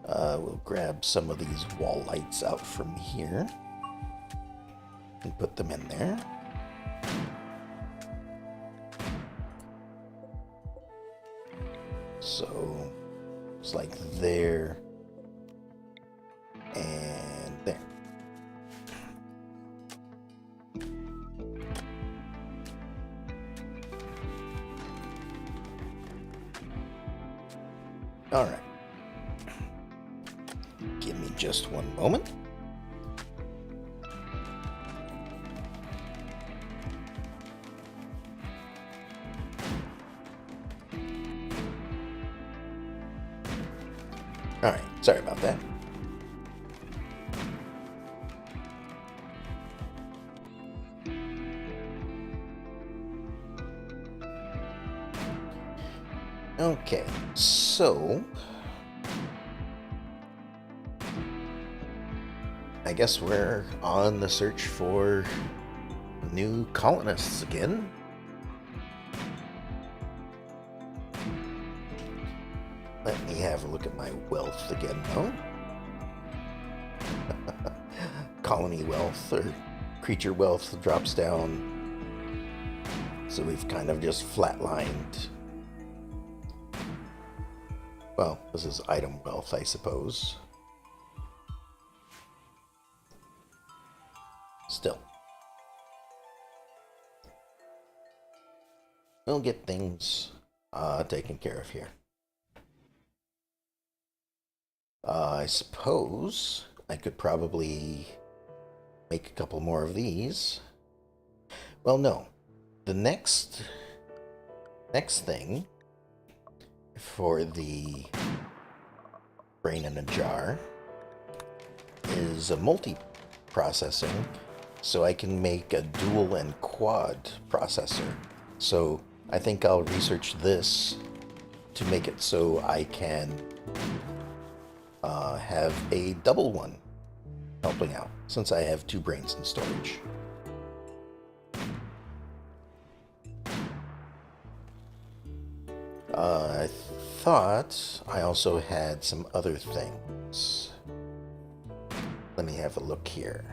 Speaker 1: We'll grab some of these wall lights out from here and put them in there. So it's like there and there. All right. Give me just one moment. All right, sorry about that. Okay, so I guess we're on the search for new colonists again. Let me have a look at my wealth again, though. Colony wealth or creature wealth drops down. So we've kind of just flatlined. Well, this is item wealth, I suppose. Still. We'll get things taken care of here. I suppose I could probably make a couple more of these. Well, no. The next thing for the brain in a jar is a multi-processing, so I can make a dual and quad processor. So I think I'll research this to make it so I can have a double one helping out, since I have 2 brains in storage. I thought I also had some other things. Let me have a look here.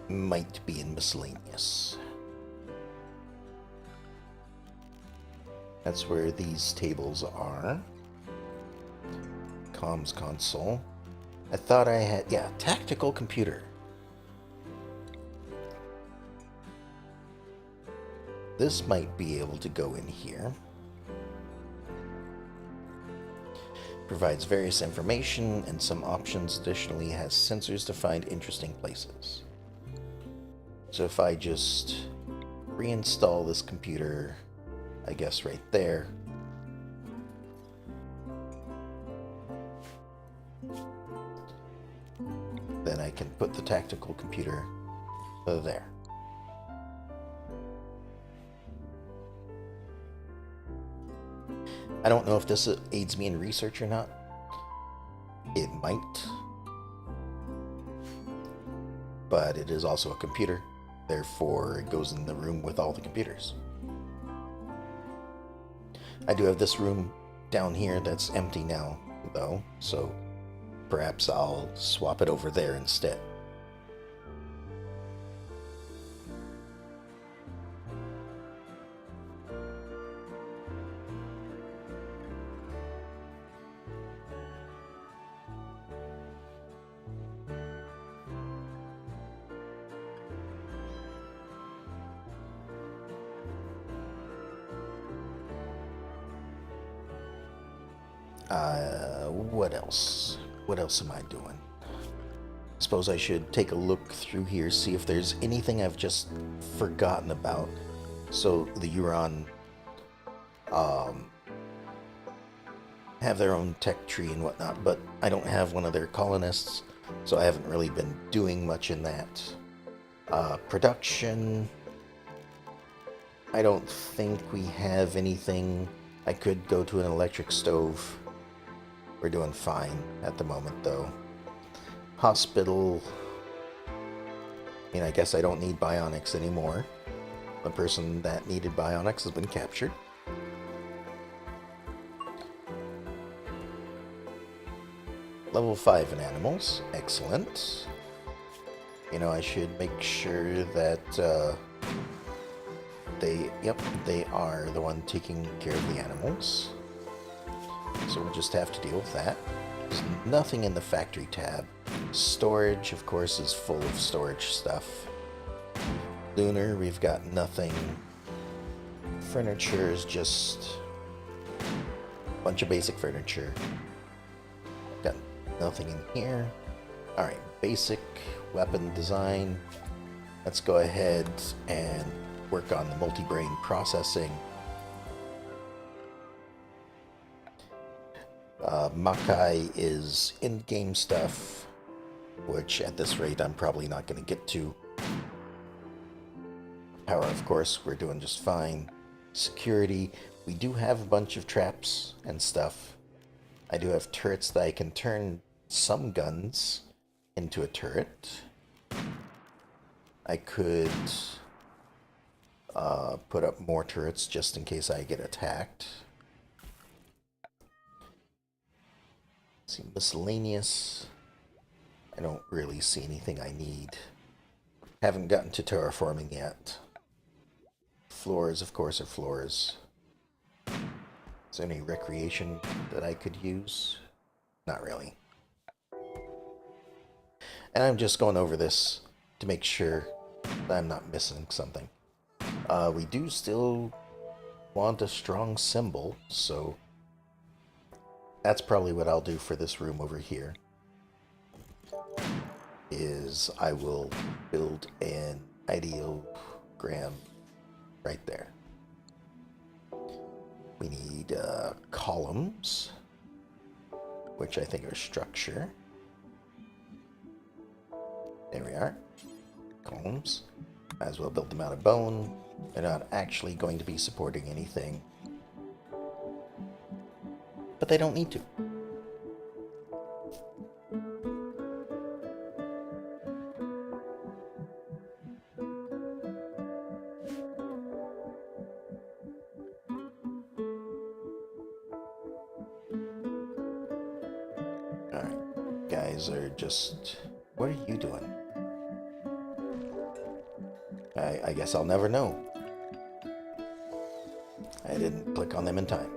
Speaker 1: Might be in miscellaneous. That's where these tables are. Comms console. I thought I had, yeah, tactical computer. This might be able to go in here. Provides various information and some options. Additionally, has sensors to find interesting places. So if I just reinstall this computer, I guess right there. Then I can put the tactical computer there. I don't know if this aids me in research or not. It might. But it is also a computer. Therefore, it goes in the room with all the computers. I do have this room down here that's empty now, though, so perhaps I'll swap it over there instead. What else? What else am I doing? Suppose I should take a look through here, see if there's anything I've just forgotten about. So the Euron have their own tech tree and whatnot, but I don't have one of their colonists, so I haven't really been doing much in that. Production, I don't think we have anything. I could go to an electric stove. We're doing fine at the moment, though. Hospital, I mean, I guess I don't need bionics anymore. The person that needed bionics has been captured. Level 5 in animals. Excellent. You know, I should make sure that they are the one taking care of the animals. So we'll just have to deal with that. There's nothing in the factory tab. Storage, of course, is full of storage stuff. Lunar, we've got nothing. Furniture is just a bunch of basic furniture. Got nothing in here. Alright, basic weapon design. Let's go ahead and work on the multi-brain processing. Makai is in-game stuff, which at this rate I'm probably not going to get to. Power, of course, we're doing just fine. Security, we do have a bunch of traps and stuff. I do have turrets that I can turn some guns into a turret. I could put up more turrets just in case I get attacked. See, miscellaneous. I don't really see anything I need. Haven't gotten to terraforming yet. Floors, of course, are floors. Is there any recreation that I could use? Not really. And I'm just going over this to make sure that I'm not missing something. We do still want a strong symbol, so that's probably what I'll do for this room over here. Is I will build an ideogram right there. We need columns, which I think are structure. There we are. Columns. Might as well build them out of bone. They're not actually going to be supporting anything. But they don't need to. Alright, guys are just... What are you doing? I guess I'll never know. I didn't click on them in time.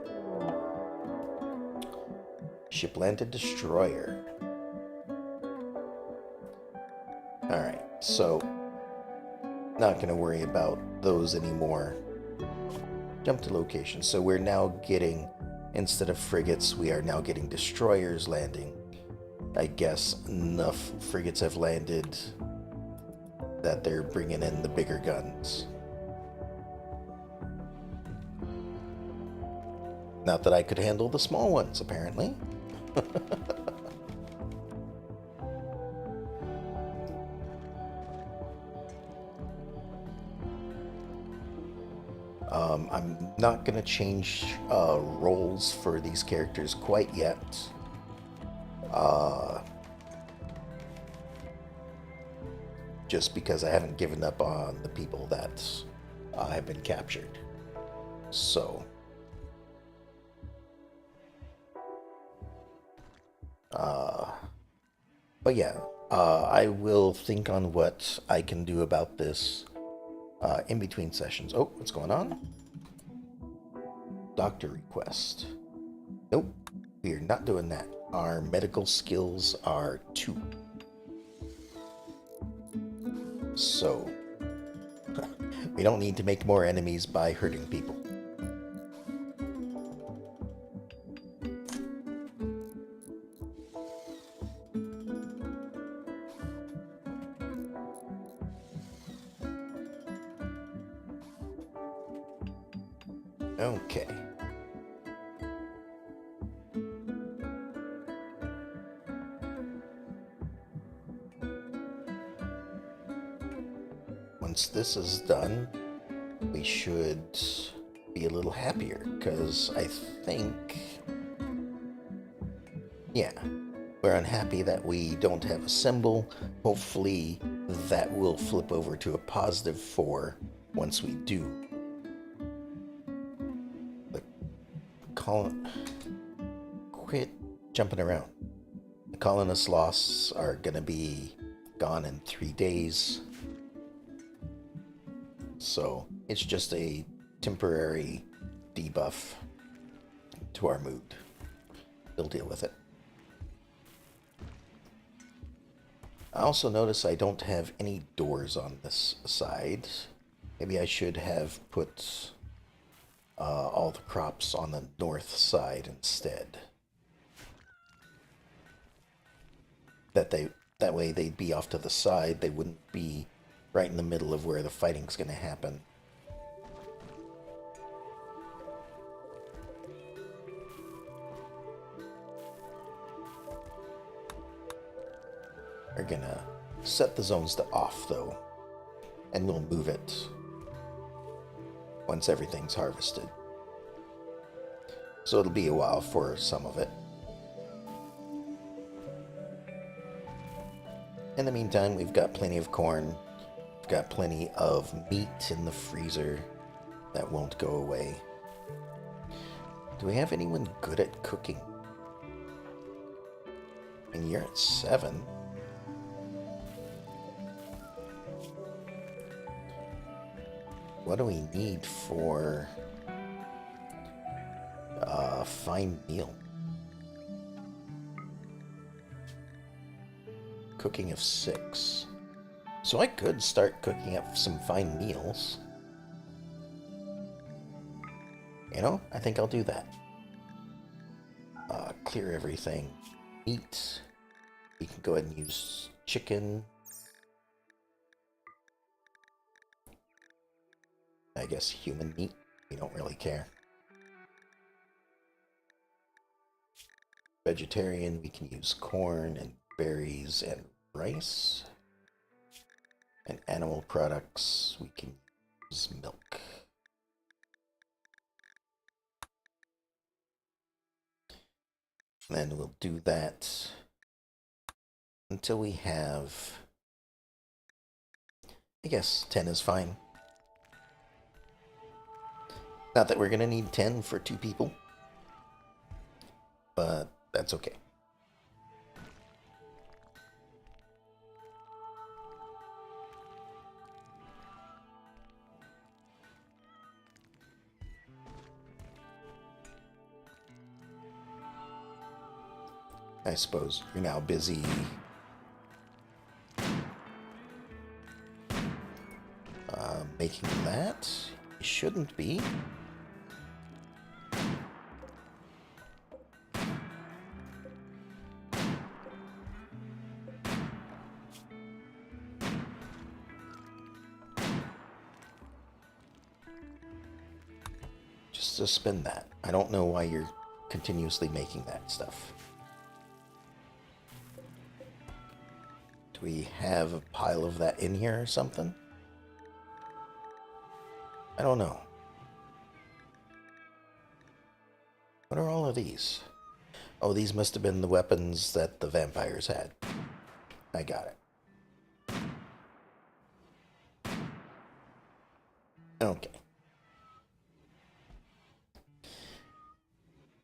Speaker 1: Ship-landed destroyer. Alright, so not going to worry about those anymore. Jump to location. So we're now getting, instead of frigates, we are now getting destroyers landing. I guess enough frigates have landed that they're bringing in the bigger guns. Not that I could handle the small ones, apparently. I'm not going to change roles for these characters quite yet. Just because I haven't given up on the people that have been captured. So... but yeah, I will think on what I can do about this in between sessions. Oh, what's going on? Doctor request. Nope, we are not doing that. Our medical skills are 2. So, we don't need to make more enemies by hurting people. Okay. Once this is done, we should be a little happier, because I think, yeah, we're unhappy that we don't have a symbol. Hopefully that will flip over to a +4 once we do. But quit jumping around. The colonist loss are gonna be gone in 3 days. So it's just a temporary debuff to our mood. We'll deal with it. I also notice I don't have any doors on this side. Maybe I should have put all the crops on the north side instead. That way they'd be off to the side. They wouldn't be right in the middle of where the fighting's going to happen. We're gonna set the zones to off though, and we'll move it once everything's harvested. So it'll be a while for some of it. In the meantime, we've got plenty of corn. We've got plenty of meat in the freezer that won't go away. Do we have anyone good at cooking? And you're at 7. What do we need for a fine meal? Cooking of 6. So I could start cooking up some fine meals. You know, I think I'll do that. Clear everything. Meat. You can go ahead and use chicken. I guess human meat. We don't really care. Vegetarian, we can use corn and berries and rice. And animal products, we can use milk. And then we'll do that until we have, I guess 10 is fine. Not that we're going to need 10 for 2 people, but that's okay. I suppose you're now busy making that. You shouldn't be. Just suspend that. I don't know why you're continuously making that stuff. Do we have a pile of that in here or something? I don't know. What are all of these? Oh, these must have been the weapons that the vampires had. I got it. Okay.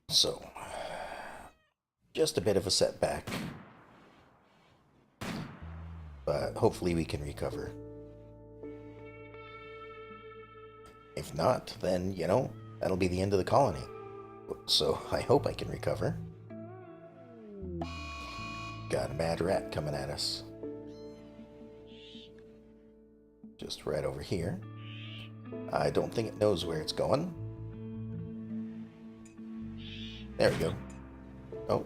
Speaker 1: So, just a bit of a setback. But hopefully we can recover. If not, then, you know, that'll be the end of the colony. So I hope I can recover. Got a mad rat coming at us. Just right over here. I don't think it knows where it's going. There we go. Oh.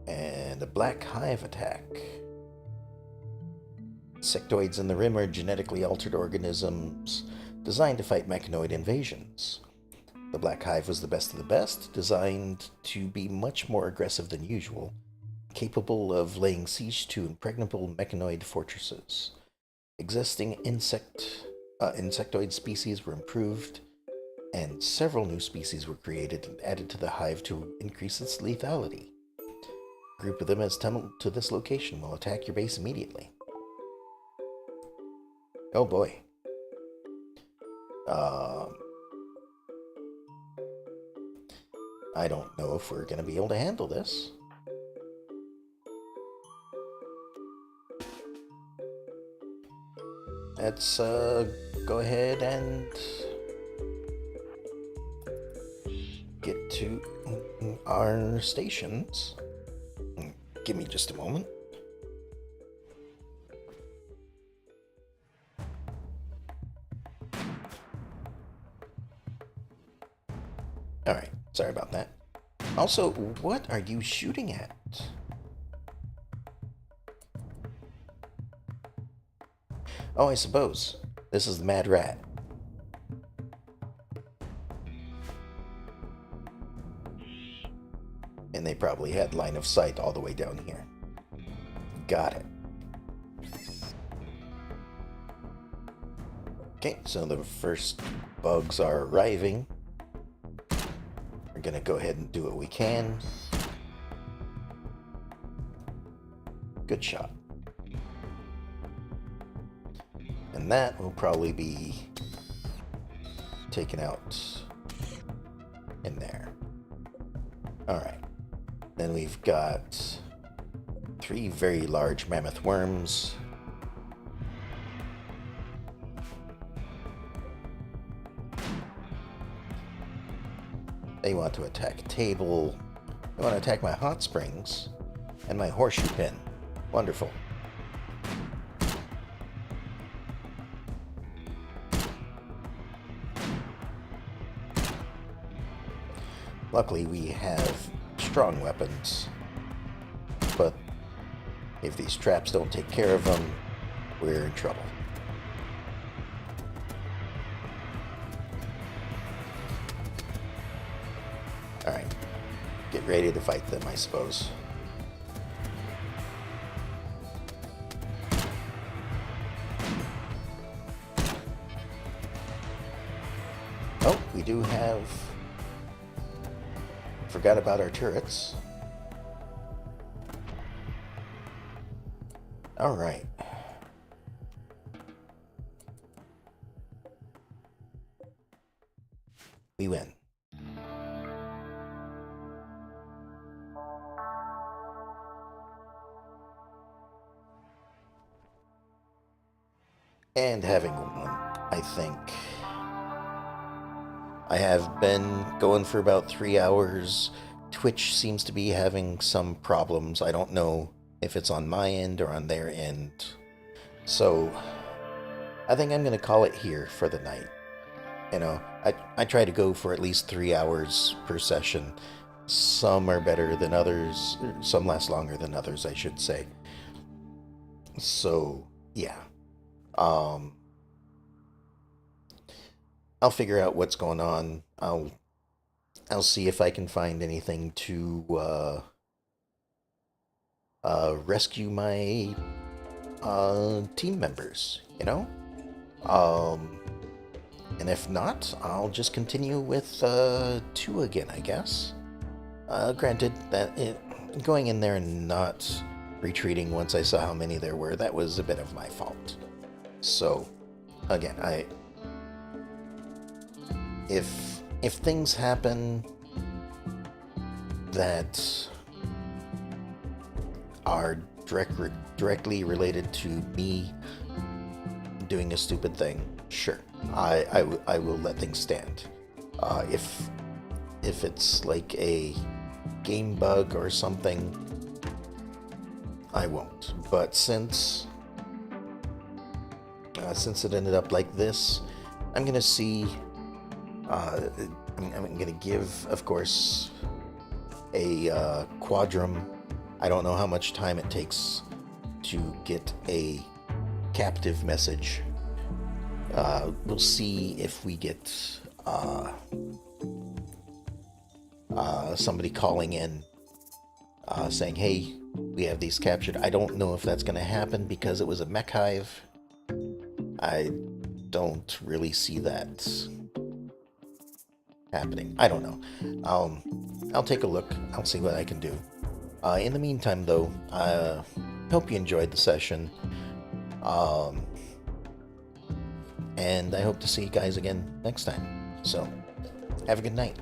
Speaker 1: And a black hive attack. insectoids in the rim are genetically altered organisms designed to fight mechanoid invasions. The Black Hive was the best of the best, designed to be much more aggressive than usual, capable of laying siege to impregnable mechanoid fortresses. Existing insectoid species were improved, and several new species were created and added to the hive to increase its lethality. A group of them has tunneled to this location will attack your base immediately. Oh boy. I don't know if we're going to be able to handle this. Let's go ahead and get to our stations. Give me just a moment. Alright, sorry about that. Also, what are you shooting at? Oh, I suppose. This is the Mad Rat. And they probably had line of sight all the way down here. Got it. Okay, so the first bugs are arriving. We're gonna go ahead and do what we can. Good shot. And that will probably be taken out in there. Alright. Then we've got 3 very large mammoth worms. They want to attack a table. They want to attack my hot springs and my horseshoe pin. Wonderful. Luckily, we have strong weapons, but if these traps don't take care of them, we're in trouble. Alright, get ready to fight them, I suppose. Oh, we do have... Forgot about our turrets. Alright. We win. And having won, I think. I have been going for about 3 hours. Twitch seems to be having some problems. I don't know if it's on my end or on their end. So, I think I'm going to call it here for the night. You know, I try to go for at least 3 hours per session. Some are better than others. Some last longer than others, I should say. So, yeah. I'll figure out what's going on. I'll see if I can find anything to rescue my team members, you know? And if not, I'll just continue with 2 again, I guess. Granted, going in there and not retreating once I saw how many there were, that was a bit of my fault. So, again, if things happen that are directly related to me doing a stupid thing, sure, I will let things stand. If it's like a game bug or something, I won't. But since it ended up like this, I'm gonna see. I'm gonna give, of course, a quadrum. I don't know how much time it takes to get a captive message. We'll see if we get somebody calling in saying, hey, we have these captured. I don't know if that's going to happen because it was a mech hive. I don't really see that happening. I don't know. I'll take a look. I'll see what I can do. In the meantime, though, hope you enjoyed the session. And I hope to see you guys again next time. So, have a good night.